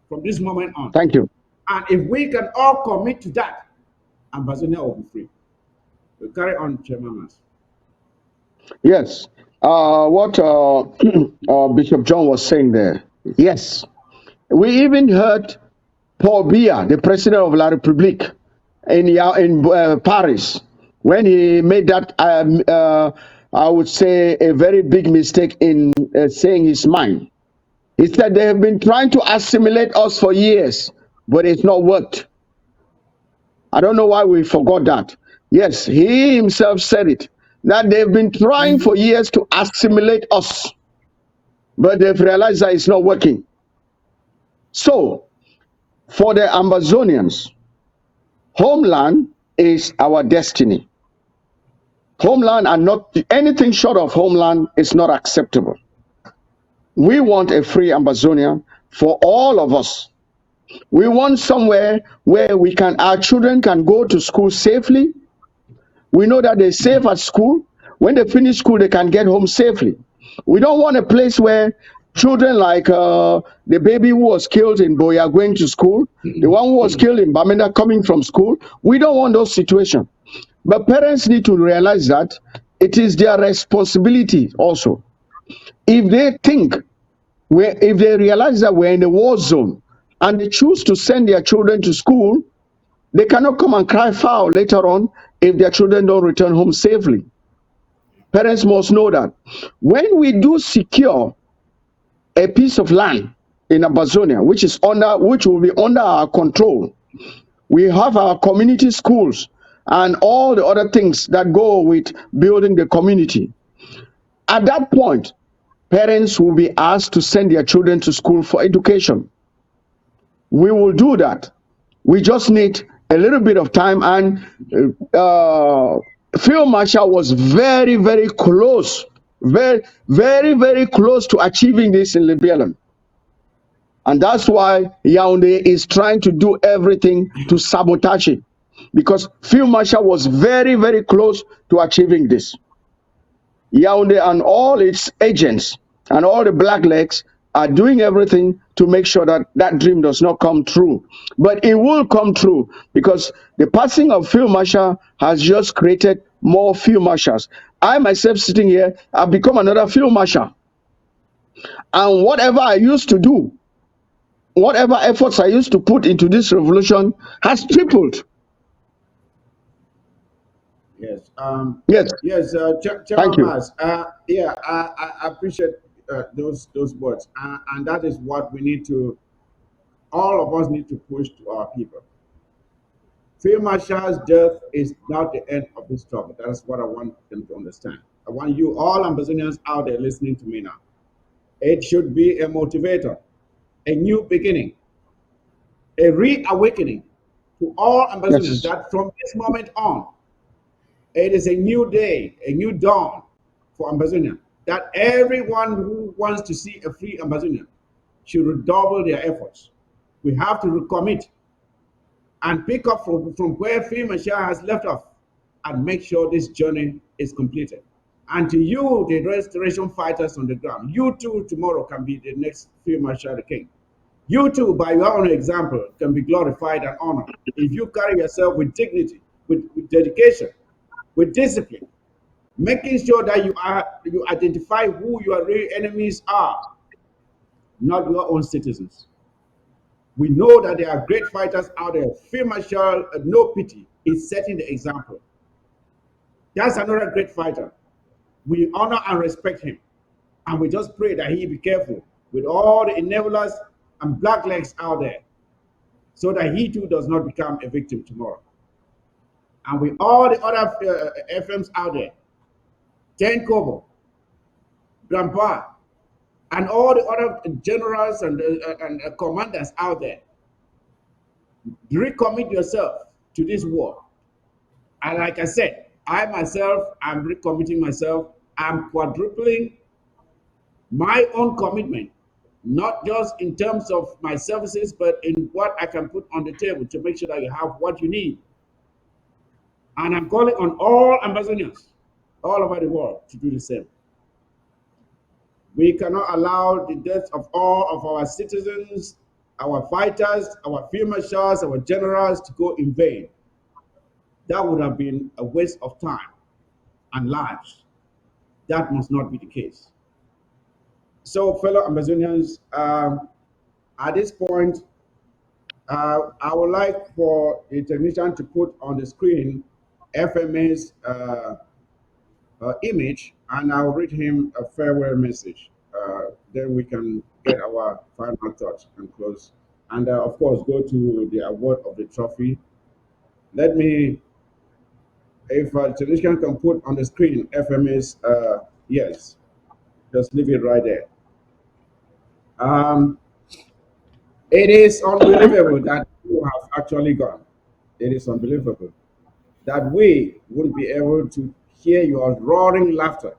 from this moment on. Thank you. And if we can all commit to that, Ambazonia will be free. We'll carry on, Chairman Mas. Yes. What Bishop John was saying there. Yes. We even heard Paul Biya, the president of La République in Paris, when he made that, I would say, a very big mistake in saying his mind. He said they have been trying to assimilate us for years, but it's not worked. I don't know why we forgot that. Yes, he himself said it, that they've been trying for years to assimilate us, but they've realized that it's not working. So, for the Ambazonians, homeland is our destiny. Homeland and not anything short of homeland is not acceptable. We want a free Ambazonia for all of us. We want somewhere where our children can go to school safely. We know that they're safe at school. When they finish school, they can get home safely. We don't want a place where children like the baby who was killed in Boya going to school, the one who was killed in Bamenda coming from school. We don't want those situations. But parents need to realize that it is their responsibility also. If they if they realize that we're in a war zone and they choose to send their children to school, they cannot come and cry foul later on if their children don't return home safely. Parents must know that when we do secure a piece of land in Amazonia, which will be under our control, we have our community schools and all the other things that go with building the community. At that point, parents will be asked to send their children to school for education. We will do that. We just need a little bit of time. And Field Marshal was very, very close, very, very, very close to achieving this in Libya. And that's why Yaoundé is trying to do everything to sabotage it. Because Field Marshal was very, very close to achieving this. Yaoundé and all its agents and all the blacklegs are doing everything to make sure that that dream does not come true. But it will come true because the passing of Field Marshal has just created more Field Marshals. I myself sitting here, I've become another Field Marshal. And whatever I used to do, whatever efforts I used to put into this revolution has tripled. Yes. Yes, Yes, thank Chairman you. Mas. Yeah, I appreciate those words, and that is what we need to. All of us need to push to our people. Field Marshal's death is not the end of the struggle. That's what I want them to understand. I want you, all Ambazonians out there listening to me now. It should be a motivator, a new beginning, a reawakening to all Ambazonians Yes, that from this moment on, it is a new day, a new dawn for Ambazonia. That everyone who wants to see a free Ambazonia should redouble their efforts. We have to recommit and pick up from where Free Machar has left off and make sure this journey is completed. And to you, the restoration fighters on the ground, you too tomorrow can be the next Free Machar the King. You too, by your own example, can be glorified and honored if you carry yourself with dignity, with dedication, with discipline, making sure that you identify who your real enemies are, not your own citizens. We know that there are great fighters out there. Field Marshal, no pity, is setting the example. That's another great fighter. We honor and respect him. And we just pray that he be careful with all the enablers and blacklegs out there so that he too does not become a victim tomorrow. And with all the other FMs out there, Ten Kobo, Grandpa, and all the other generals and commanders out there, recommit yourself to this war. And like I said, I myself am recommitting myself. I'm quadrupling my own commitment, not just in terms of my services, but in what I can put on the table to make sure that you have what you need. And I'm calling on all Ambazonians all over the world to do the same. We cannot allow the deaths of all of our citizens, our fighters, our field marshals, our generals to go in vain. That would have been a waste of time and lives. That must not be the case. So, fellow Amazonians, at this point, I would like for the technician to put on the screen FMA's image, and I'll read him a farewell message. Then we can get our final thoughts and close. And of course, go to the award of the trophy. Let me, if the technician can put on the screen FMA's, yes, just leave it right there. Um, it is unbelievable that you have actually gone. It is unbelievable that we wouldn't be able to hear your roaring laughter,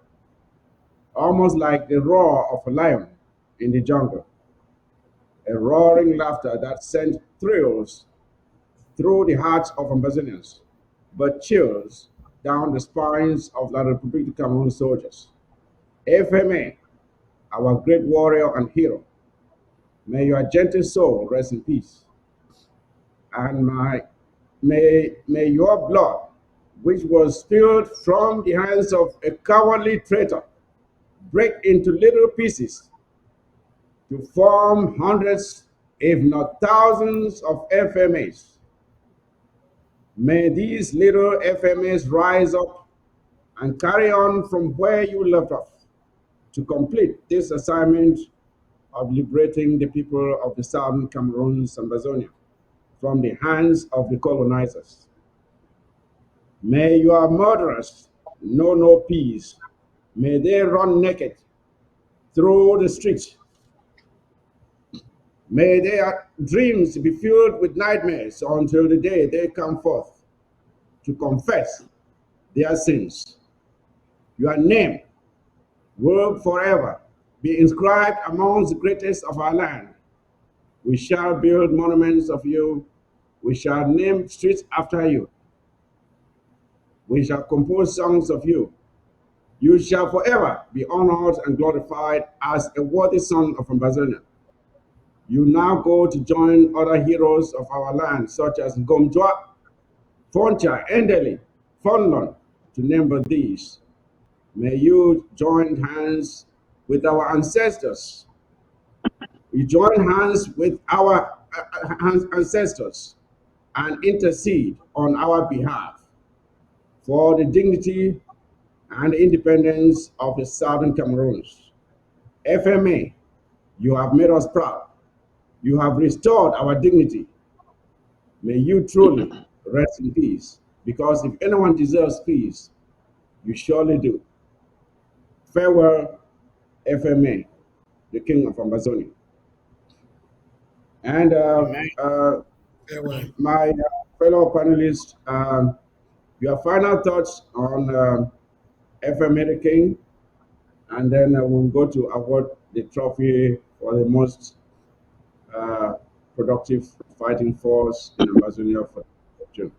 almost like the roar of a lion in the jungle. A roaring laughter that sent thrills through the hearts of Ambazonians, but chills down the spines of La Republique de Cameroon soldiers. FMA, our great warrior and hero, may your gentle soul rest in peace. And may your blood, which was spilled from the hands of a cowardly traitor, break into little pieces to form hundreds, if not thousands, of FMAs. May these little FMAs rise up and carry on from where you left off to complete this assignment of liberating the people of the Southern Cameroons and Ambazonia from the hands of the colonizers. May your murderers know no peace. May they run naked through the streets May their dreams be filled with nightmares until the day they come forth to confess their sins. Your name will forever be inscribed amongst the greatest of our land. We shall build monuments of you. We shall name streets after you. We shall compose songs of you. You shall forever be honored and glorified as a worthy son of Ambazonia. You now go to join other heroes of our land, such as Gomjwa, Foncha, Endeli, Fonlon, to name but these. May you join hands with our ancestors. You join hands with our ancestors and intercede on our behalf for the dignity and independence of the Southern Cameroons. FMA, you have made us proud. You have restored our dignity. May you truly rest in peace, because if anyone deserves peace, you surely do. Farewell, FMA, the King of Ambazonia. And Amen. Farewell. my fellow panelists, your final thoughts on FMA the King, and then we'll go to award the trophy for the most uh, productive fighting force in Ambazonia for June.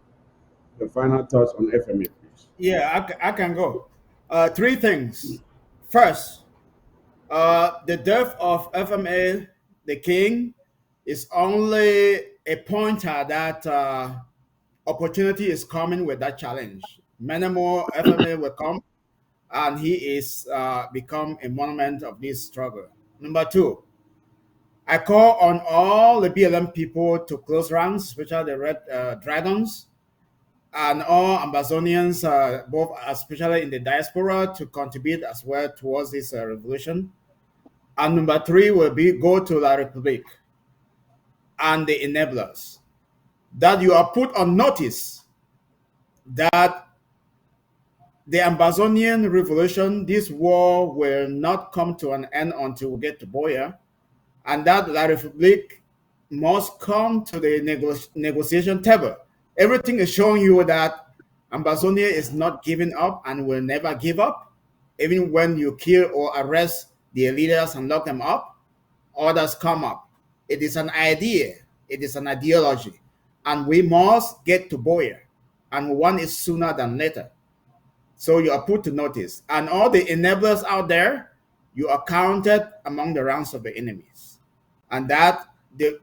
Your final thoughts on FMA, please. Yeah, I can go. Three things. First, the death of FMA, the king, is only a pointer that opportunity is coming with that challenge. Many more FMA will come, and he is become a monument of this struggle. Number two, I call on all the BLM people to close ranks, especially the Red Dragons, and all Ambazonians, both especially in the diaspora, to contribute as well towards this revolution. And number three will be go to La Republique and the enablers, that you are put on notice that the Ambazonian revolution, this war will not come to an end until we get to Boya, and that La Republique must come to the negotiation table. Everything is showing you that Ambazonia is not giving up and will never give up. Even when you kill or arrest the leaders and lock them up, others come up. It is an idea, it is an ideology, and we must get to Boya, and one is sooner than later. So you are put to notice. And all the enablers out there, you are counted among the ranks of the enemies. And that the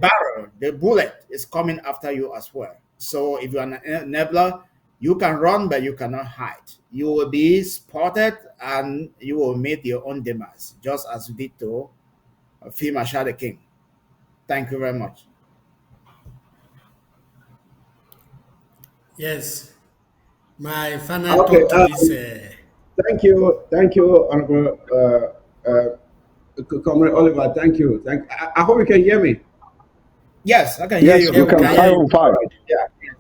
barrel, the bullet is coming after you as well. So if you're an enabler, you can run, but you cannot hide. You will be spotted and you will meet your own demise, just as you did to Field Marshall the King. Thank you very much. Yes. My final Okay, thought to this. thank you, Honorable Comrade Oliver. Thank you. I hope you can hear me. Yes, I can hear Yes, you. we Yeah, we can can fire hear on you. fire.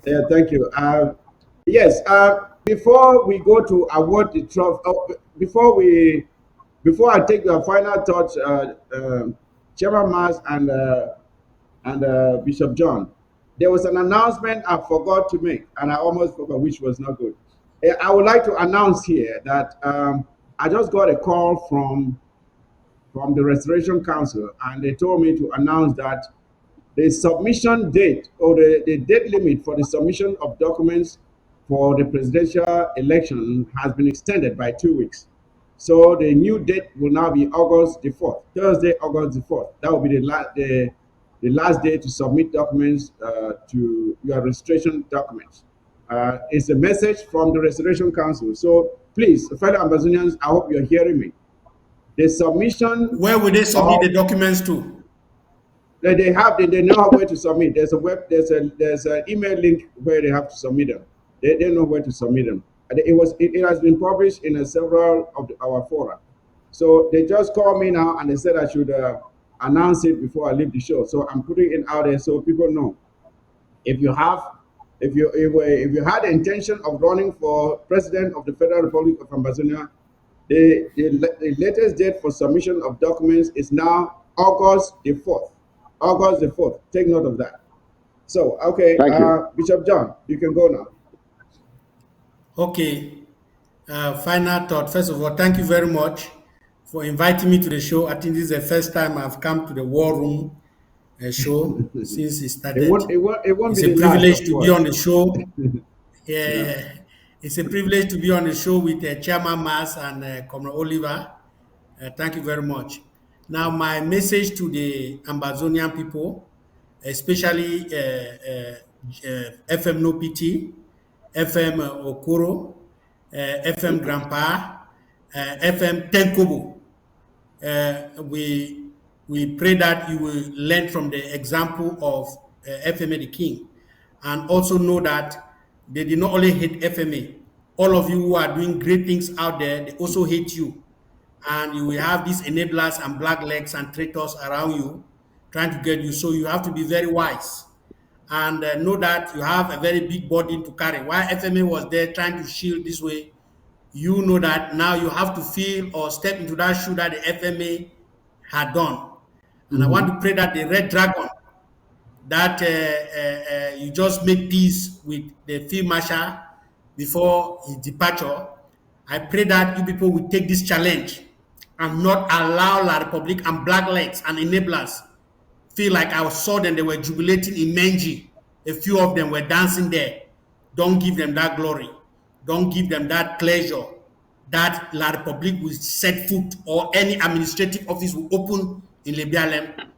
Yeah, thank you. Yes, before we go to award the trophy, before I take your final thoughts, Chairman Mas and Bishop John, there was an announcement I forgot to make, and I almost forgot, which was not good. I would like to announce here that I just got a call from the Restoration Council, and they told me to announce that the submission date, or the date limit for the submission of documents for the presidential election has been extended by 2 weeks. So the new date will now be August the 4th, Thursday, August the 4th. That will be the last day to submit documents to your registration documents. It's a message from the Restoration Council. So please, fellow Ambazonians, I hope you're hearing me. The submission Where will they submit of the documents to? they know where to submit. There's an email link where they have to submit them. They know where to submit them. And it has been published in several of our fora. So they just called me now and they said I should announce it before I leave the show. So I'm putting it out there so people know. If you have, if you had the intention of running for president of the Federal Republic of Ambazonia, the latest date for submission of documents is now August the 4th. August the 4th. Take note of that. So, okay, Thank you. Bishop John, you can go now. Okay. Final thought. First of all, thank you very much for inviting me to the show. I think this is the first time I've come to the War Room show since it started. It won't be It's a the last, privilege of to be on course. the show. Yeah. Yeah, it's a privilege to be on the show with Chairman Mas and Comrade Oliver. Thank you very much. Now, my message to the Ambazonian people, especially FM No PT, FM Okoro, FM Grandpa, FM Tenkobo. We pray that you will learn from the example of FMA the King, and also know that they did not only hate FMA. All of you who are doing great things out there, they also hate you, and you will have these enablers and black legs and traitors around you trying to get you. So you have to be very wise and know that you have a very big burden to carry. While FMA was there trying to shield this way, you know that now you have to feel or step into that shoe that the FMA had done. And I want Mm-hmm. to pray that the Red Dragon, that you just make peace with the Field Marshal before his departure. I pray that you people will take this challenge and not allow La Republic and Black Legs and enablers feel like I saw them, they were jubilating in Menji. A few of them were dancing there. Don't give them that glory. Don't give them that pleasure that La Republique will set foot or any administrative office will open in Lebialem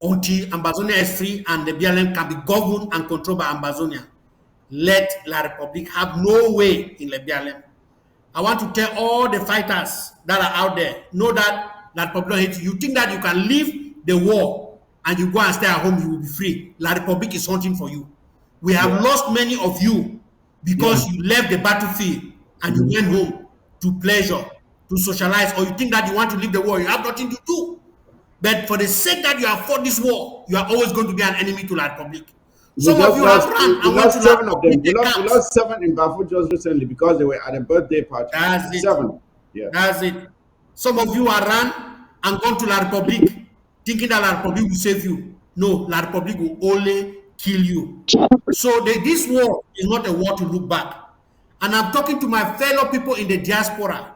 until Ambazonia is free and Lebialem can be governed and controlled by Ambazonia. Let La Republique have no way in Lebialem. I want to tell all the fighters that are out there, know that La Republique hates you. You think that you can leave the war and you go and stay at home, you will be free. La Republique is hunting for you. We have Yeah. lost many of you Yeah. because you left the battlefield and you Mm-hmm. went home to pleasure, to socialize, or you think that you want to leave the war. You have nothing to do. But for the sake that you have fought this war, you are always going to be an enemy to La Republique. We Some of just you have lost run we and went to lost La seven of them. Republique We camps. lost seven in Bafut just recently because they were at a birthday party. That's it. Seven. Yeah. That's it. Some of you are run and gone to La Republique thinking that La Republique will save you. No, La Republique will only kill you. So this war is not a war to look back. And I'm talking to my fellow people in the diaspora.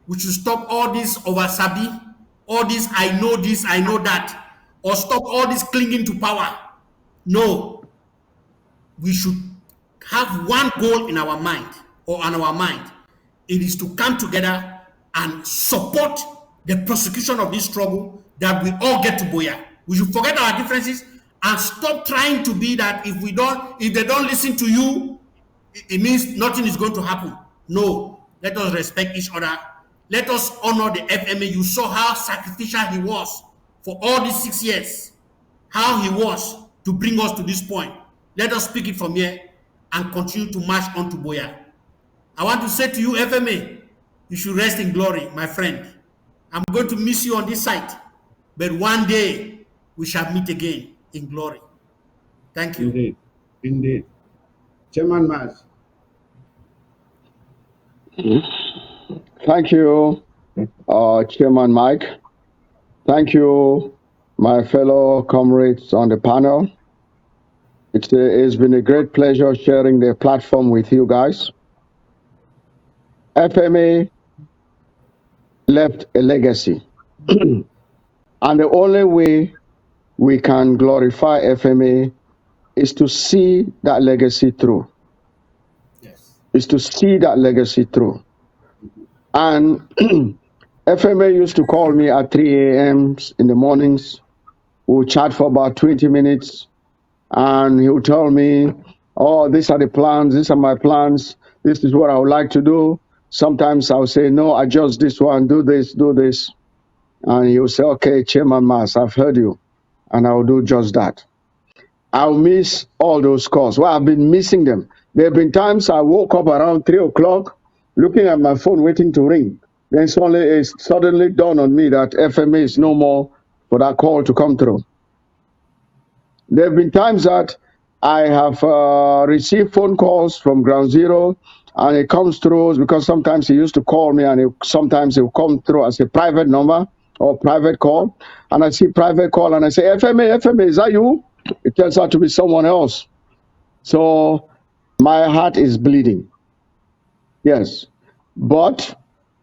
We should stop all this oversabi, all this, I know that, or stop all this clinging to power. No, we should have one goal in our mind or on our mind. It is to come together and support the prosecution of this struggle that we all get to Boya. We should forget our differences and stop trying to be that if they don't listen to you, it means nothing is going to happen. No, let us respect each other. Let us honor the FMA. You saw how sacrificial he was for all these 6 years, how he was to bring us to this point. Let us speak it from here and continue to march on to Boya. I want to say to you, FMA, you should rest in glory, my friend. I'm going to miss you on this site, but one day we shall meet again in glory. Thank you. Indeed. Indeed. Chairman Mas. Thank you, Chairman Mike. Thank you, my fellow comrades on the panel. It's been a great pleasure sharing the platform with you guys. FMA left a legacy. And the only way we can glorify FMA is to see that legacy through. Yes. Is to see that legacy through. And FMA used to call me at 3 a.m. in the mornings. We'll chat for about 20 minutes. And he would tell me, oh, these are the plans. These are my plans. This is what I would like to do. Sometimes I'll say, no, adjust this one, do this, do this. And he'll say, okay, Chairman Mas, I've heard you. And I'll do just that. I'll miss all those calls. Well, I've been missing them. There have been times I woke up around 3 o'clock, looking at my phone, waiting to ring. Then it suddenly dawned on me that FMA is no more for that call to come through. There have been times that I have received phone calls from Ground Zero, and it comes through because sometimes he used to call me, and sometimes it will come through as a private number. or private call, and I see private call, and I say, FMA, is that you? It turns out to be someone else. So my heart is bleeding. Yes. But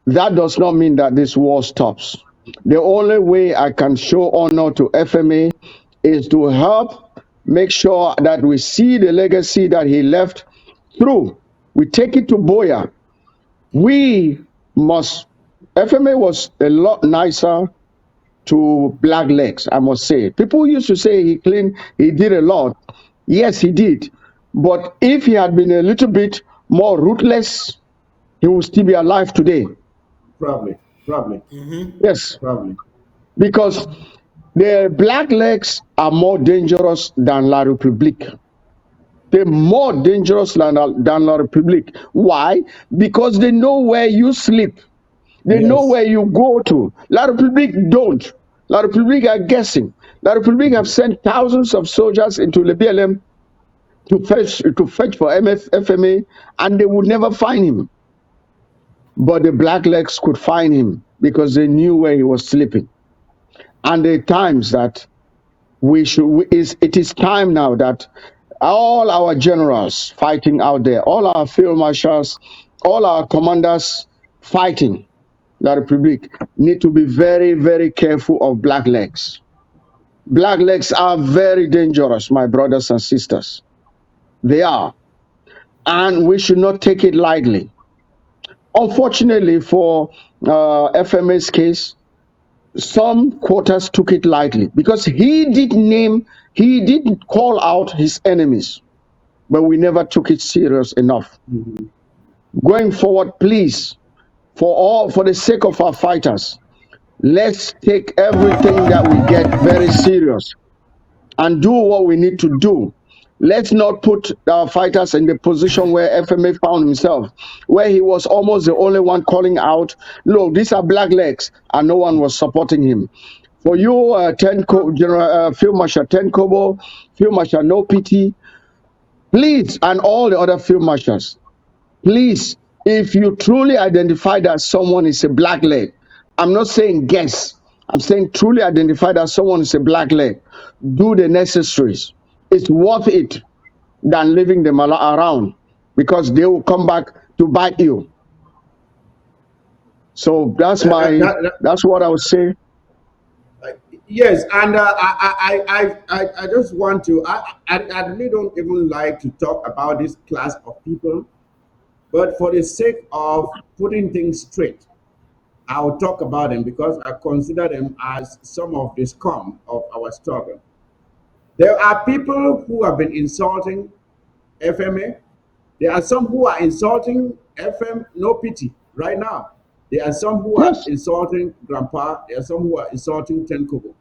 that does not mean that this war stops. The only way I can show honor to FMA is to help make sure that we see the legacy that he left through. We take it to Boya. We must, FMA was a lot nicer to Black Legs, I must say. People used to say he did a lot. Yes, he did. But if he had been a little bit more ruthless, he would still be alive today. Probably, probably, Yes, probably. because the Black Legs are more dangerous than La Republique. They're more dangerous than La Republique. Why? Because they know where you sleep. They know Yes. where you go to. La Republique don't. La Republique are guessing. La Republique have sent thousands of soldiers into the BLM to fetch for FMA, and they would never find him. But the Black Legs could find him because they knew where he was sleeping. And the times that it is time now that all our generals fighting out there, all our field marshals, all our commanders fighting La Republique need to be very, very careful of Black Legs. Black Legs are very dangerous, my brothers and sisters. They are. And we should not take it lightly. Unfortunately for FMA's case, some quarters took it lightly because he did call out his enemies, but we never took it serious enough. Going forward, please, for the sake of our fighters, let's take everything that we get very serious and do what we need to do. Let's not put our fighters in the position where FMA found himself, where he was almost the only one calling out, look, these are Black Legs, and no one was supporting him. For you, Field Marshal Tenkobo, Field Marshal No Pity, please, and all the other Field Marshals, please, if you truly identify that someone is a Black Leg, I'm not saying guess, I'm saying truly identify that someone is a Black Leg, do the necessaries. It's worth it than leaving them around because they will come back to bite you. So that's what I would say. Yes, and I just want to. I really don't even like to talk about this class of people, but for the sake of putting things straight, I'll talk about them because I consider them as some of the scum of our struggle. There are people who have been insulting FMA. There are some who are insulting FM No Pity right now. There are some who are Yes, insulting Grandpa. There are some who are insulting Tenkobo.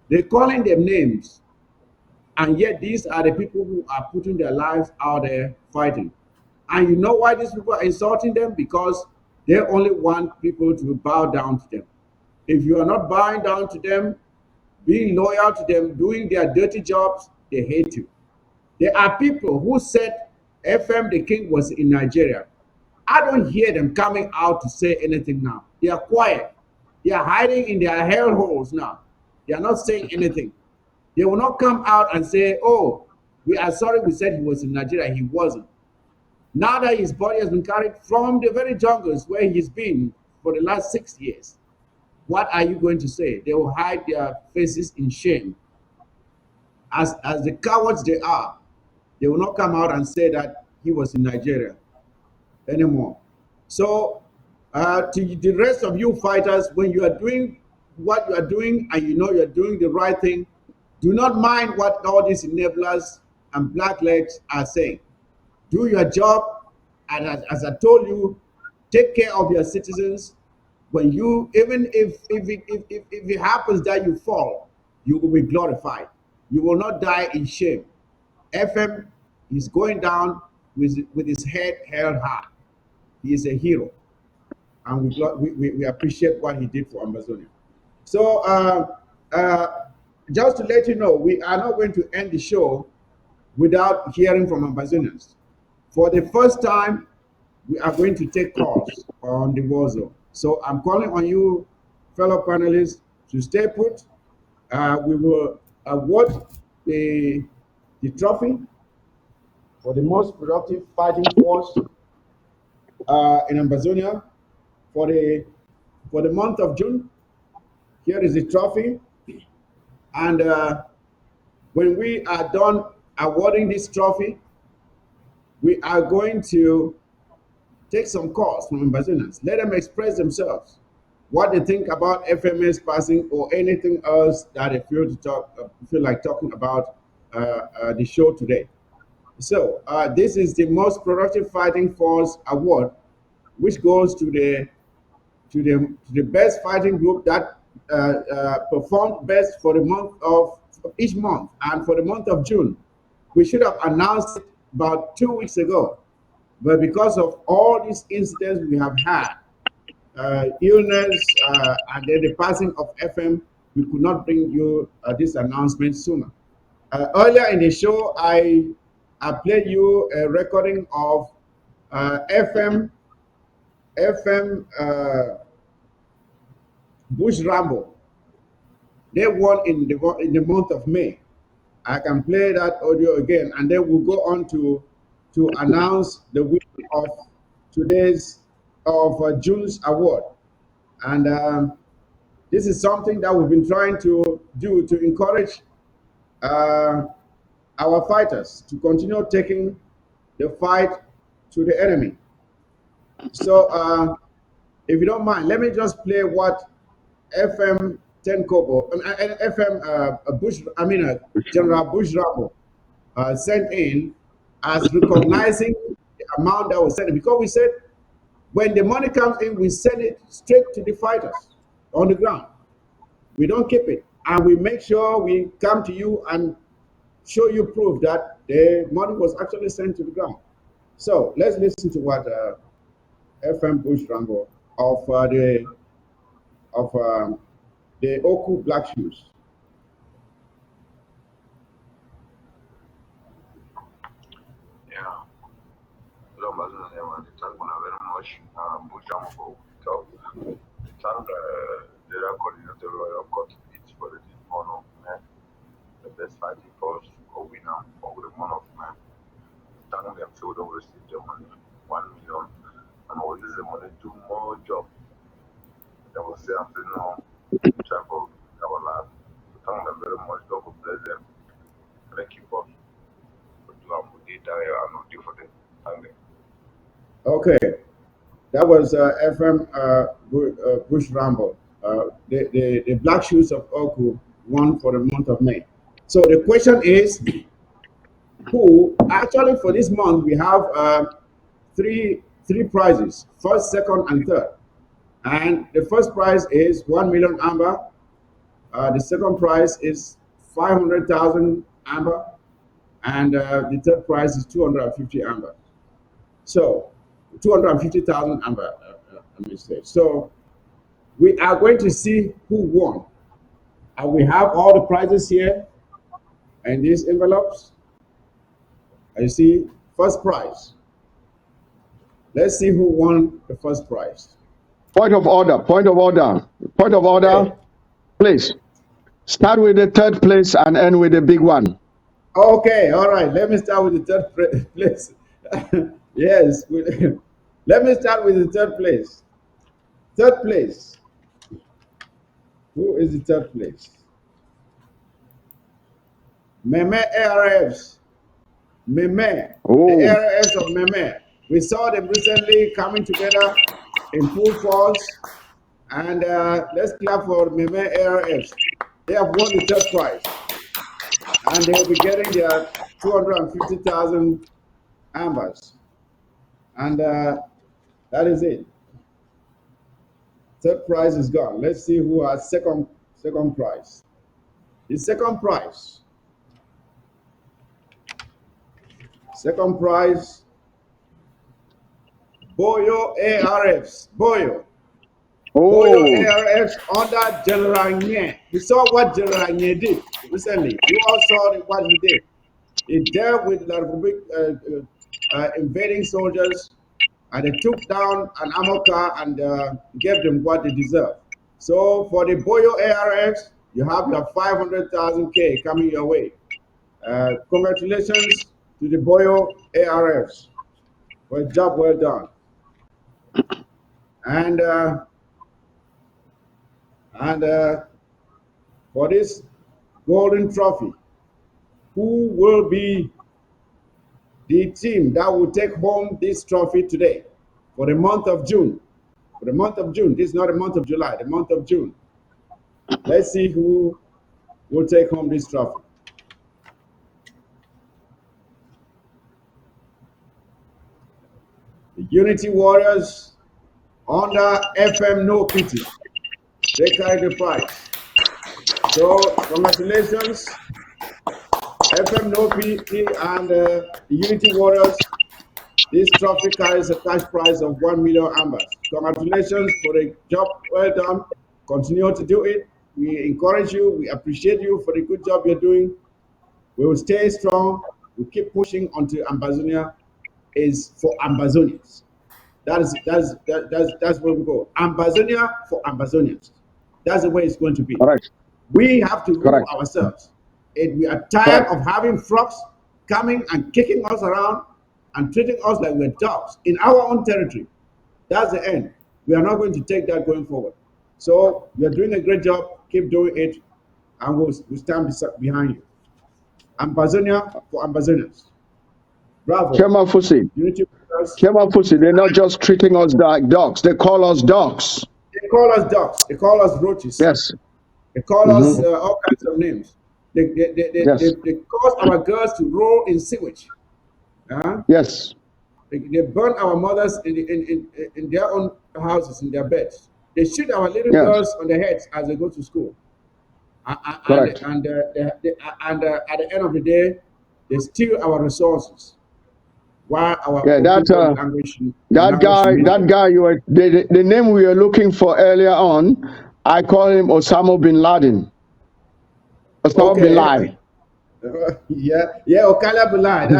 They're calling them names, and yet these are the people who are putting their lives out there fighting. And you know why these people are insulting them? Because they only want people to bow down to them. If you are not bowing down to them, being loyal to them, doing their dirty jobs, they hate you. There are people who said FM the King was in Nigeria. I don't hear them coming out to say anything now. They are quiet. They are hiding in their hellholes now. They are not saying anything. They will not come out and say, oh, we are sorry we said he was in Nigeria. He wasn't. Now that his body has been carried from the very jungles where he's been for the last 6 years, what are you going to say? They will hide their faces in shame. As the cowards they are, they will not come out and say that he was in Nigeria anymore. So, to the rest of you fighters, when you are doing what you are doing and you know you're doing the right thing, do not mind what all these enablers and Black Legs are saying. Do your job, and as I told you, take care of your citizens. When you, even if it happens that you fall, you will be glorified. You will not die in shame. FM is going down with his head held high. He is a hero, and we appreciate what he did for Ambazonia. So, uh, just to let you know, we are not going to end the show without hearing from Ambazonians. For the first time, we are going to take calls on the war zone. So I'm calling on you, fellow panelists to stay put. We will award the, the trophy for the most productive fighting force in Ambazonia for the month of June. Here is the trophy, and when we are done awarding this trophy, we are going to take some calls from Ambazonians. Let them express themselves what they think about FMA's passing or anything else that they feel like talking about the show today. So this is the most productive fighting force award, which goes to the best fighting group that performed best for the month of each month, and for the month of June. We should have announced it about 2 weeks ago, but because of all these incidents we have had, illness, and then the passing of FM, we could not bring you this announcement sooner. Earlier in the show, I played you a recording of FM Bush Rambo. They won in the month of May. I can play that audio again, and then we'll go on to announce the winner of today's of June's award. And this is something that we've been trying to do to encourage uh, our fighters to continue taking the fight to the enemy. So, if you don't mind, let me just play what FM 10 Kobo, FM Bush, General Bush Rabo sent in as recognizing the amount that was sent, because we said when the money comes in, we send it straight to the fighters on the ground. We don't keep it, and we make sure we come to you and show you proof that the money was actually sent to the ground. So let's listen to what FM Bush Rambo of the Oku Black Shoes. Yeah. So Ambazonian, they thank you very much. Bujam for talk. They thank the coordinator of court for the honor of man, the best fighting force or winner over the month of man. Thank them so they will receive the money, 1 million, and will use the money to more job. They will say after no type of our life. Thank them very much. God will bless them. Thank you for doing data and not do for them. Thank them. Okay, that was FM Bush Rambo. The Black Shoes of Oku won for the month of May. So the question is, who actually for this month we have three prizes: first, second, and third. And the first prize is 1 million amber. The second prize is 500,000 amber, and the third prize is 250 amber. So 250,000 amber. Let me say. So we are going to see who won, and we have all the prizes here in these envelopes. You see, first prize. Let's see who won the first prize. Point of order. Point of order. Point of order. Okay. Please start with the third place and end with the big one. Okay, all right. Let me start with the third place. Yes, let me start with the third place. Third place. Who is the third place? Meme ARFs. Meme. Oh. The ARFs of Meme. We saw them recently coming together in full force. And let's clap for Meme ARFs. They have won the third prize. And they will be getting their 250,000 ambers. And that is it. Third prize is gone. Let's see who has second prize. The second prize. Second prize. Boyo ARFs. Boyo. Boyo ARFs under General Nye. We saw what General Nye did recently. You all saw what he did. He dealt with the Republic invading soldiers, and they took down an armor car and gave them what they deserve. So for the Boyo ARFs, you have your 500,000 K coming your way. Congratulations to the Boyo ARFs for a job well done. And for this golden trophy, who will be the team that will take home this trophy today for the month of June? For the month of June, this is not the month of July, the month of June. Let's see who will take home this trophy. The Unity Warriors under FM No Pity. They carry the prize. So congratulations, FM No Pity and the Unity Warriors. This trophy carries a cash prize of 1 million ambers. Congratulations for the job well done. Continue to do it. We encourage you. We appreciate you for the good job you're doing. We will stay strong. We keep pushing until Ambazonia is for Ambazonians. That's where we go. Ambazonia for Ambazonians. That's the way it's going to be. Correct. We have to rule Correct. ourselves. And we are tired Correct. of having frogs coming and kicking us around and treating us like we're dogs in our own territory. That's the end. We are not going to take that going forward. So you're doing a great job. Keep doing it, and we'll stand behind you. Ambazonia for Ambazonians. Bravo. Chairman Fusi. Unity. Chairman Fusi, they're not just treating us like dogs. They call us dogs. They call us dogs. They call us roaches. Yes. They call us all kinds of names. They cause our girls to roll in sewage. Yes. They burn our mothers in their own houses, in their beds. They shoot our little girls on their heads as they go to school. Correct. And at the end of the day, they steal our resources. While our that guy you were the name we were looking for earlier on, I call him Osama bin Laden. Osama bin Laden. Okala bin Laden.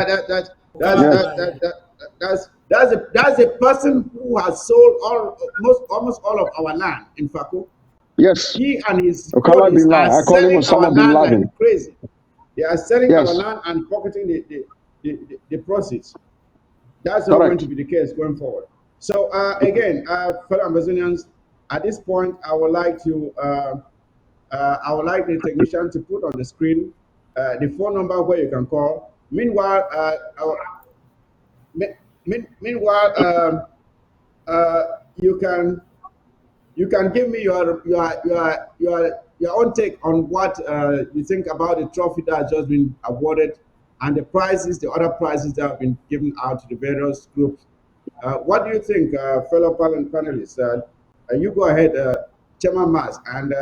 That's a person who has sold almost all of our land in Fako. Yes. He and his Okala bin Laden. I call him selling our Osama bin land Laden. like crazy. They are selling our land and pocketing the proceeds. That's not going to be the case going forward. So again, fellow Ambazonians, at this point, I would like the technician to put on the screen the phone number where you can call. Meanwhile, you can give me your own take on what you think about the trophy that has just been awarded and the prizes, the other prizes that have been given out to the various groups. What do you think, fellow panelists? You go ahead, Chairman Mas, and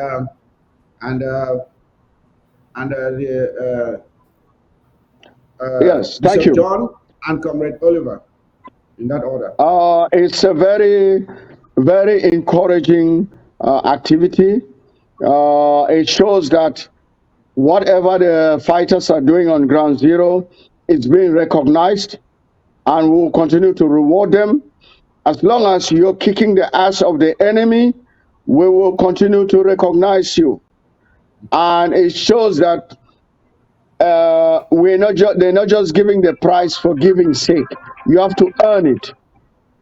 yes, thank Bishop you. John and Comrade Oliver, in that order. It's a very, very encouraging activity. It shows that whatever the fighters are doing on ground zero is being recognized, and we'll continue to reward them. As long as you're kicking the ass of the enemy, we will continue to recognize you. And it shows that they're not just giving the prize for giving's sake. You have to earn it.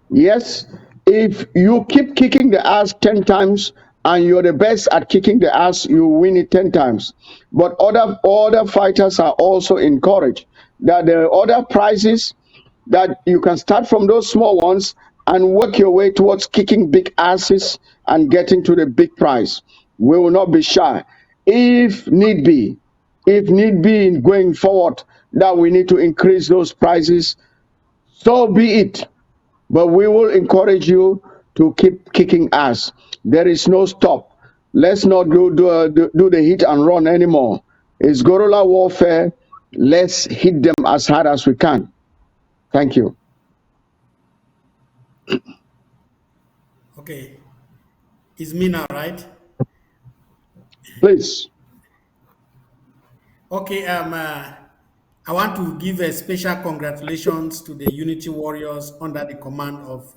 Yes, if you keep kicking the ass 10 times and you're the best at kicking the ass, you win it 10 times. But other fighters are also encouraged that there are other prizes that you can start from those small ones and work your way towards kicking big asses and getting to the big prize. We will not be shy. If need be in going forward that we need to increase those prizes, so be it. But we will encourage you to keep kicking ass. There is no stop. Let's not do the hit and run anymore. It's guerrilla warfare. Let's hit them as hard as we can. Thank you. Okay. It's me now, right? Please. Okay. I want to give a special congratulations to the Unity Warriors under the command of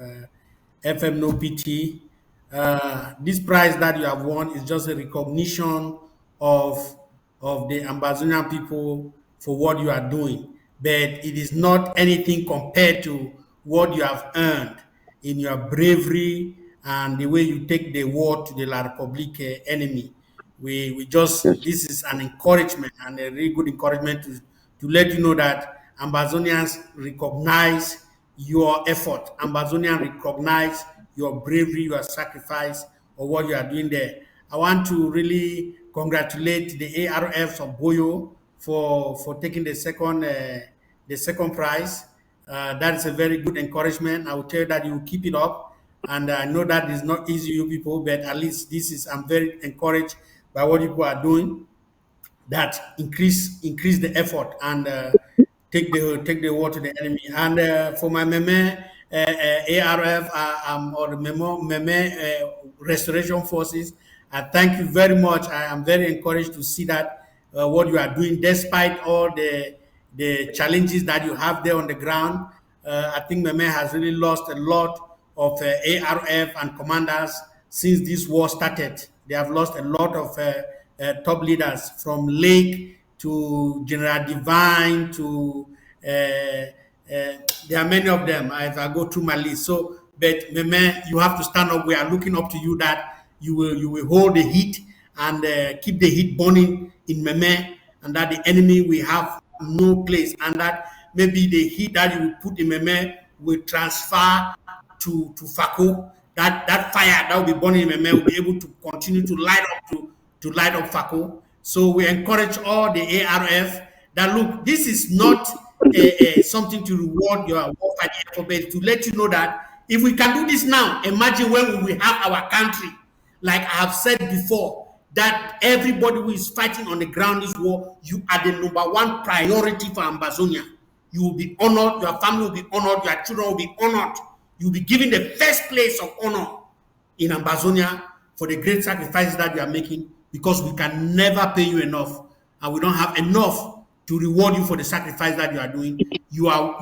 FM No PT. This prize that you have won is just a recognition of the Ambazonian people for what you are doing, but it is not anything compared to what you have earned in your bravery and the way you take the war to the La Republique enemy. We just, Yes. this is an encouragement and a really good encouragement to let you know that Ambazonians recognize your effort. Ambazonians recognize your bravery, your sacrifice, or what you are doing there. I want to really congratulate the ARFs of Boyo for taking the second prize. That is a very good encouragement. I will tell you that you will keep it up. And I know that is not easy, you people, but at least this is, I'm very encouraged by what you people are doing, that increase the effort and take the war to the enemy. And for my meme ARF or the meme restoration forces, I thank you very much. I am very encouraged to see that what you are doing, despite all the challenges that you have there on the ground. I think meme has really lost a lot of ARF and commanders since this war started. They have lost a lot of top leaders, from Lake to General Divine to there are many of them. If I go through my list, so but Meme, you have to stand up. We are looking up to you that you will hold the heat and keep the heat burning in Meme, and that the enemy will have no place, and that maybe the heat that you will put in Meme will transfer to Fako. That fire that will be burning in Meme will be able to continue to light up to light up Fako. So we encourage all the ARF that, look, this is not something to reward your warfighting effort, but to let you know that if we can do this now, imagine when we will have our country. Like I have said before, that everybody who is fighting on the ground this war, you are the number one priority for Ambazonia. You will be honored, your family will be honored, your children will be honored. You will be given the first place of honor in Ambazonia for the great sacrifices that you are making, because we can never pay you enough, and we don't have enough to reward you for the sacrifice that you are doing. You are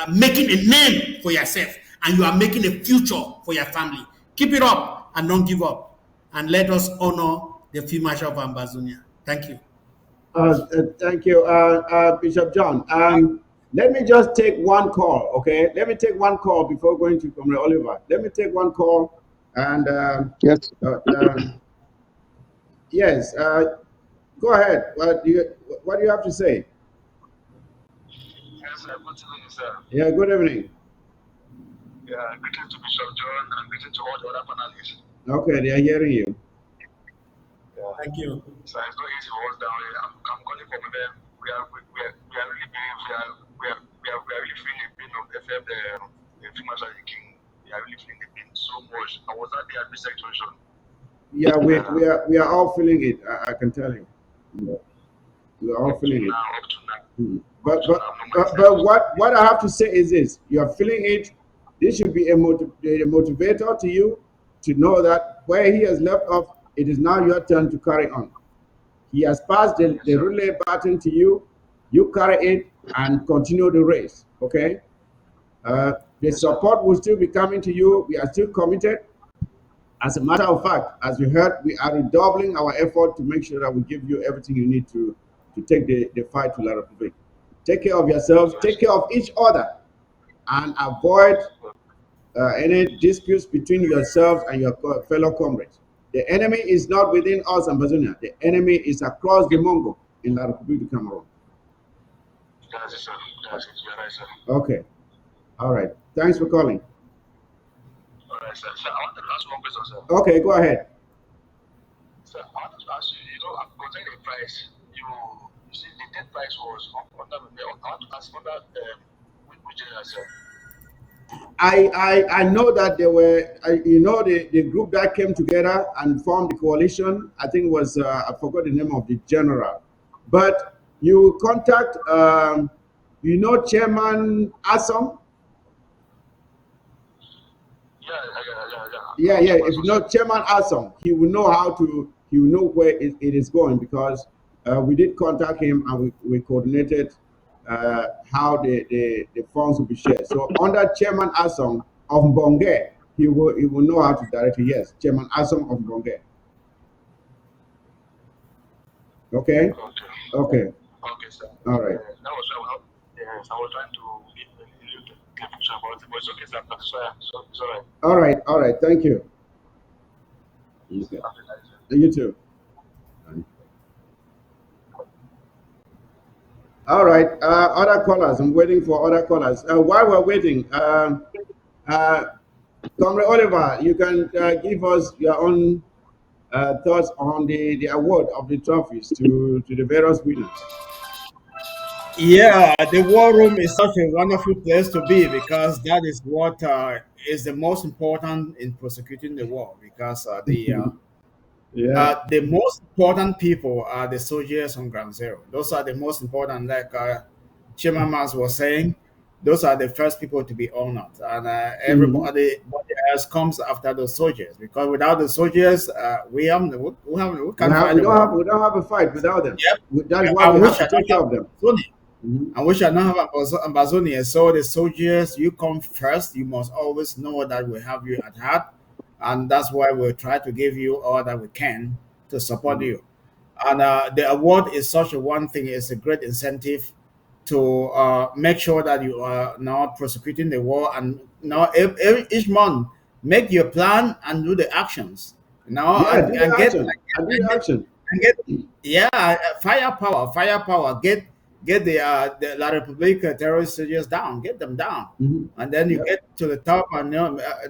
making a name for yourself, and you are making a future for your family. Keep it up and don't give up, and let us honor the Field Marshal of Ambazonia. Thank you. Thank you, Bishop John. Let me just take one call, okay? Let me take one call before going to Comrade Oliver. Let me take one call, and Yes. yes, go ahead. What do you have to say? Yes, sir. Good evening, sir. Yeah, good evening. Yeah, greetings to Bishop John and greetings to all the other panelists. Okay, they are hearing you. Yeah. Thank you. So it's not easy for us down here. I'm calling from them. We are really being, we are really feeling the pain of the female king. We are really feeling the pain so much. I was at the abuse situation. Yeah, we are all feeling it. I can tell you. We are all feeling it. Now, up to now. But what I have to say is this: you are feeling it. This should be a motivator to you to know that where he has left off, it is now your turn to carry on. He has passed the relay baton to you. You carry it and continue the race. Okay. The support will still be coming to you. We are still committed. As a matter of fact, as you heard, we are redoubling our effort to make sure that we give you everything you need to take the fight to La Republique. Take care of yourselves, take care of each other, and avoid any disputes between yourselves and your fellow comrades. The enemy is not within us, Ambazonia. The enemy is across the Mongo in La Republique du Cameroon. That's it, sir. That's it. You're right, sir. Okay. All right. Thanks for calling. All right, sir. Sir, I want to ask one question, sir. Okay, go ahead. Sir, I want to ask you, concerning the price, you see the dead price was under the mail. I want to ask under which general, sir? I know that there were, the group that came together and formed the coalition, I think was, I forgot the name of the general. But you contact, Chairman Asom? Yeah. If you know Chairman Asom, he will know where it is going, because we did contact him and we coordinated how the funds will be shared. So under Chairman Asom of Mbonge, he will know how to direct you. Yes, Chairman Asom of Bonge. Okay, Okay. okay, Okay, sir. all right, That was what yes, I was trying to get information about it, but it's okay, sir. So it's all right. all right, all right. Thank you. Okay. Have a nice day. You too. All right. Other callers. I'm waiting for other callers. While we're waiting, uh, Comrade Oliver, you can give us your own thoughts on the award of the trophies to the various winners. Yeah, the war room is such a wonderful place to be because that is what is the most important in prosecuting the war. Because Yeah. the most important people are the soldiers on ground zero. Those are the most important, like Chairman Mas was saying. Those are the first people to be honored, and Mhm. everybody else comes after those soldiers. Because without the soldiers, we can't fight We the don't war. have a fight without them. Yep, That's why we and we have to shall not take care have of them. Amazonia. Mhm. And we shall not have Ambazonia. So the soldiers, you come first. You must always know that we have you at heart, and that's why we'll try to give you all that we can to support Mhm. you. And the award is such a one thing. It's a great incentive to make sure that you are not prosecuting the war, and now each month make your plan and do the actions. Now Yeah, do the and action. I do the action. and get yeah firepower get the La Republic terrorist soldiers down, get them down, Mhm. and then you Yep. get to the top, and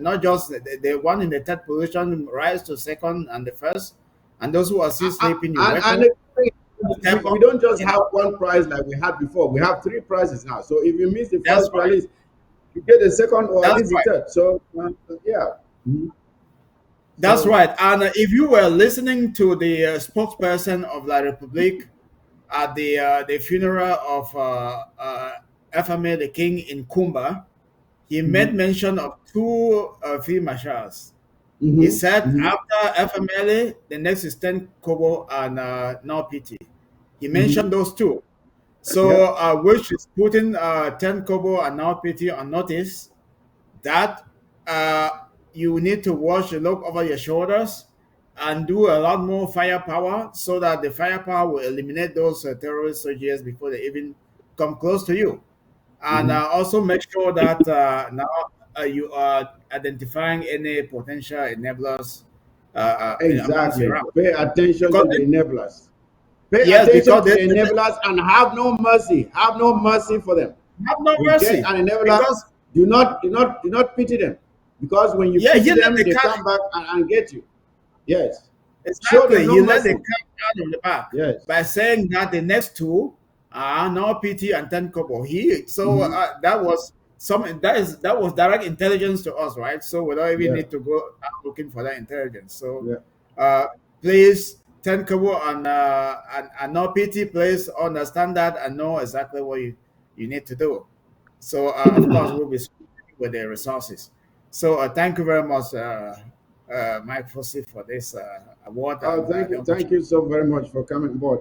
not just the one in the third position rise to second and the first, and those who are still sleeping you wake And up, the thing is, step we up, don't just you have know. one prize like we had before. We have three prizes now. So if you miss the That's first right. prize, you get the second or at That's least the right. third. So yeah. Mhm. That's So right. And if you were listening to the spokesperson of La Republique at the funeral of FMA the King in Kumba, he made mhm, mention of two field marshals. He mhm, said mhm, after FMLA, the next is 10 Kobo and now PT. He mhm. mentioned those two. So, Yep. which is putting 10 Kobo and now PT on notice that uh, you need to watch the look over your shoulders and do a lot more firepower so that the firepower will eliminate those terrorist soldiers before they even come close to you. And Mhm. also make sure that now you are identifying any potential enablers amongst your Exactly. rank. Pay attention Because, to the enablers. Pay yes, attention because to the enablers and have no mercy. Have no mercy for them. they have no You get mercy. an enabler, Because, do not pity them. Because when you yeah, pity you let them, the they cat, come back and get you. Yes. Show them exactly, no you let the mercy. cat out of the bag Yes. by saying that the next two are now PT and 10 Kobo. So Hmm. that was that was direct intelligence to us, right? So we don't even Yeah. need to go out looking for that intelligence. So Yeah. uh, please, 10 Kobo and now PT, please understand that and know exactly what you need to do. So of course we'll be with the resources. So thank you very much, Mike Fossey, for this award and the Thank opportunity. you so very much for coming aboard.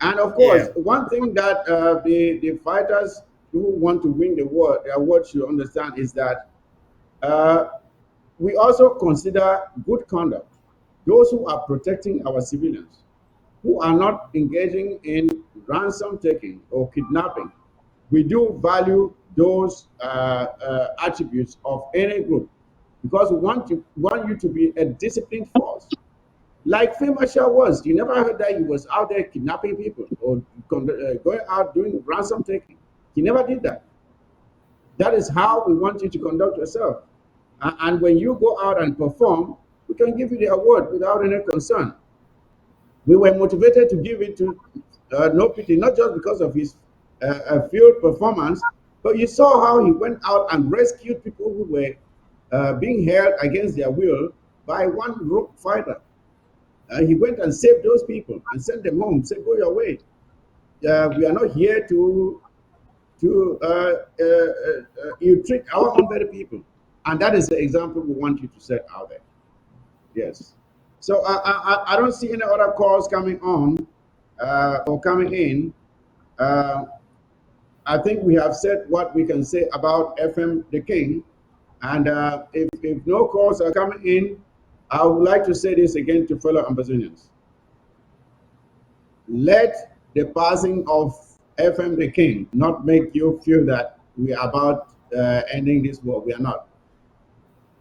And of course, Yeah, one thing that the fighters who want to win the award should understand is that uh, we also consider good conduct. Those who are protecting our civilians, who are not engaging in ransom taking or kidnapping. We do value those attributes of any group because we want you to be a disciplined force. Like Field Marshal was, you never heard that he was out there kidnapping people or going out doing ransom taking. He never did that. That is how we want you to conduct yourself. And when you go out and perform, we can give you the award without any concern. We were motivated to give it to No Pity, not just because of his field performance, but you saw how he went out and rescued people who were being held against their will by one rogue fighter. He went and saved those people and sent them home, said, "Go your way. We are not here to you treat our own very people." And that is the example we want you to set out there. Yes. So I don't see any other calls coming on or coming in. Uh, I think we have said what we can say about FM the King. And if no calls are coming in, I would like to say this again to fellow Ambazonians. Let the passing of FM the King not make you feel that we are about ending this war. We are not.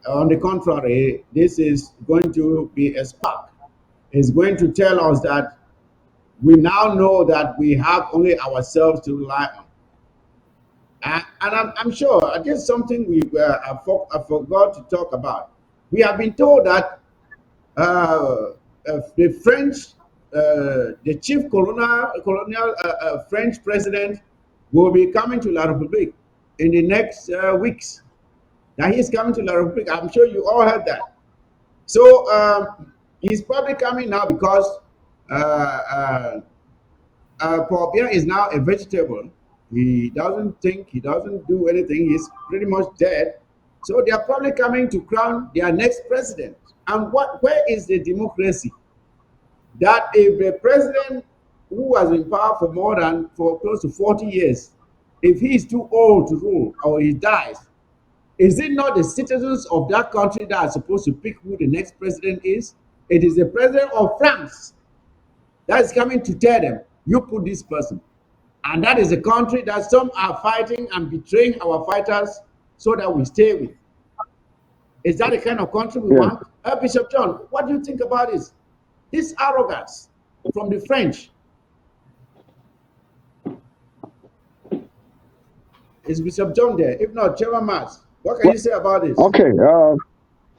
On the contrary, this is going to be a spark. It's going to tell us that we now know that we have only ourselves to rely on. And I'm sure this is something I forgot to talk about. We have been told that the French, the chief colonial French president will be coming to La Republique in the next weeks. Now he's coming to La Republique. I'm sure you all heard that. So he's probably coming now because uh, uh, Paul Biya is now a vegetable. He doesn't think, he doesn't do anything. He's pretty much dead. So they are probably coming to crown their next president. And where is the democracy? That if a president who has been in power for close to 40 years, if he is too old to rule or he dies, is it not the citizens of that country that are supposed to pick who the next president is? It is the president of France that is coming to tell them, you put this person. And that is a country that some are fighting and betraying our fighters so that we stay with. Is that the kind of country we Yes. want? Bishop John, what do you think about this? This arrogance from the French. Is Bishop John there? If not, Chairman Mas, what can you say about this? Okay.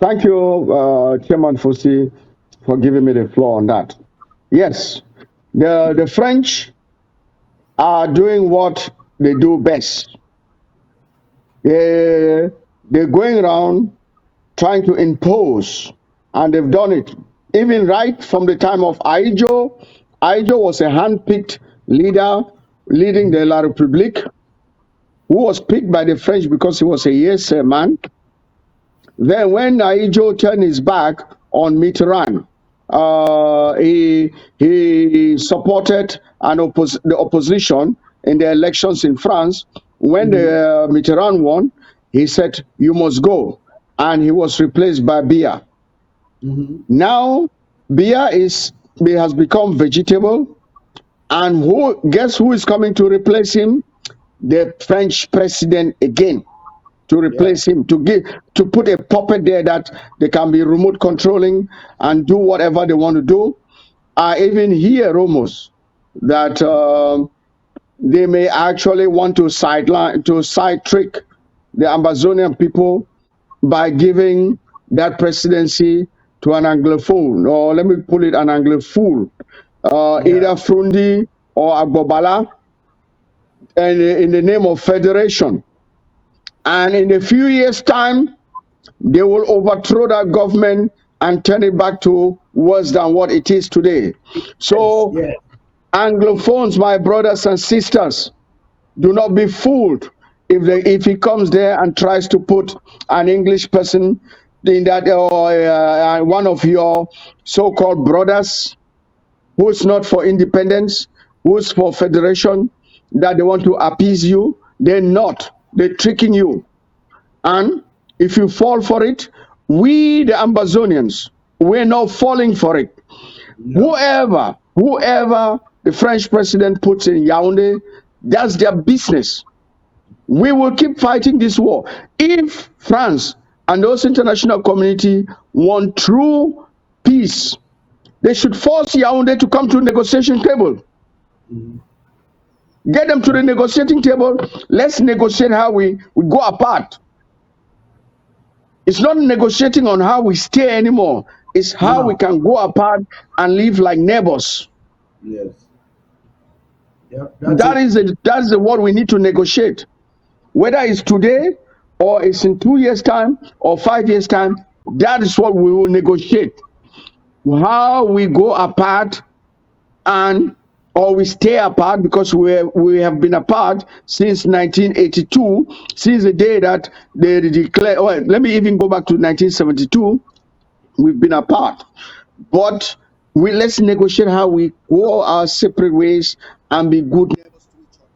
Thank you, Chairman Fusi, for giving me the floor on that. Yes, the French are doing what they do best. They're going around trying to impose, and they've done it. Even right from the time of Aijo. Aijo was a hand-picked leader leading the La République, who was picked by the French because he was a yes man. Then when Aijo turned his back on Mitterrand, he supported the opposition in the elections in France. When the Mitterrand won, he said, "You must go," and he was replaced by Biya. Now Biya has become vegetable, and guess who is coming to replace him? The French president again, to replace him, to put a puppet there that they can be remote controlling and do whatever they want to do. I even hear rumors that they may actually want to side trick the Ambazonian people by giving that presidency to an Anglophone, or let me put it, an Anglophone, either Frundi or Agbobala, and in the name of federation. And in a few years' time, they will overthrow that government and turn it back to worse than what it is today. So, Yes. Anglophones, my brothers and sisters, do not be fooled if he comes there and tries to put an English person in that, or one of your so-called brothers who's not for independence, who's for federation, that they want to appease you. They're not. They're tricking you. And if you fall for it, we, the Ambazonians, we're not falling for it. Whoever the French president puts in Yaoundé, that's their business. We will keep fighting this war. If France and those international community want true peace, they should force Yaoundé to come to the negotiation table. Get them to the negotiating table. Let's negotiate how we go apart. It's not negotiating on how we stay anymore. It's how we can go apart and live like neighbors. Yes. That's what we need to negotiate. Whether it's today or it's in 2 years' time or 5 years' time, that is what we will negotiate. How we go apart or we stay apart, because we have been apart since 1982, since the day that they declared. Well, let me even go back to 1972. We've been apart, but let's negotiate how we go our separate ways and be good neighbors to each other.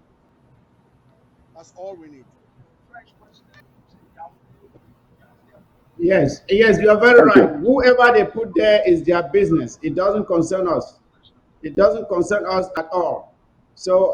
That's all we need. Yes, yes, you are very Thank right. you. Whoever they put there is their business. It doesn't concern us. It doesn't concern us at all. So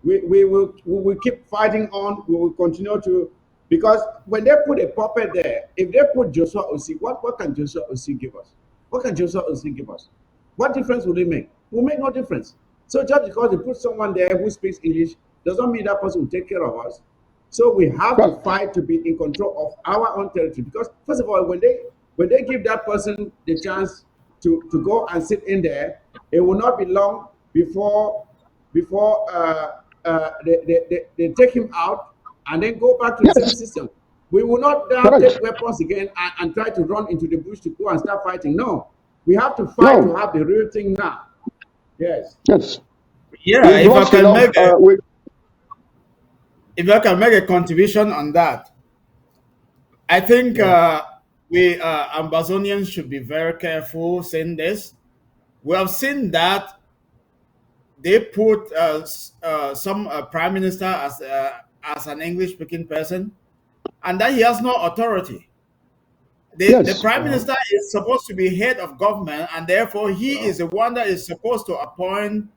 we will keep fighting on. We will continue to, because when they put a puppet there, if they put Joshua Osi, what can Joshua Osi give us? What can Joshua Osi give us? What difference will it make? It will make no difference. So just because they put someone there who speaks English doesn't mean that person will take care of us. So we have to Right. fight to be in control of our own territory. Because first of all, when they give that person the chance to go and sit in there, it will not be long before they take him out and then go back to the same Yes. system. We will not now Correct. take weapons again and try to run into the bush to go and start fighting. No, we have to fight to No. have the real thing now. Yes. Yes. Yeah, We've lost enough. if I can make a contribution on that, I think Yes. we Ambazonians should be very careful saying this. We have seen that they put some prime minister as an English speaking person, and that he has no authority. The Yes. prime minister is supposed to be head of government, and therefore he is the one that is supposed to appoint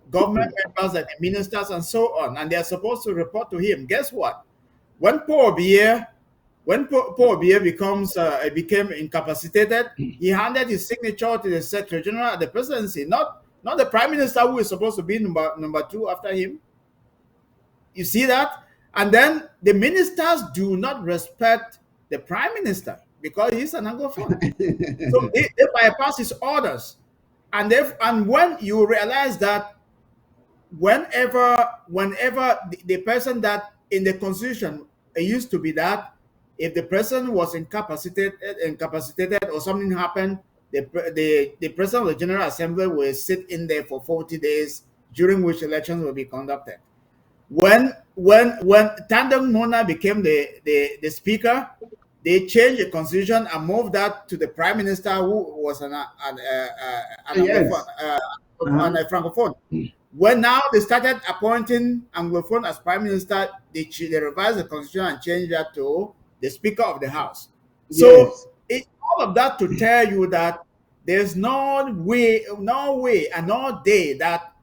government members like the ministers and so on, and they are supposed to report to him. Guess what? When Paul Biya Paul Biya became incapacitated, he handed his signature to the Secretary General at the presidency, not the Prime Minister who is supposed to be number two after him. You see that? And then the ministers do not respect the Prime Minister because he's an Anglophone. So they bypass his orders. And when you realize that whenever the person that in the constitution it used to be that if the person was incapacitated or something happened, the president of the General Assembly will sit in there for 40 days, during which elections will be conducted. When Tandem Mona became the speaker, they changed the constitution and moved that to the prime minister, who was an Anglophone, Yes. Uh-huh. a francophone. When now they started appointing Anglophone as prime minister, they revised the constitution and changed that to the speaker of the house. So Yes. all of that to tell you that there's no way, and no day that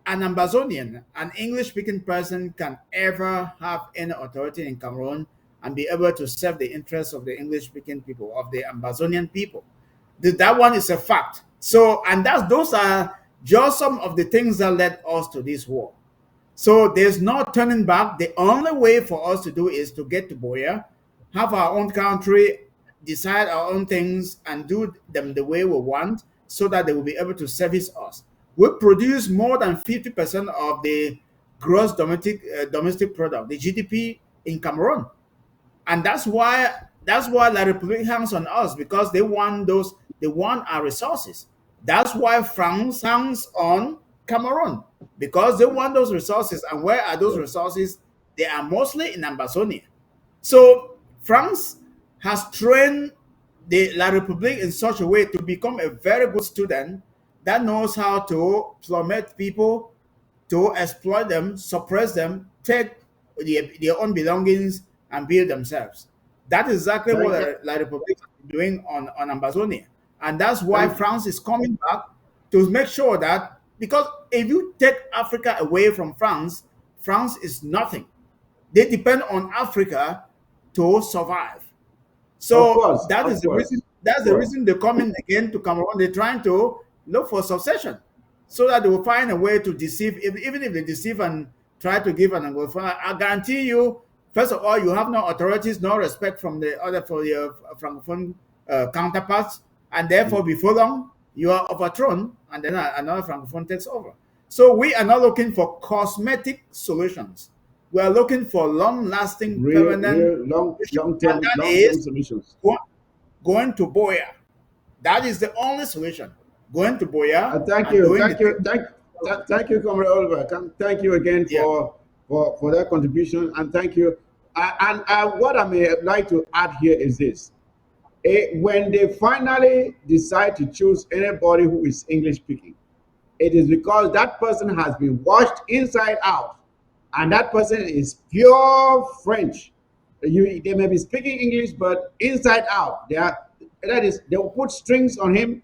an Ambazonian, an English speaking person, can ever have any authority in Cameroon and be able to serve the interests of the English speaking people, of the Ambazonian people. That one is a fact. So, and those are just some of the things that led us to this war. So there's no turning back. The only way for us to do is to get to Boya, have our own country, decide our own things, and do them the way we want, so that they will be able to service us. We produce more than 50% of the gross domestic product, the GDP in Cameroon, and that's why La Republique hangs on us, because they want our resources. That's why France hangs on Cameroon, because they want those resources. And where are those resources? They are mostly in Ambazonia. So France has trained the La Republique in such a way to become a very good student that knows how to plummet people, to exploit them, suppress them, take their own belongings, and build themselves. That is exactly what Thank you. La Republic is doing on Ambazonia. And that's why Thank France is coming back to make sure that, because if you take Africa away from France, France is nothing. They depend on Africa to survive. Of So course. Of course. That's Of the course. reason they're coming again to Cameroon. They're trying to look for succession, so that they will find a way to deceive. Even if they deceive and try to give an Anglophone, I guarantee you, first of all, you have no authorities, no respect from the other for your francophone counterparts, and therefore before long you are overthrown, and then another francophone takes over. So we are not looking for cosmetic solutions. We are looking for long-lasting, permanent Real solution, and that long term is solutions. going to Boya. That is the only solution. Going to Boya Thank and you, doing the thing. thank you, Comrade Oliver. Thank you again Yeah. for that contribution, and thank you. And what I may like to add here is this: when they finally decide to choose anybody who is English speaking, it is because that person has been washed inside out, and that person is pure French. They may be speaking English, but inside out, that is, they will put strings on him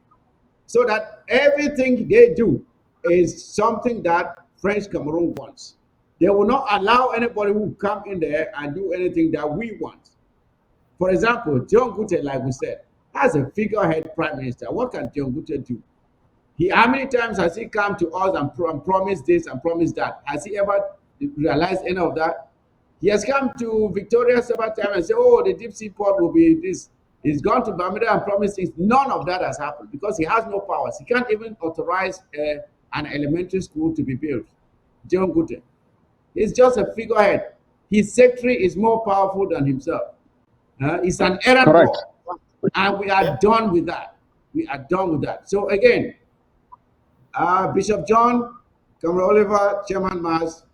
so that everything they do is something that French Cameroon wants. They will not allow anybody who come in there and do anything that we want. For example, John Gute, like we said, as a figurehead prime minister, what can John Gute do? How many times has he come to us and promised this and promised that? Has he ever realized any of that? He has come to Victoria several times and said, "Oh, the deep sea port will be this." He's gone to Bermuda and promised things. None of that has happened because he has no powers. He can't even authorize an elementary school to be built. John Gute. He's just a figurehead. His secretary is more powerful than himself. It's an errand Correct. boy. And we are done with that. We are done with that. So again, Bishop John, Cameron Oliver, Chairman Mas,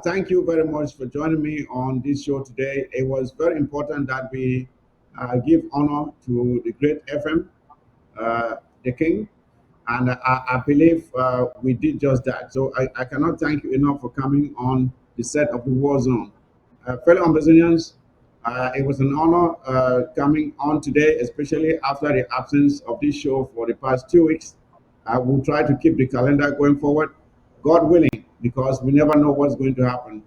thank you very much for joining me on this show today. It was very important that we give honor to the great FM, the King, and I believe we did just that. So I cannot thank you enough for coming on the set of the War Zone. Fellow Ambazonians, it was an honor coming on today, especially after the absence of this show for the past 2 weeks. I will try to keep the calendar going forward, God willing, because we never know what's going to happen.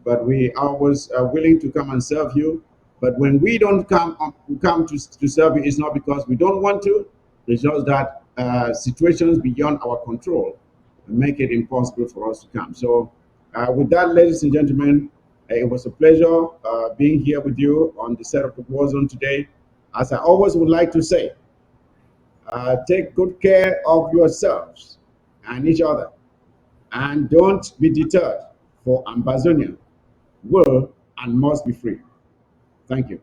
But we are always willing to come and serve you. But when we don't come to serve you, it's not because we don't want to. It's just that situations beyond our control make it impossible for us to come. So with that, ladies and gentlemen, it was a pleasure being here with you on the set of the War Zone today. As I always would like to say, take good care of yourselves and each other, and don't be deterred, for Ambazonia will and must be free. Thank you.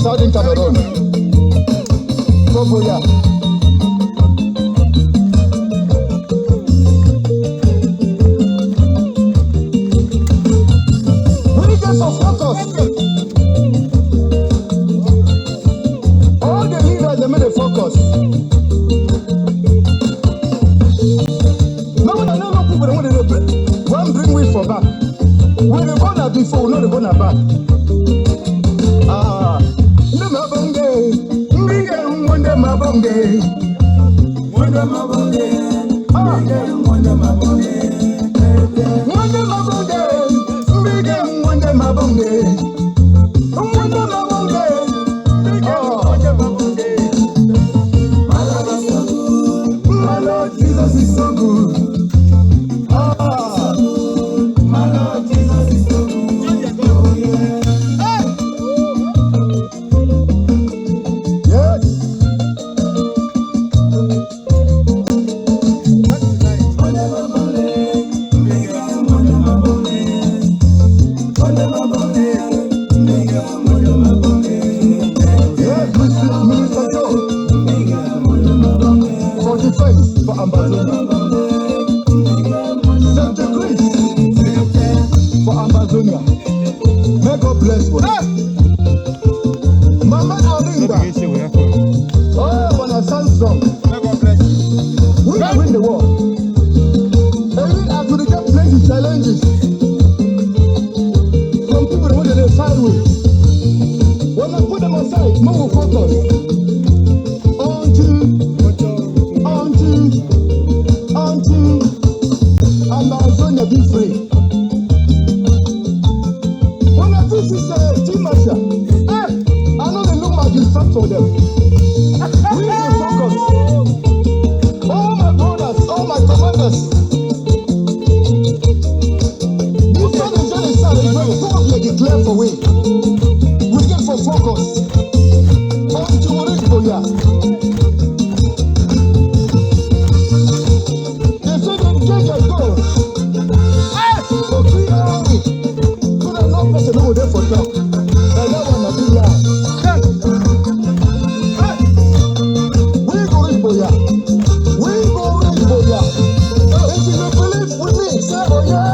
Southern Cameroons. All the leaders, they made a focus. for back. When the born before, not the born back. Ah, the mabonge, nigga, one day mabonge, one day mabonge, ah, one day mabonge, one day mabonge, nigga, one day mabonge, one day mabonge, oh, one day mabonge. My Lord is so good, my Lord Jesus is so good. Ah, my Lord Jesus is so good. Oh yeah. Yes. Yes, Minister Joe, for defense for Ambazonia. St. Chris for Ambazonia. May God bless you. Mama Arinda. Oh, when I stand strong, we will win the war. Even as we get plenty challenges from people who are sideways. When I put them aside, more focus until Ambazonia be free. When I visit Field Marshall, I know they look like you stop for them. We need to focus. All my brothers, all my commanders. This one is very sad. Don't be declared for we. We get for focus. Until we reach Boya. They say they get their goals. For 3 hours. So that no person over there for talk. And that one is big lie. We go reach Boya. We go reach Boya. If you don't believe with me, say oh yeah.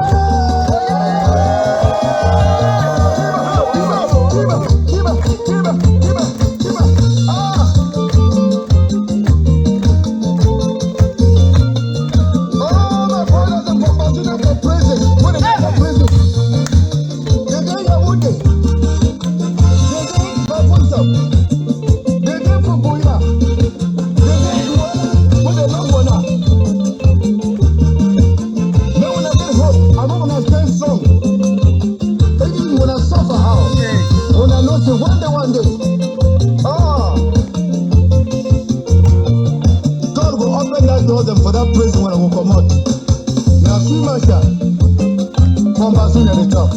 One day, oh, God will open that door them for that prison when I will come out. Now, Field Marshall from Ambazonia, the top.